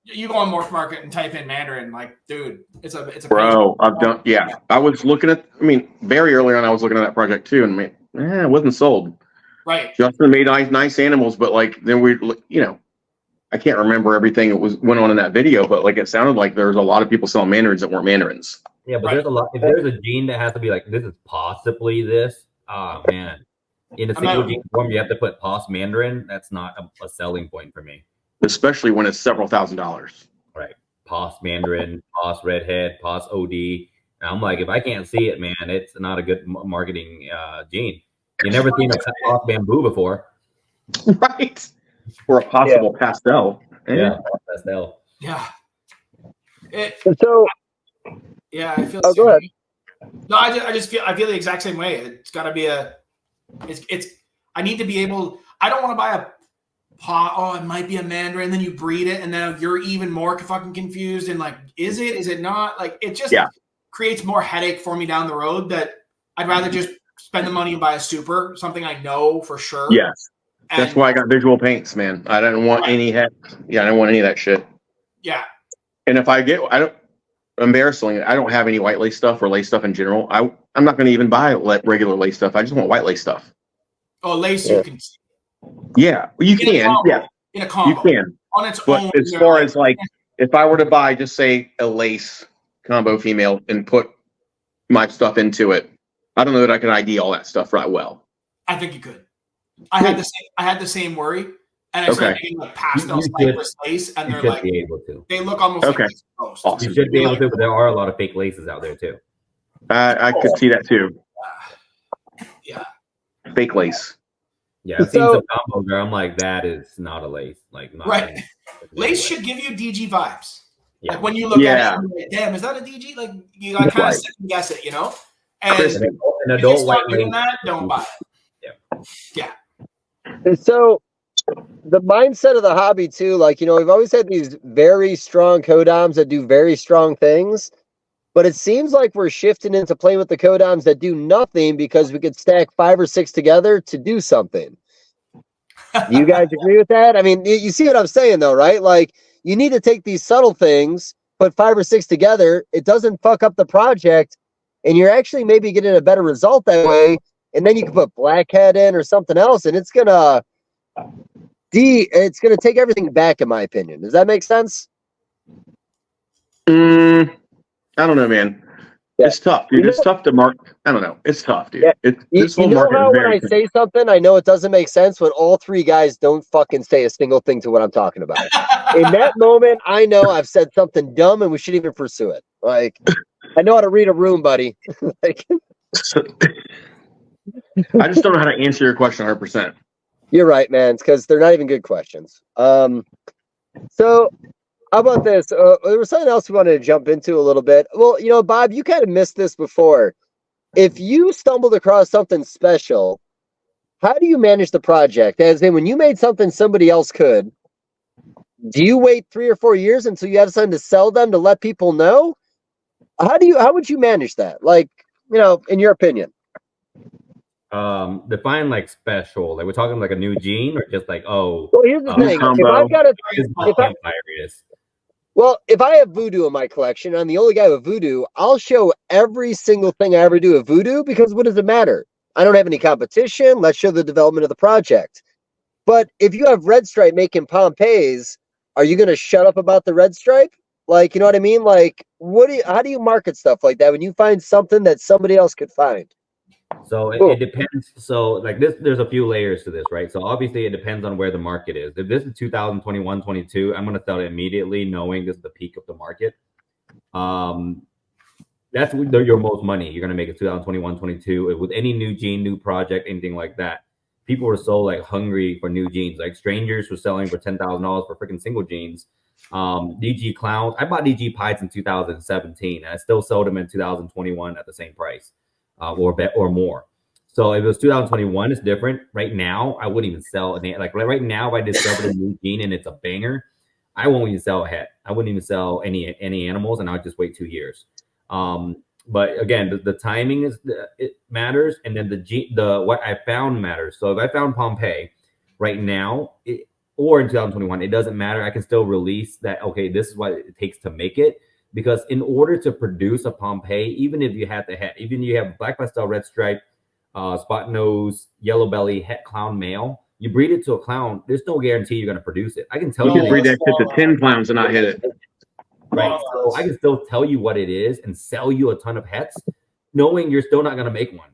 you go on Morph Market and type in Mandarin, like, dude, it's a Bro, I've done. Yeah, I was looking at. I mean, very early on, I was looking at that project too, and it wasn't sold. Right. Justin made nice animals, but like then I can't remember everything that went on in that video, but like it sounded like there was a lot of people selling mandarins that weren't mandarins. Yeah, but there's a lot. If there's a gene that has to be like, this is possibly this. Oh man, in a single gene form, you have to put pos Mandarin. That's not a selling point for me. Especially when it's several $1,000s. Right. Pos Mandarin, pos Redhead, pos OD. And I'm like, if I can't see it, man, it's not a good marketing gene. You never seen a pos bamboo before, right? Or a possible pastel. Yeah, pastel. Yeah. So. Yeah, I feel. Oh, go ahead. No, I just feel the exact same way. It's got to be it's. I need to be able. I don't want to buy a pot. Oh, it might be a Mandarin. Then you breed it, and then you're even more fucking confused. And like, is it? Is it not? Like, it just creates more headache for me down the road. That I'd rather just spend the money and buy a super, something I know for sure. Yes, that's why I got visual paints, man. I didn't want any head. Yeah, I didn't want any of that shit. Yeah. And if I don't. Embarrassingly, I don't have any white lace stuff or lace stuff in general. I'm not going to even buy regular lace stuff. I just want white lace stuff. Oh, lace you can. Yeah, you can. Yeah, in a combo. You can. On its but own. As far as like, if I were to buy, just say a lace combo female and put my stuff into it, I don't know that I can ID all that stuff right well. I think you could. I had the same worry. And I started getting like pastel cypress lace, and they're like, be able to. They look almost like awesome. You should be able to, but there are a lot of fake laces out there too. I could see that too. Yeah. Fake lace. Yeah, I've seen some combos where I'm like, that is not a lace. Like, not right. Lace should give you DG vibes. Yeah. Like when you look at it, you're like, damn, is that a DG? Like you got to kind of second guess it, you know? And an adult white doing that, don't buy it. Yeah. And so the mindset of the hobby too, like, you know, we've always had these very strong codoms that do very strong things, but it seems like we're shifting into playing with the codoms that do nothing because we could stack 5 or 6 together to do something. Do you guys agree with that? I mean, you see what I'm saying though, right? Like you need to take these subtle things, put 5 or 6 together. It doesn't fuck up the project and you're actually maybe getting a better result that way. And then you can put blackhead in or something else and it's going to take everything back, in my opinion. Does that make sense? I don't know, man. Yeah. It's tough, dude. It's tough to mark. I don't know. It's tough, dude. Yeah. You know how when I say something, I know it doesn't make sense when all 3 guys don't fucking say a single thing to what I'm talking about. In that moment, I know I've said something dumb and we shouldn't even pursue it. Like, I know how to read a room, buddy. Like, I just don't know how to answer your question 100%. You're right, man. It's because they're not even good questions. So how about this? There was something else we wanted to jump into a little bit. Well, you know, Bob, you kind of missed this before. If you stumbled across something special, how do you manage the project? As in, when you made something somebody else could, do you wait 3 or 4 years until you have something to sell them to let people know? How would you manage that? Like, you know, in your opinion? Define like special. Like we're talking like a new gene or just like, oh. Well, here's the thing. If I've got if I have voodoo in my collection, I'm the only guy with voodoo, I'll show every single thing I ever do with voodoo because what does it matter? I don't have any competition. Let's show the development of the project. But if you have Red Stripe making Pompeys, are you going to shut up about the Red Stripe? Like, you know what I mean? Like, how do you market stuff like that when you find something that somebody else could find? So it depends. So like this, there's a few layers to this, right? So obviously it depends on where the market is. If this is 2021, 22, I'm going to sell it immediately knowing this is the peak of the market. That's your most money. You're going to make it 2021, 22 with any new gene, new project, anything like that. People were so like hungry for new genes. Like strangers were selling for $10,000 for freaking single genes. DG clowns. I bought DG pies in 2017 and I still sold them in 2021 at the same price. Or more. So if it was 2021, it's different. Right now, I wouldn't even sell like right now. If I discovered a new gene and it's a banger, I won't even sell a head. I wouldn't even sell any animals, and I would just wait 2 years. But again, the timing it matters, and then the what I found matters. So if I found Pompeii right now, or in 2021, it doesn't matter. I can still release that. Okay, this is what it takes to make it, because in order to produce a Pompeii, even if you have even if you have black pastel, red stripe, spot nose, yellow belly, het clown male, you breed it to a clown. There's no guarantee you're going to produce it. I can tell You can breed that shit to 10 clowns and not hit it. Right. So I can still tell you what it is and sell you a ton of hets, knowing you're still not going to make one.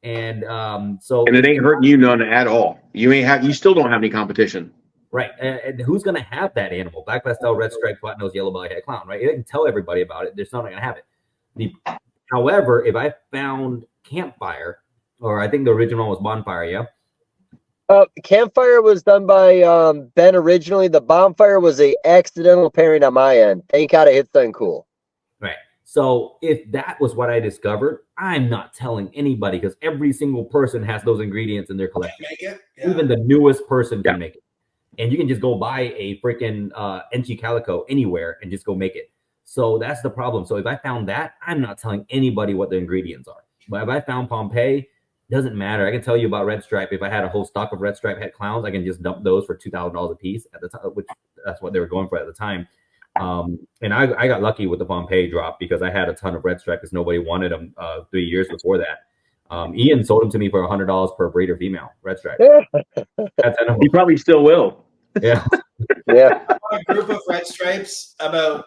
And and it ain't hurting you none at all. You still don't have any competition. Right. And who's going to have that animal? Black pastel, red stripe, flat nose, yellow belly, het clown, right? You can tell everybody about it. They're still not going to have it. However, if I found Campfire, or I think the original one was Bonfire, yeah? Campfire was done by Ben originally. The Bonfire was a accidental pairing on my end. Thank God it hit done cool. Right. So if that was what I discovered, I'm not telling anybody, because every single person has those ingredients in their collection. Make it? Yeah. Even the newest person can make it. And you can just go buy a freaking Enchi Calico anywhere and just go make it. So that's the problem. So if I found that, I'm not telling anybody what the ingredients are. But if I found Pompeii, doesn't matter. I can tell you about red stripe. If I had a whole stock of red stripe het clowns, I can just dump those for $2,000 a piece at the time, which that's what they were going for at the time. And I got lucky with the Pompeii drop, because I had a ton of red stripe because nobody wanted them 3 years before that. Ian sold them to me for $100 per breeder female red stripe. He probably still will. Yeah. Yeah. A group of red stripes about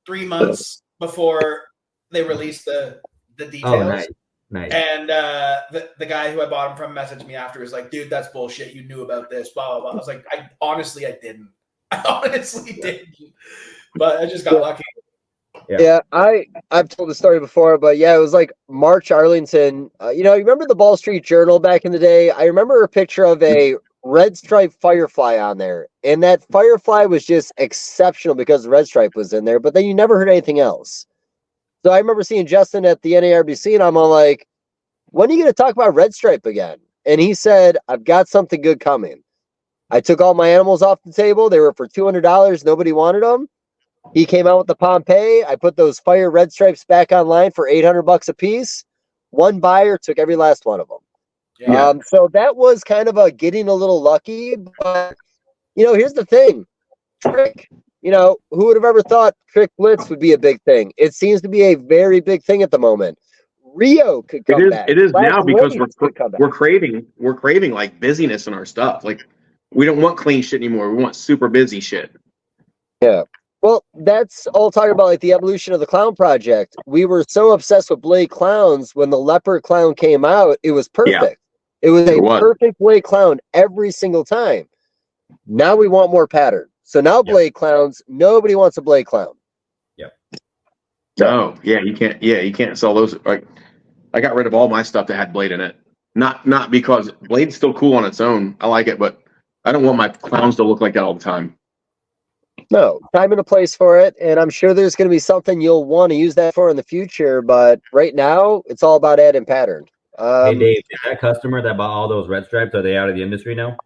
3 months before they released the details. Oh, nice. Nice. And the guy who I bought them from messaged me after, was like, dude, that's bullshit. You knew about this, blah, blah, blah. I was like, I honestly didn't. But I just got lucky. Yeah, I've told the story before, but yeah, it was like March Arlington. You remember the Ball Street Journal back in the day? I remember a picture of a red stripe firefly on there, and that firefly was just exceptional because the red stripe was in there, but then you never heard anything else. So I remember seeing Justin at the NARBC, and I'm all like, when are you going to talk about red stripe again? And he said, I've got something good coming. I took all my animals off the table. They were for $200. Nobody wanted them. He came out with the Pompeii. I put those fire red stripes back online for $800 a piece. One buyer took every last one of them. Yeah. So that was kind of getting a little lucky. But, here's the thing. Trick. Who would have ever thought Trick Blitz would be a big thing? It seems to be a very big thing at the moment. Rio could come back. It is now, because we're craving like busyness in our stuff. Like, we don't want clean shit anymore. We want super busy shit. Yeah. Well, that's all talking about like the evolution of the clown project. We were so obsessed with blade clowns when the leopard clown came out. It was perfect. Yeah. It was perfect blade clown every single time. Now we want more pattern. So now blade clowns, nobody wants a blade clown. Yep. No, you can't sell those. Like, I got rid of all my stuff that had blade in it. Not because blade's still cool on its own. I like it, but I don't want my clowns to look like that all the time. No, time and a place for it, and I'm sure there's going to be something you'll want to use that for in the future, but right now, it's all about adding pattern. Hey, Dave, is that customer that bought all those red stripes, are they out of the industry now?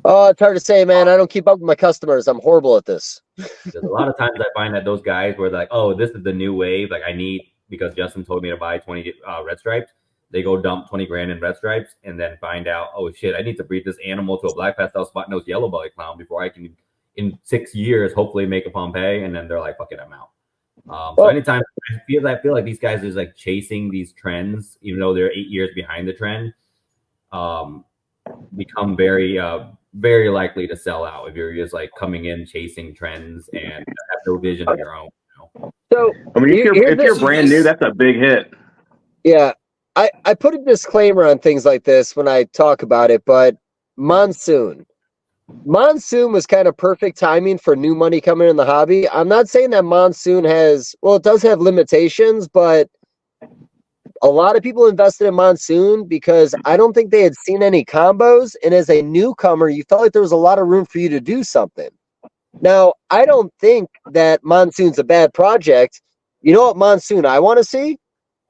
Oh, it's hard to say, man. I don't keep up with my customers. I'm horrible at this. There's a lot of times I find that those guys were like, oh, this is the new wave. Like, I need, because Justin told me to buy 20 red stripes. They go dump 20 grand in red stripes and then find out, oh, shit, I need to breed this animal to a black pastel spot nose yellow belly clown before I can, in 6 years, hopefully make a Pompeii. And then they're like, fuck it, I'm out. So anytime I feel like these guys are just like chasing these trends, even though they're 8 years behind the trend, become very, very likely to sell out if you're just like coming in chasing trends and have no vision of your own. So I mean, if you're brand new, that's a big hit. Yeah, I put a disclaimer on things like this when I talk about it, but Monsoon was kind of perfect timing for new money coming in the hobby. I'm not saying that Monsoon it does have limitations, but a lot of people invested in Monsoon because I don't think they had seen any combos. And as a newcomer, you felt like there was a lot of room for you to do something. Now, I don't think that Monsoon's a bad project. You know what Monsoon I want to see?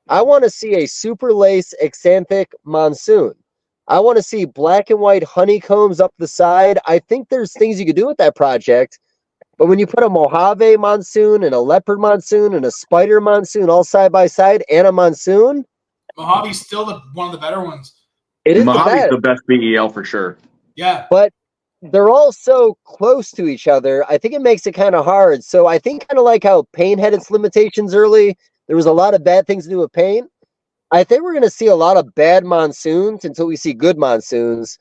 I want to see a super lace Xanthic Monsoon. I want to see black and white honeycombs up the side. I think there's things you could do with that project. But when you put a Mojave Monsoon and a Leopard Monsoon and a Spider Monsoon all side by side and a Monsoon, Mojave's still one of the better ones. it is Mojave's the the best BEL for sure. Yeah. But they're all so close to each other. I think it makes it kind of hard. So I think kind of like how paint had its limitations early. There was a lot of bad things to do with paint. I think we're going to see a lot of bad monsoons until we see good monsoons,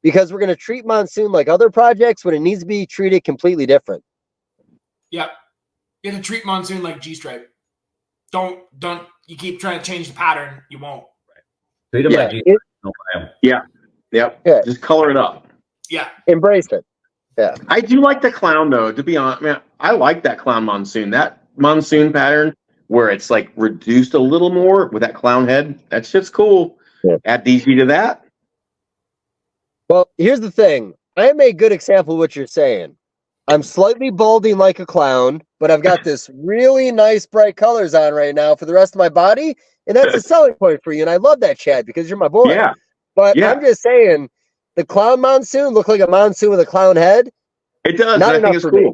because we're going to treat monsoon like other projects when it needs to be treated completely different. Yep. You have to treat monsoon like G-stripe. Don't you keep trying to change the pattern, you won't. Treat them Yeah, like G-stripe. Yep. Yeah. Just color it up. Yeah. Embrace it. Yeah. I do like the clown though, to be honest. Man, I like that clown monsoon. That monsoon pattern where it's like reduced a little more with that clown head. That shit's cool. Yeah. Add DG to that. Well, here's the thing. I am a good example of what you're saying. I'm slightly balding like a clown, but I've got this really nice bright colors on right now for the rest of my body, and that's a selling point for you. And I love that, Chad, because you're my boy. Yeah. But Yeah. I'm just saying, the clown monsoon looked like a monsoon with a clown head. It does. Not I enough think it's for cool. me.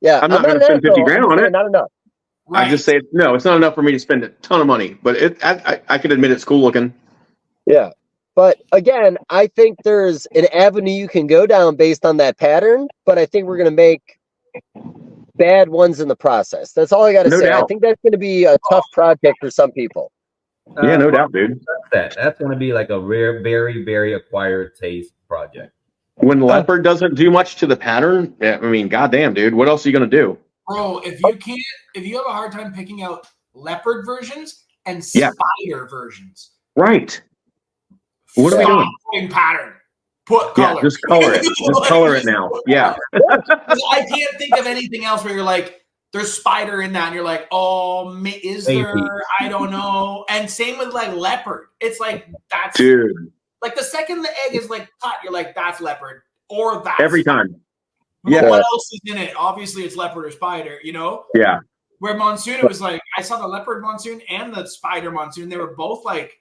Yeah, I'm not an going to spend 50 asshole. grand I'm on saying it. Not enough. I just say, no, it's not enough for me to spend a ton of money, but I could admit it's cool looking. Yeah. But again, I think there's an avenue you can go down based on that pattern, but I think we're going to make bad ones in the process. That's all I got to No say. I doubt. think that's going to be a tough project for some people. Yeah, no doubt, dude. That's going to be like a rare, very, very acquired taste project. When leopard doesn't do much to the pattern, I mean, goddamn, dude, what else are you going to do? Bro, if you have a hard time picking out leopard versions and spider versions. Right. What are we doing? Putting pattern. Put color. Yeah, just color it. Just color it now. Yeah. I can't think of anything else where you're like, there's spider in that, and you're like, oh, is there? I don't know. And same with like leopard. It's like that's dude. Like the second the egg is like cut, you're like, that's leopard or that every time. Yeah. What else is in it? Obviously, it's leopard or spider. You know. Yeah. Where monsoon, it was like I saw the leopard monsoon and the spider monsoon. They were both like,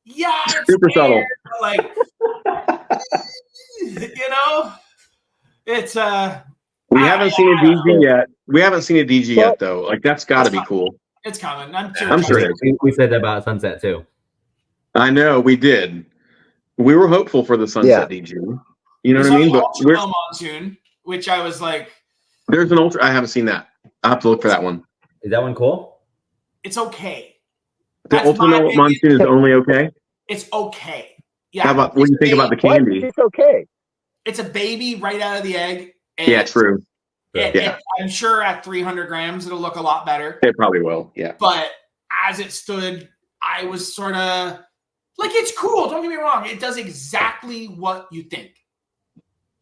yeah, super subtle. Like, you know, it's we haven't seen a DG yet. We haven't seen a DG yet, though. Like that's got to be cool. It's coming. I'm sure. We said that about Sunset too. I know we did. We were hopeful for the Sunset DG. You know what I mean? But we're monsoon, which I was like, there's an ultra. I haven't seen that. I have to look for that one. Is that one cool? It's okay. The ultimate monsoon is only okay. It's okay. Yeah. How about what do you think about the candy? It's okay. It's a baby right out of the egg. Yeah, true. I'm sure at 300 grams it'll look a lot better. It probably will. Yeah. But as it stood, I was sort of like, it's cool. Don't get me wrong. It does exactly what you think.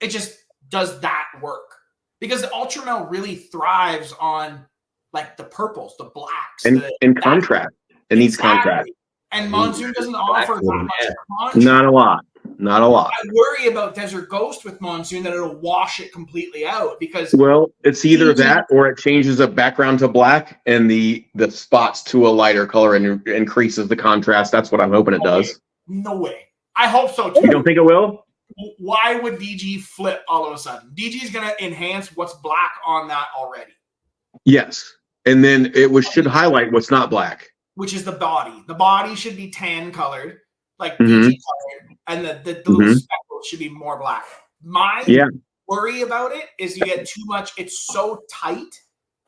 It just does that work because the Ultramel really thrives on like the purples, the blacks, and contrast. It needs contrast. And Monsoon doesn't offer that much contrast. Not a lot. Not a lot. I worry about Desert Ghost with Monsoon that it'll wash it completely out because it's either that or it changes the background to black and the spots to a lighter color and increases the contrast. That's what I'm hoping it does. No way. I hope so too. You don't think it will? Why would DG flip all of a sudden? DG is going to enhance what's black on that already. Yes. And then should highlight what's not black. Which is the body. The body should be tan colored, like DG colored, and the little speckles should be more black. My worry about it is you get too much. It's so tight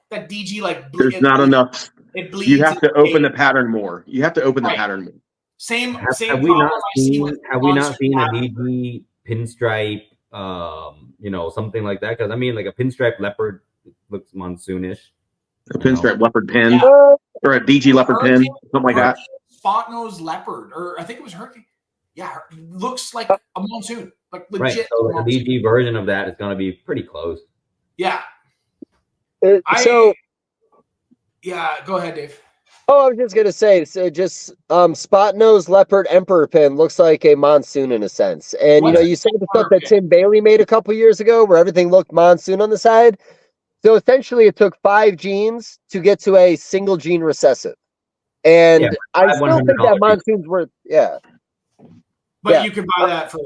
that DG there's not enough. It bleeds. You have to open the pattern more. You have to open the pattern more. Same. Have we not seen a DG pinstripe? Something like that. Because I mean, like a pinstripe leopard looks monsoonish. A pinstripe leopard pin or a DG leopard pin, something like that. Spot nose leopard, or I think it was hurricane. Yeah, looks like a monsoon, like legit. Right. So the DG version of that is going to be pretty close. Yeah. Go ahead, Dave. Oh, I was just gonna say, so just spot nose leopard emperor pin looks like a monsoon in a sense, and you saw the stuff that Tim Bailey made a couple years ago, where everything looked monsoon on the side. So essentially, it took 5 genes to get to a single gene recessive, and I still think that monsoon's worth. Yeah, but you could buy that for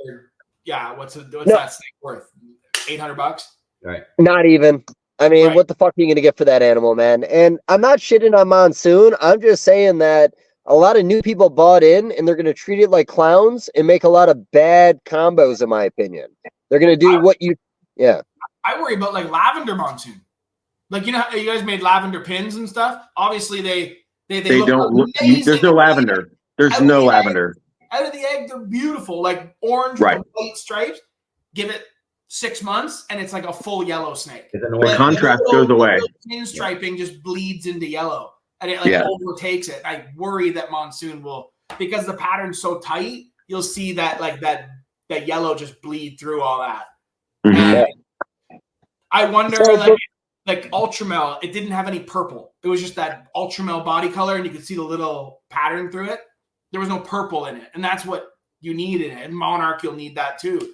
what's that thing worth? $800. Right. Not even. I mean, Right. what the fuck are you going to get for that animal, man? And I'm not shitting on Monsoon. I'm just saying that a lot of new people bought in and they're going to treat it like clowns and make a lot of bad combos, in my opinion. They're going to do what you, yeah. I worry about like lavender Monsoon. Like, you know, how you guys made lavender pins and stuff. Obviously, they look don't look. amazing. There's no lavender. There's no lavender. Out of the egg, they're beautiful, like orange Right. with the white stripes. Give it 6 months, and it's like a full yellow snake. The contrast goes away. Pin striping just bleeds into yellow, and it like overtakes it. I worry that Monsoon will, because the pattern's so tight. You'll see that like that yellow just bleed through all that. Mhm. I wonder, like Ultramel, it didn't have any purple. It was just that Ultramel body color, and you could see the little pattern through it. There was no purple in it, and that's what you need in it. And Monarch, you'll need that too.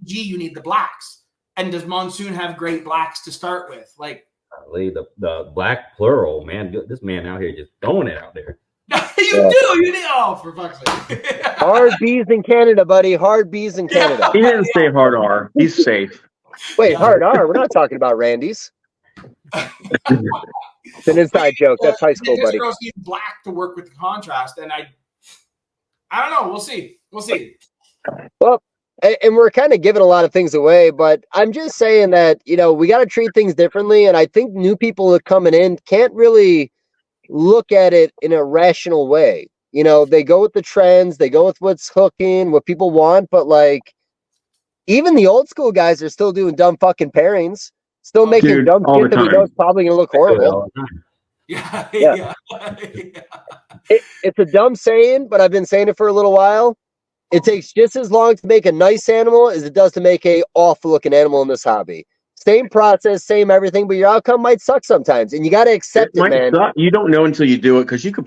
G, you need the blacks. And does Monsoon have great blacks to start with? Like the black plural, man. This man out here just throwing it out there. You need. Oh, for fuck's sake! Hard bees in Canada, buddy. Hard bees in Canada. He didn't say hard R. He's safe. Wait, hard R. We're not talking about Randy's. It's an inside joke. That's high school, buddy. Girls need black to work with the contrast, and I don't know. We'll see. Well, and we're kind of giving a lot of things away, but I'm just saying that, you know, we got to treat things differently. And I think new people that coming in can't really look at it in a rational way. You know, they go with the trends, they go with what's hooking, what people want. But like, even the old school guys are still doing dumb fucking pairings, still making dumb shit that we know is probably going to look horrible. Yeah. It's a dumb saying, but I've been saying it for a little while. It takes just as long to make a nice animal as it does to make a awful looking animal in this hobby. Same process, same everything, but your outcome might suck sometimes, and you got to accept it, man. Suck. You don't know until you do it, because you could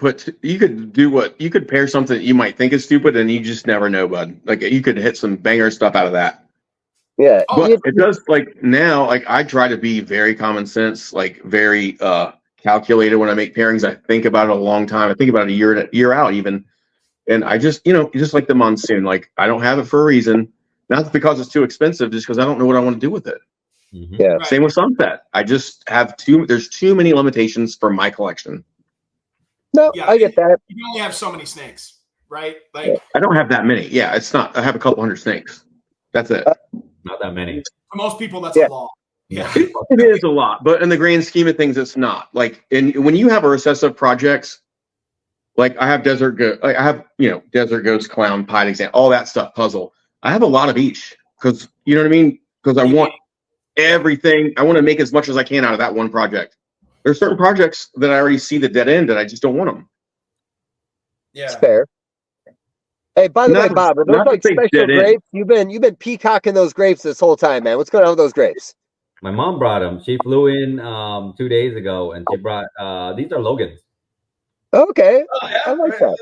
pair something that you might think is stupid, and you just never know, bud. Like, you could hit some banger stuff out of that. Yeah, but it does, like, now, like, I try to be very common sense, like very calculated when I make pairings. I think about it a long time. I think about it a year out even. And I just, you know, just like the Monsoon, like, I don't have it for a reason. Not because it's too expensive, just because I don't know what I want to do with it. Mm-hmm. Yeah. Right. Same with Sunset. I just have there's too many limitations for my collection. No, I get that. You only have so many snakes, right? Like, I don't have that many. Yeah, it's not. I have a couple hundred snakes. That's it. Not that many. For most people, that's a lot. Yeah. It is a lot, but in the grand scheme of things, it's not. Like, when you have a recessive projects, like I have Desert Goat, I have, you know, Desert Goats, Clown, Pied Exam, all that stuff, puzzle. I have a lot of each, because, you know what I mean? Because I want everything. I want to make as much as I can out of that one project. There's certain projects that I already see the dead end, and I just don't want them. Yeah. It's fair. Hey, by the way, Bob, are those like special grapes? You've been peacocking those grapes this whole time, man. What's going on with those grapes? My mom brought them. She flew in 2 days ago, and she brought these are Logans. Okay, I like that.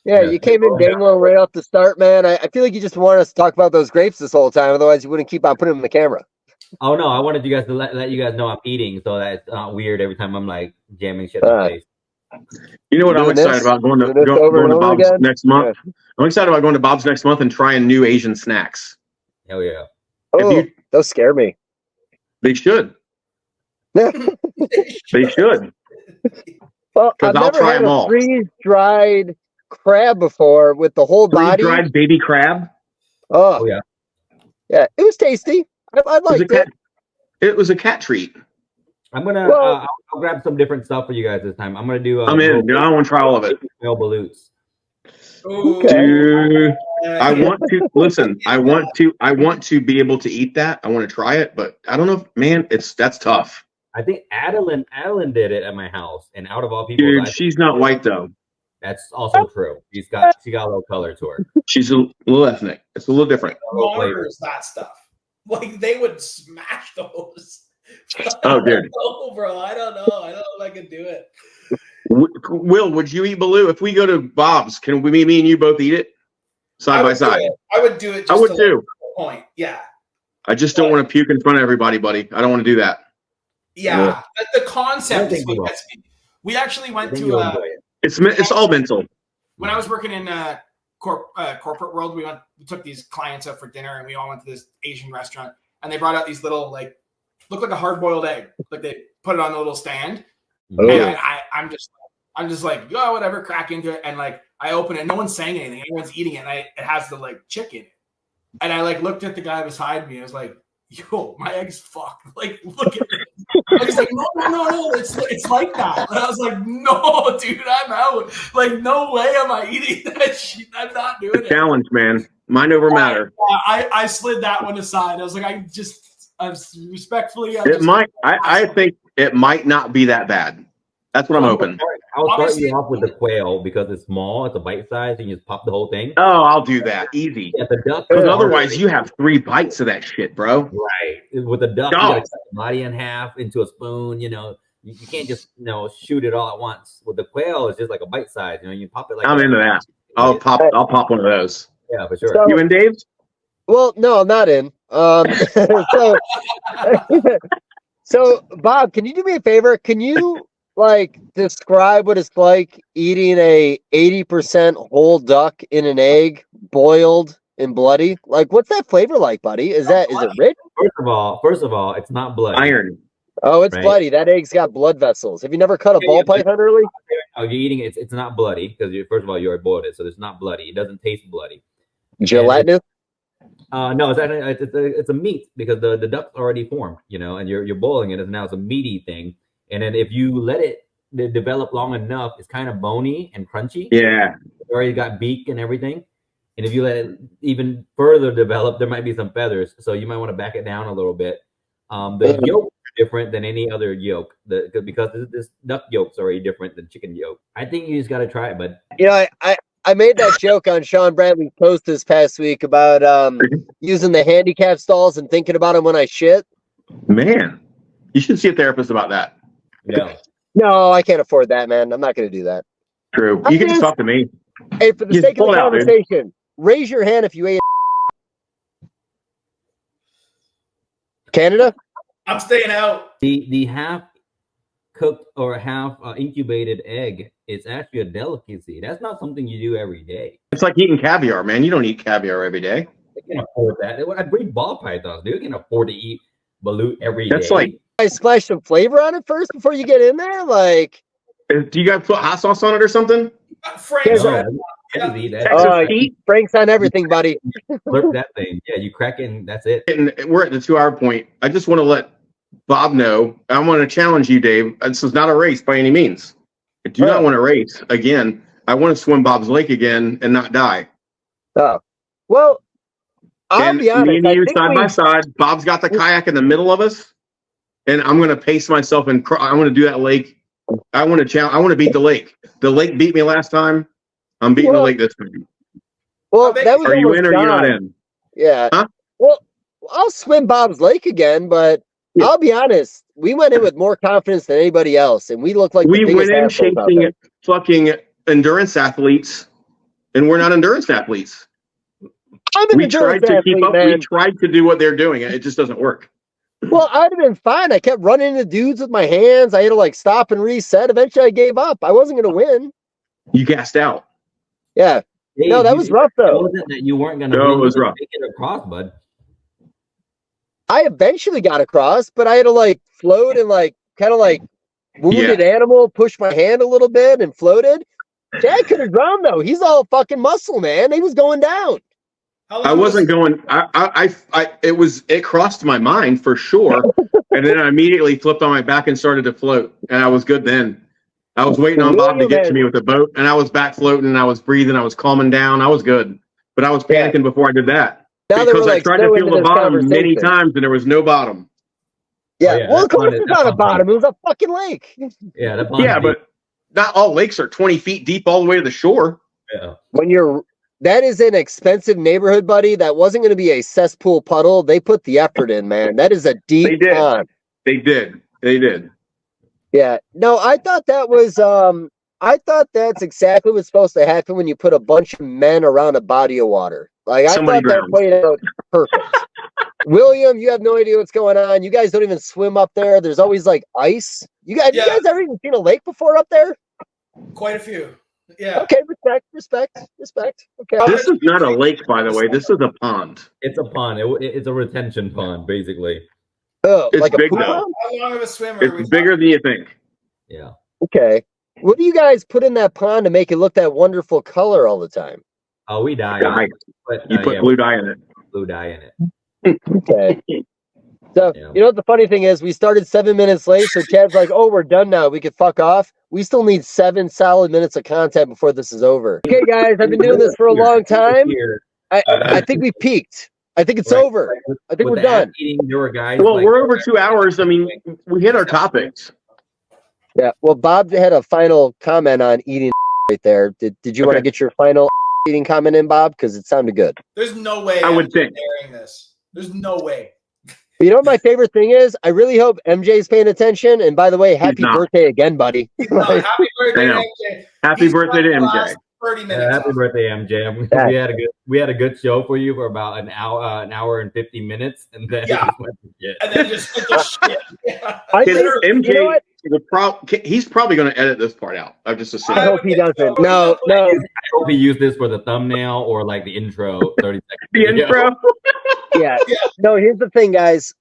Yeah, you came in dangling right off the start, man. I feel like you just wanted us to talk about those grapes this whole time. Otherwise, you wouldn't keep on putting them in the camera. Oh no, I wanted you guys to let you guys know I'm eating, so that it's not weird every time I'm like jamming shit in my face. You know what I'm excited about going to Bob's next month? Yeah. I'm excited about going to Bob's next month and trying new Asian snacks. Hell yeah! Oh, those scare me. They should. They should. Well, I've never had a freeze-dried crab before with the whole body. Freeze-dried baby crab? Oh yeah. Yeah, it was tasty. I liked it. It was a cat treat. I'm gonna I'll grab some different stuff for you guys this time. I'm gonna do. I'm in. I want to try all of it. Balloons. Dude, I want to listen. I want to be able to eat that. I want to try it, but I don't know, man. That's tough. I think Adeline did it at my house, and out of all people, dude, she's not white though. That's also true. She got a little color to her. She's a little ethnic. It's a little different. Monitors that stuff. Like they would smash those. Oh, dude. Oh, bro, I don't know. I don't know if I can do it. Will, would you eat Baloo if we go to Bob's? Can me and you both eat it side by side? I would do it. Just I would too. Point, yeah. I just don't want to puke in front of everybody, buddy. I don't want to do that. Yeah, the concept is what gets me. We actually went to. It's all mental. When I was working in corporate world, we took these clients out for dinner, and we all went to this Asian restaurant. and they brought out these little like look like a hard boiled egg, like they put it on a little stand. Oh. And I'm just like, oh, whatever, crack into it, and like I open it, no one's saying anything, everyone's eating it, and it has the like chick in it, and I like looked at the guy beside me, and I was like, yo, my egg's fucked. Like, look at it. I was like, no, it's like that. And I was like, no, dude, I'm out. Like, no way am I eating that shit. I'm not doing it. Challenge, man. Mind over matter. I slid that one aside. I was like, I respectfully. I think it might not be that bad. That's what I'm hoping. I'll start you off with the quail because it's small, it's a bite size, and you just pop the whole thing. Oh, I'll do that. Easy. Yeah, the duck. Because otherwise, you have 3 bites of that shit, bro. Right. With the duck, you gotta cut the body in half into a spoon. You know, you can't just shoot it all at once. With the quail, it's just like a bite size. You know, you pop it like. I'm into that. I'll pop one of those. Yeah, for sure. So, you in, Dave? Well, no, I'm not in. So Bob, can you do me a favor? Can you like describe what it's like eating a 80% whole duck in an egg, boiled and bloody? Like, what's that flavor like, buddy? Is it rich? First of all, it's not bloody. Iron. Oh, it's bloody. That egg's got blood vessels. Have you never cut a ball python early? Oh, you're eating it. It's not bloody because first of all, you already boiled it, so it's not bloody. It doesn't taste bloody. Gelatinous? No, it's actually it's a meat because the duck's already formed, and you're boiling it, and now it's a meaty thing. And then if you let it develop long enough, it's kind of bony and crunchy. Yeah, it's already got beak and everything. And if you let it even further develop, there might be some feathers, so you might want to back it down a little bit. The yolk is different than any other yolk because this duck yolk's already different than chicken yolk. I think you just got to try it, bud. I made that joke on Sean Bradley's post this past week about using the handicap stalls and thinking about them when I shit. Man, you should see a therapist about that. Yeah. No, I can't afford that, man. I'm not going to do that. True. You can just talk to me. Hey, for the sake of the conversation, raise your hand if you ate Canada. I'm staying out. The half cooked or half incubated egg is actually a delicacy. That's not something you do every day. It's like eating caviar, man. You don't eat caviar every day. I can afford that. I breed ball pythons, dude. You can afford to eat balut every day. That's like I splash some flavor on it first before you get in there. Like, do you guys put hot sauce on it or something? Frank's Frank's on everything, buddy. Slurp that thing. Yeah, you crack it and that's it. And we're at the 2-hour point. I just want to let Bob know. I want to challenge you, Dave. This is not a race by any means. I do not want to race again. I want to swim Bob's Lake again and not die. Oh, well, I'll be honest. Me and you side by side. Bob's got the kayak in the middle of us, and I'm going to pace myself and I want to do that lake. I want to challenge. I want to beat the lake. The lake beat me last time. I'm beating the lake this time. Well, that was are you in or are you not in? Yeah. Huh? Well, I'll swim Bob's Lake again, but I'll be honest. We went in with more confidence than anybody else, and we looked like we went in chasing fucking endurance athletes, and we're not endurance athletes. We tried to keep up. We tried to do what they're doing. It just doesn't work. Well, I'd have been fine. I kept running into dudes with my hands. I had to like stop and reset. Eventually, I gave up. I wasn't going to win. You gassed out. Yeah. Hey, no, that was rough though. It wasn't that you weren't going to. No, it was rough. Make it across, bud. I eventually got across, but I had to like float and like kind of like wounded animal, push my hand a little bit and floated. Dad could have drowned though. He's all fucking muscle, man. He was going down. I wasn't going. It crossed my mind for sure, and then I immediately flipped on my back and started to float, and I was good then. I was waiting on Bob to get to me with the boat, and I was back floating, and I was breathing, I was calming down, I was good, but I was panicking before I did that because I tried to feel the bottom many times, and there was no bottom. Yeah, well, of course it's not a bottom; it was a fucking lake. Yeah, but not all lakes are 20 feet deep all the way to the shore. Yeah, that is an expensive neighborhood, buddy. That wasn't going to be a cesspool puddle. They put the effort in, man. That is a deep pond. They did. Yeah. No, I thought that was I thought that's exactly what's supposed to happen when you put a bunch of men around a body of water. Like I thought that played out perfect. William, you have no idea what's going on. You guys don't even swim up there. There's always like ice. You guys ever even seen a lake before up there? Quite a few. Yeah. Okay, respect. Okay. This is not a lake, by the way. This is a pond. It's a pond. It's a retention pond, basically. Oh, It's like a big, pool though. pond? How long of a swimmer? are we It's bigger than you think. Yeah. Okay. What do you guys put in that pond to make it look that wonderful color all the time? Oh, we dye. Dye. But, You put blue dye in it. blue dye in it. Okay. So, Yeah. you know what the funny thing is? We started 7 minutes late, so Chad's like, oh, we're done now. We could fuck off. We still need 7 solid minutes of content before this is over. Okay, guys, I've been doing this for a long time. I think we peaked. I think it's over. I think we're done. Your guys, Well, we're over 2 hours. I mean, we hit our topics. Yeah. Well, Bob had a final comment on eating right there. Did you want to get your final eating comment in, Bob? Because it sounded good. There's no way I would think. airing this. There's no way. You know what my favorite thing is? I really hope MJ's paying attention. And by the way, happy not. birthday again, buddy. No, happy birthday, I know. MJ. Happy He's birthday to got the MJ. last 30 minutes. Happy birthday, MJ. Yeah. We had a good show for you for about an hour and 50 minutes, and then Yeah. it just went to shit. And then just went to shit. Yeah. I Can think, MJ, you know what? he's probably going to edit this part out. I've just assumed. I hope he doesn't. No. I hope he used this for the thumbnail or like the intro 30 seconds. The intro. Yeah. No, here's the thing, guys.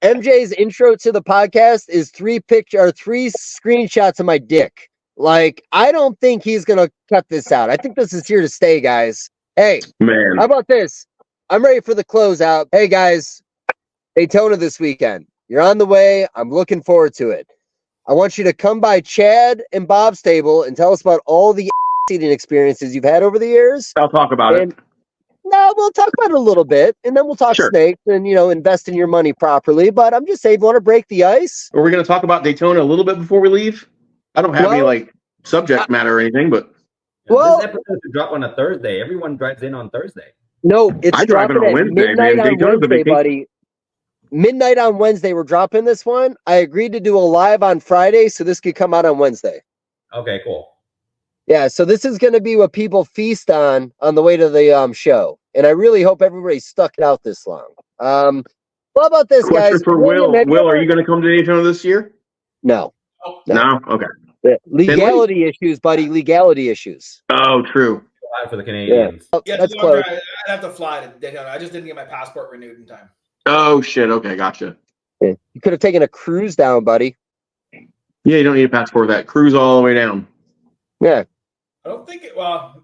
MJ's intro to the podcast is 3 screenshots of my dick. Like, I don't think he's gonna cut this out. I think this is here to stay, guys. Hey, Man. how about this? I'm ready for the closeout. Hey, guys, Daytona this weekend. You're on the way. I'm looking forward to it. I want you to come by Chad and Bob's table and tell us about all the eating experiences you've had over the years. I'll talk about it. No, we'll talk about it a little bit, and then we'll talk snakes and, invest in your money properly. But I'm just saying, if you want to break the ice. Are we going to talk about Daytona a little bit before we leave? I don't have any subject matter or anything, but this episode should drop on a Thursday. Everyone drives in on Thursday. No, it's I drive it dropping on at Wednesday, midnight man. on Daytona's a Wednesday, big thing. buddy. Midnight on Wednesday, we're dropping this one. I agreed to do a live on Friday, so this could come out on Wednesday. Okay, cool. Yeah, so this is going to be what people feast on the way to the show, and I really hope everybody stuck it out this long. Well, how about this, question guys? for Will. Will, are you going to come to Daytona this year? No. No? Okay. Legality issues, buddy. Legality issues. Oh, true. For the Canadians. Yeah, that's no longer, close. I'd have to fly to Daytona. I just didn't get my passport renewed in time. Oh, shit. Okay, gotcha. Yeah. You could have taken a cruise down, buddy. Yeah, you don't need a passport for that. Cruise all the way down. Yeah. I don't think it. Well,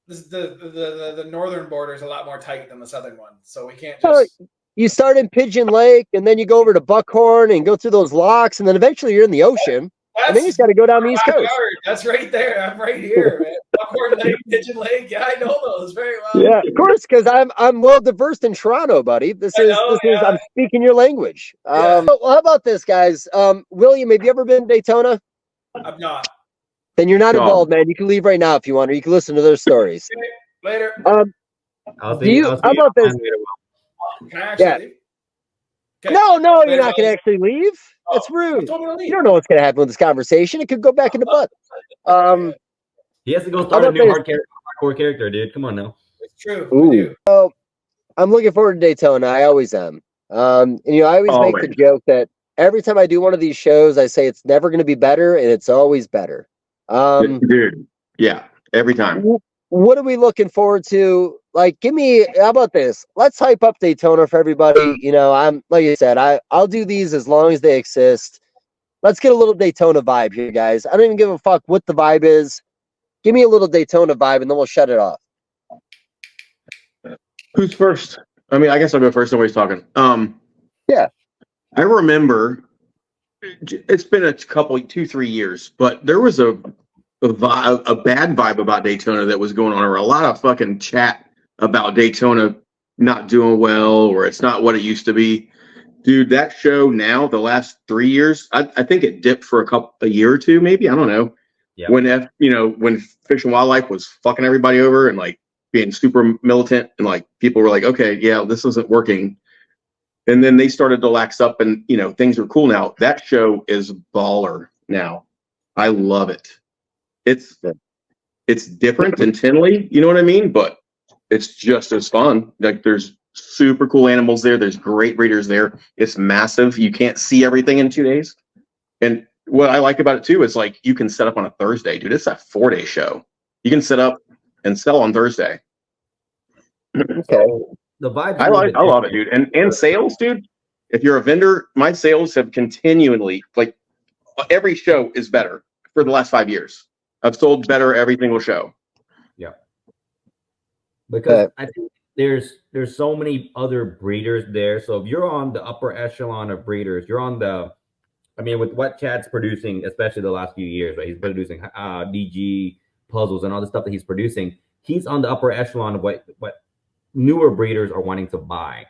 the northern border is a lot more tight than the southern one, so we can't just. You start in Pigeon Lake, and then you go over to Buckhorn and go through those locks, and then eventually you're in the ocean. And then you just got to go down the East Coast. That's right there. I'm right here, man. Buckhorn Lake, Pigeon Lake. Yeah, I know those very well. Yeah, of course, because I'm well versed in Toronto, buddy. I'm speaking your language. Well, how about this, guys? William, have you ever been to Daytona? I'm not. Then you're not involved, man. You can leave right now if you want, or you can listen to their stories. Later. How about this? Can I actually leave? Okay. No, you're not going to actually leave. That's rude. You don't know what's going to happen with this conversation. It could go back in the butt. He has to go start a new hardcore character, dude. Come on now. It's true. Ooh. So, I'm looking forward to Daytona. I always am. And I always make the joke that every time I do one of these shows, I say it's never going to be better, and it's always better. Dude, yeah, every time. What are we looking forward to? Like, how about this? Let's hype up Daytona for everybody. I'm, like you said, I'll do these as long as they exist. Let's get a little Daytona vibe here, guys. I don't even give a fuck what the vibe is. Give me a little Daytona vibe, and then we'll shut it off. Who's first? I mean, I guess I'll go first. Nobody's talking. Yeah. I remember it's been a couple, 2-3 years, but there was a bad vibe about Daytona that was going on, or a lot of fucking chat about Daytona not doing well, or it's not what it used to be. Dude, that show now, the last 3 years, I think it dipped for a year or two, maybe. I don't know. Yeah. When Fish and Wildlife was fucking everybody over and like being super militant, and like people were like, okay, yeah, this isn't working. And then they started to lax up, and things are cool now. That show is baller now. I love it. It's different intently, you know what I mean? But it's just as fun. Like, there's super cool animals there. There's great breeders there. It's massive. You can't see everything in 2 days. And what I like about it too is like you can set up on a Thursday, dude. It's a 4-day show. You can set up and sell on Thursday. Okay. The vibes. I love it, dude. And sales, dude. If you're a vendor, my sales have continually, like, every show is better for the last 5 years. I've sold better every single show. Yeah. Because I think there's so many other breeders there. So if you're on the upper echelon of breeders, you're on the, I mean, with what Chad's producing, especially the last few years, right? He's producing DG puzzles and all the stuff that he's producing. He's on the upper echelon of what newer breeders are wanting to buy.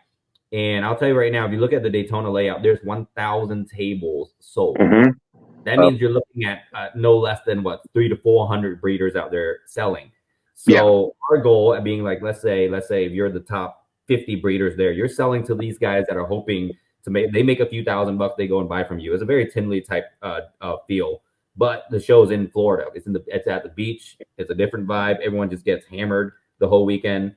And I'll tell you right now, if you look at the Daytona layout, there's 1,000 tables sold. That means you're looking at no less than 300 to 400 breeders out there selling. So our goal at being like, let's say if you're the top 50 breeders there, you're selling to these guys that are hoping to make a few $1,000, they go and buy from you. It's a very Tinley type feel, but the show's in Florida. It's at the beach. It's a different vibe. Everyone just gets hammered the whole weekend.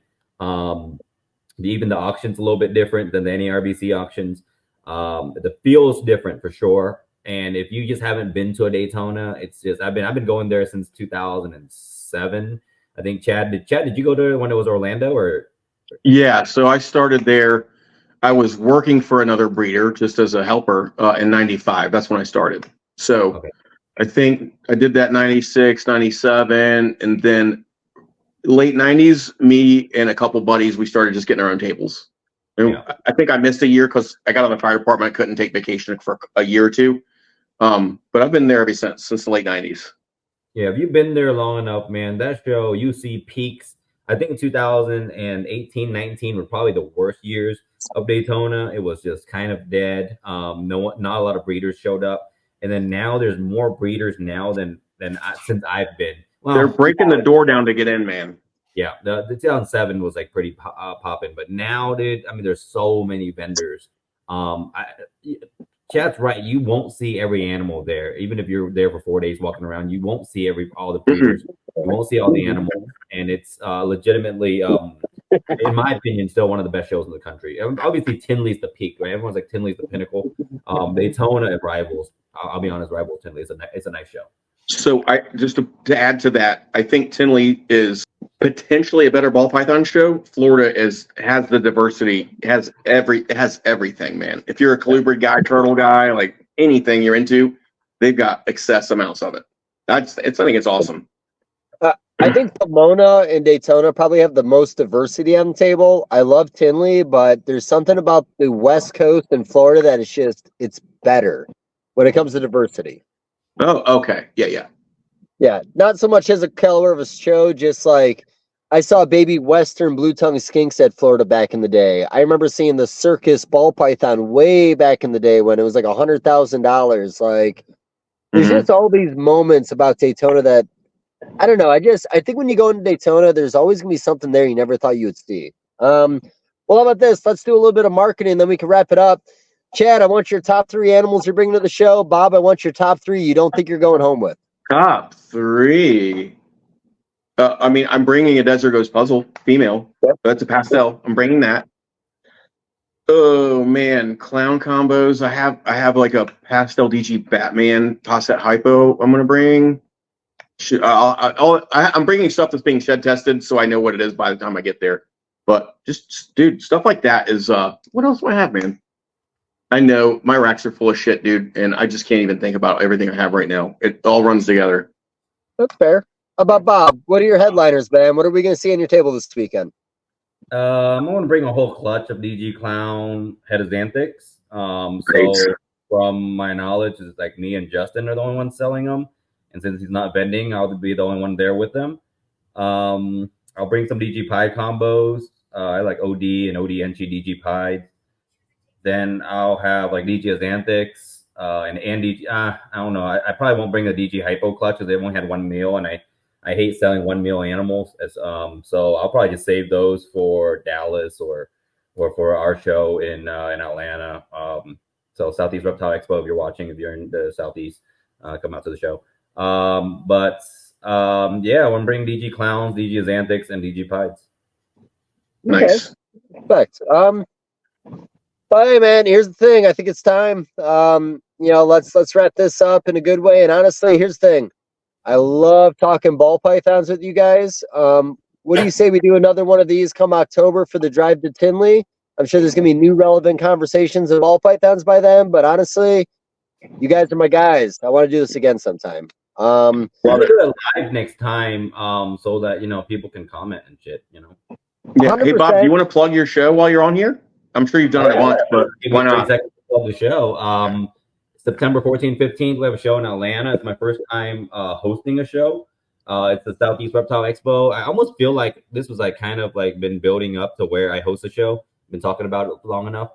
Even the auction's a little bit different than the NARBC auctions. The feel's different for sure. And if you just haven't been to a Daytona, it's just I've been going there since 2007. I think Chad, did you go to when it was Orlando or? Yeah, so I started there. I was working for another breeder just as a helper in 95. That's when I started. So I think I did that 96, 97, and then late 90s, me and a couple buddies, we started just getting our own tables. I think I missed a year because I got on the fire department. I couldn't take vacation for a year or two. But I've been there ever since the late 90s. Yeah, if you've been there long enough, man, that show, you see peaks. I think 2018, 19 were probably the worst years of Daytona. It was just kind of dead. Not a lot of breeders showed up. And then now there's more breeders now than since I've been. Well, they're breaking the door down to get in, man. Yeah, the 2007 was like pretty popping, but now, dude, I mean, there's so many vendors. Chad's right. You won't see every animal there, even if you're there for 4 days walking around. You won't see all the breeders. You won't see all the animals, and it's legitimately, in my opinion, still one of the best shows in the country. Obviously, Tinley's the peak, right? Everyone's like Tinley's the pinnacle. Daytona rivals. I'll be honest, rivals Tinley. It's a nice show. So I just to add to that, I think Tinley is potentially a better ball python show. Florida has the diversity, has everything, man. If you're a colubrid guy, turtle guy, like anything you're into, they've got excess amounts of it. I think it's awesome. I think Pomona and Daytona probably have the most diversity on the table. I love Tinley, but there's something about the West Coast and Florida that it's better when it comes to diversity. Oh, okay. Yeah. Not so much as a caliber of a show, just like I saw baby Western blue-tongue skinks at Florida back in the day. I remember seeing the circus ball python way back in the day when it was like $100,000. Like, there's just all these moments about Daytona that, I don't know. I think when you go into Daytona, there's always going to be something there you never thought you would see. Well, how about this? Let's do a little bit of marketing, then we can wrap it up. Chad, I want your top 3 animals you're bringing to the show. Bob, I want your top 3 you don't think you're going home with. Top 3. I mean, I'm bringing a Desert Ghost puzzle, female. Yep. That's a pastel. I'm bringing that. Oh man, clown combos. I have like a pastel DG Batman Tosset Hypo. I'm gonna bring. I'm bringing stuff that's being shed tested, so I know what it is by the time I get there. But just dude, stuff like that is. What else do I have, man? I know my racks are full of shit, dude, and I just can't even think about everything I have right now. It all runs together. That's fair. How about Bob? What are your headliners, man? What are we going to see on your table this weekend? I'm going to bring a whole clutch of DG Clown head of Xanthics. So from my knowledge, it's like me and Justin are the only ones selling them. And since he's not vending, I'll be the only one there with them. I'll bring some DG Pied combos. I like OD and OD Enchi DG Pied. Then I'll have like DG Xanthics and DG. I don't know. I probably won't bring the DG Hypo clutch because they only had 1 meal, and I hate selling 1 meal animals. So I'll probably just save those for Dallas or for our show in Atlanta. So Southeast Reptile Expo, if you're watching, if you're in the Southeast, come out to the show. Yeah, I'm bringing DG Clowns, DG Xanthics, and DG Pieds. Nice. Okay. Perfect. But hey, man, here's the thing. I think it's time. Let's wrap this up in a good way. And honestly, here's the thing. I love talking ball pythons with you guys. What do you say we do another one of these come October for the drive to Tinley? I'm sure there's gonna be new relevant conversations of ball pythons by then. But honestly, you guys are my guys. I want to do this again sometime. We'll do it live next time, so that people can comment and shit. Yeah. Hey Bob, do you want to plug your show while you're on here? I'm sure you've done it once, but why not? Plug the show. September 14th, 15th, we have a show in Atlanta. It's my first time hosting a show. It's the Southeast Reptile Expo. I almost feel like this was kind of been building up to where I host a show. Been talking about it long enough.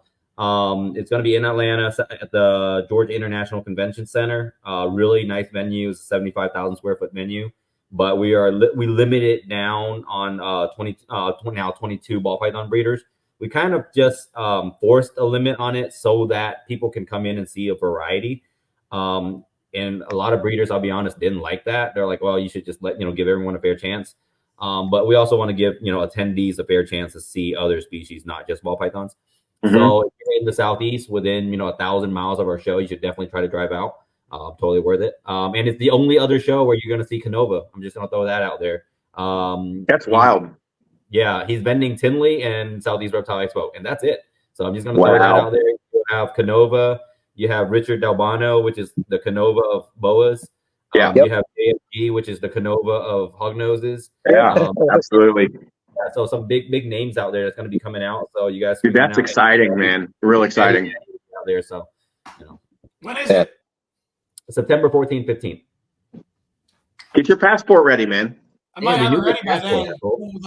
It's going to be in Atlanta at the Georgia International Convention Center. Really nice venue, 75,000 square foot venue. But we limit it down on 22 ball python breeders. We kind of just forced a limit on it so that people can come in and see a variety. And a lot of breeders, I'll be honest, didn't like that. They're like, well, you should just give everyone a fair chance. But we also want to give attendees a fair chance to see other species, not just ball pythons. Mm-hmm. So if you're in the Southeast within 1,000 miles of our show, you should definitely try to drive out. Totally worth it. And it's the only other show where you're going to see Canova. I'm just going to throw that out there. That's wild. Yeah, he's vending Tinley and Southeast Reptile Expo, and that's it. So I'm just going to throw that out there. You have Canova. You have Richard Dalbano, which is the Canova of boas. You have AFG, which is the Canova of hognoses. Yeah, absolutely. Yeah, so some big names out there that's going to be coming out. So you guys, dude, that's exciting, man. Real exciting out there. So, when is it? September 14th, 15th. Get your passport ready, man. I might have it ready by then.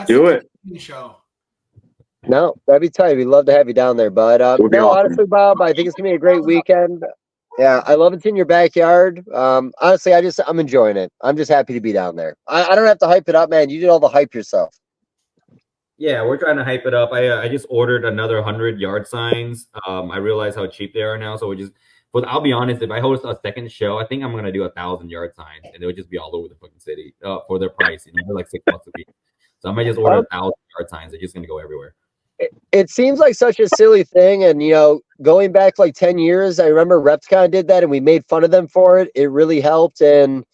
Do it. Show. No, that'd be tight. We'd love to have you down there, bud. No, awesome. Honestly, Bob, I think it's gonna be a great weekend. Yeah, I love it's in your backyard. Honestly, I'm enjoying it. I'm just happy to be down there. I don't have to hype it up, man. You did all the hype yourself. Yeah, we're trying to hype it up. I just ordered another 100 yard signs. I realize how cheap they are now, so but I'll be honest, if I host a second show, I think I'm gonna do 1,000 yard signs, and it would just be all over the fucking city for their price. They're like $6 a piece. So I might just order 1,000 yard signs. They're just gonna go everywhere. It seems like such a silly thing, and going back like 10 years, I remember RepTile did that, and we made fun of them for it. It really helped, and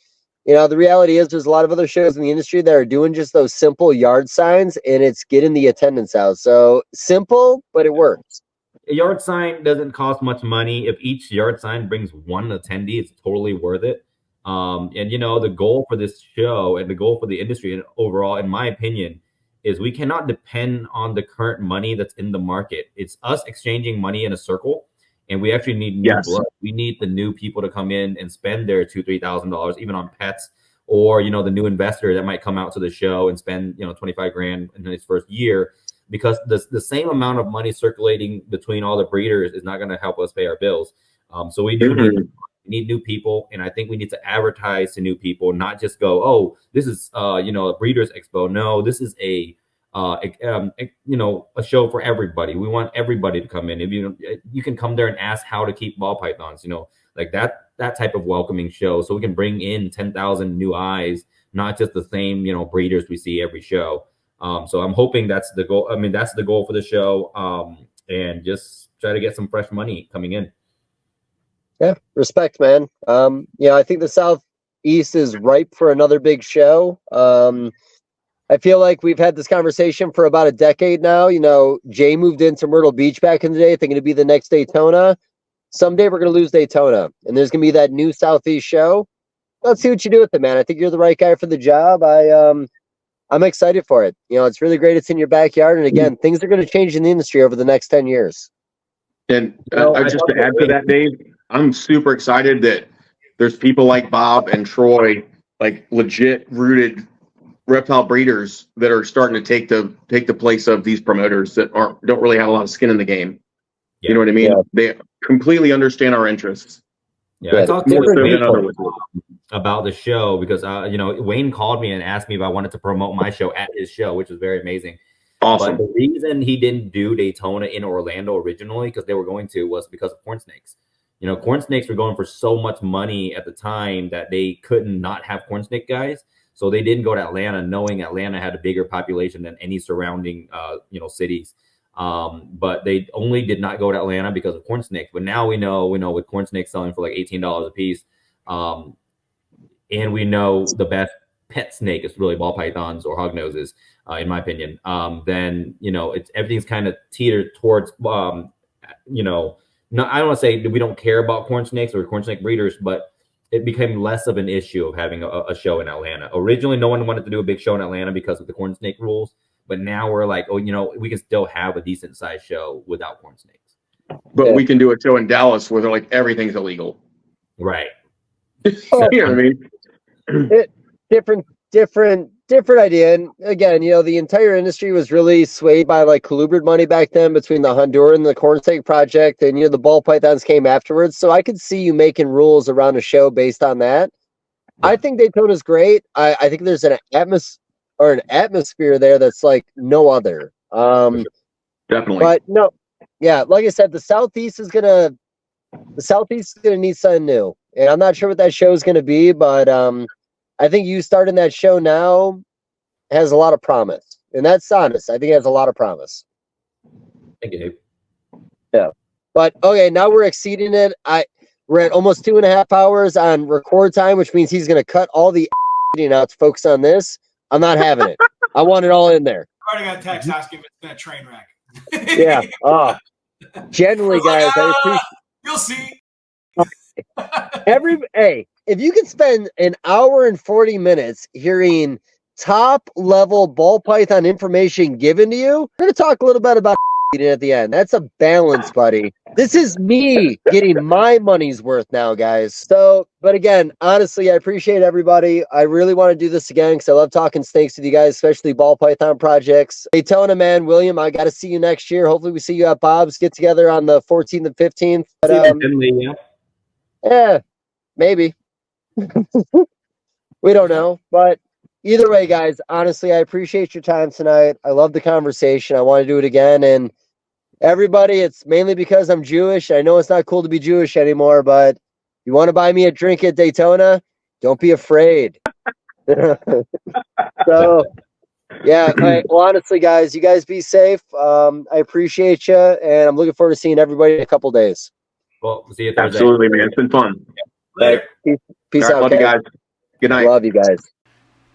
the reality is there's a lot of other shows in the industry that are doing just those simple yard signs, and it's getting the attendance out. So simple, but it works. A yard sign doesn't cost much money. If each yard sign brings one attendee, it's totally worth it. And the goal for this show and the goal for the industry and overall, in my opinion, is we cannot depend on the current money that's in the market. It's us exchanging money in a circle, and we actually need new blood. We need the new people to come in and spend their $2,000-$3,000 even on pets, or the new investor that might come out to the show and spend $25,000 in his first year, because the same amount of money circulating between all the breeders is not going to help us pay our bills. So we do need new people, and I think we need to advertise to new people, not just go, oh, this is a breeders expo. No, this is a show for everybody. We want everybody to come in. If you can come there and ask how to keep ball pythons, like that type of welcoming show, so we can bring in 10,000 new eyes, not just the same breeders we see every show. So I'm hoping that's the goal. I mean, that's the goal for the show, and just try to get some fresh money coming in. Yeah, respect, man. I think the Southeast is ripe for another big show. I feel like we've had this conversation for about a decade now. Jay moved into Myrtle Beach back in the day, thinking to be the next Daytona. Someday we're going to lose Daytona, and there's going to be that new Southeast show. Let's see what you do with it, man. I think you're the right guy for the job. I'm excited for it. It's really great. It's in your backyard, and again, things are going to change in the industry over the next 10 years. And just to add to that, Dave, I'm super excited that there's people like Bob and Troy, like legit rooted reptile breeders, that are starting to take the place of these promoters that don't really have a lot of skin in the game. Yeah. You know what I mean? Yeah. They completely understand our interests. Yeah, I talked to Wayne about the show because Wayne called me and asked me if I wanted to promote my show at his show, which was very amazing. Awesome. But the reason he didn't do Daytona in Orlando originally, because they were going to, was because of corn snakes. Corn snakes were going for so much money at the time that they couldn't not have corn snake guys. So they didn't go to Atlanta, knowing Atlanta had a bigger population than any surrounding, cities. But they only did not go to Atlanta because of corn snakes. But now we know with corn snakes selling for like $18 a piece, and we know the best pet snake is really ball pythons or hognoses, in my opinion, then it's everything's kind of teetered towards no, I don't want to say we don't care about corn snakes or corn snake breeders, but it became less of an issue of having a show in Atlanta. Originally, no one wanted to do a big show in Atlanta because of the corn snake rules, but now we're like, we can still have a decent sized show without corn snakes. But we can do a show in Dallas where they're like everything's illegal. Right. Oh, You know what I mean? Different idea. And again, the entire industry was really swayed by like colubrid money back then between the Honduran and the corn snake project, and the ball pythons came afterwards. So I could see you making rules around a show based on that. I think Daytona's great. I think there's an atmosphere there that's like no other. Definitely. But no, yeah, like I said, the Southeast is gonna need something new, and I'm not sure what that show is gonna be, but I think you starting that show now has a lot of promise, and that's honest. I think it has a lot of promise. Thank you. Yeah, but okay, now we're exceeding it. We're at almost 2.5 hours on record time, which means he's gonna cut all the out to focus on this. I'm not having it. I want it all in there. I already got a text asking if it's been a train wreck. Yeah. Oh, generally, guys, I appreciate. You'll see. If you could spend an hour and 40 minutes hearing top level ball python information given to you, we're going to talk a little bit about at the end. That's a balance, buddy. This is me getting my money's worth now, guys. So, but again, honestly, I appreciate everybody. I really want to do this again because I love talking snakes with you guys, especially ball python projects. Daytona, man, William, I got to see you next year. Hopefully we see you at Bob's get together on the 14th and 15th. But, yeah, maybe. We don't know, but either way, guys, honestly, I appreciate your time tonight. I love the conversation. I want to do it again. And everybody, it's mainly because I'm Jewish. I know it's not cool to be Jewish anymore, but you want to buy me a drink at Daytona? Don't be afraid. So, yeah, well, honestly, guys, you guys be safe. I appreciate you, and I'm looking forward to seeing everybody in a couple days. Well, we'll see you Thursday. Absolutely, man. It's been fun. Later. Peace out, Love you guys. Good night. Love you guys.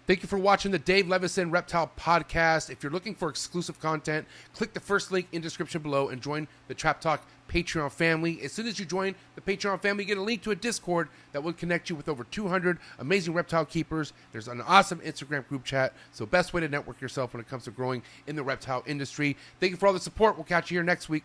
Thank you for watching the Dave Levinson Reptile Podcast. If you're looking for exclusive content, click the first link in description below and join the Trap Talk Patreon family. As soon as you join the Patreon family, you get a link to a Discord that will connect you with over 200 amazing reptile keepers. There's an awesome Instagram group chat. So best way to network yourself when it comes to growing in the reptile industry. Thank you for all the support. We'll catch you here next week.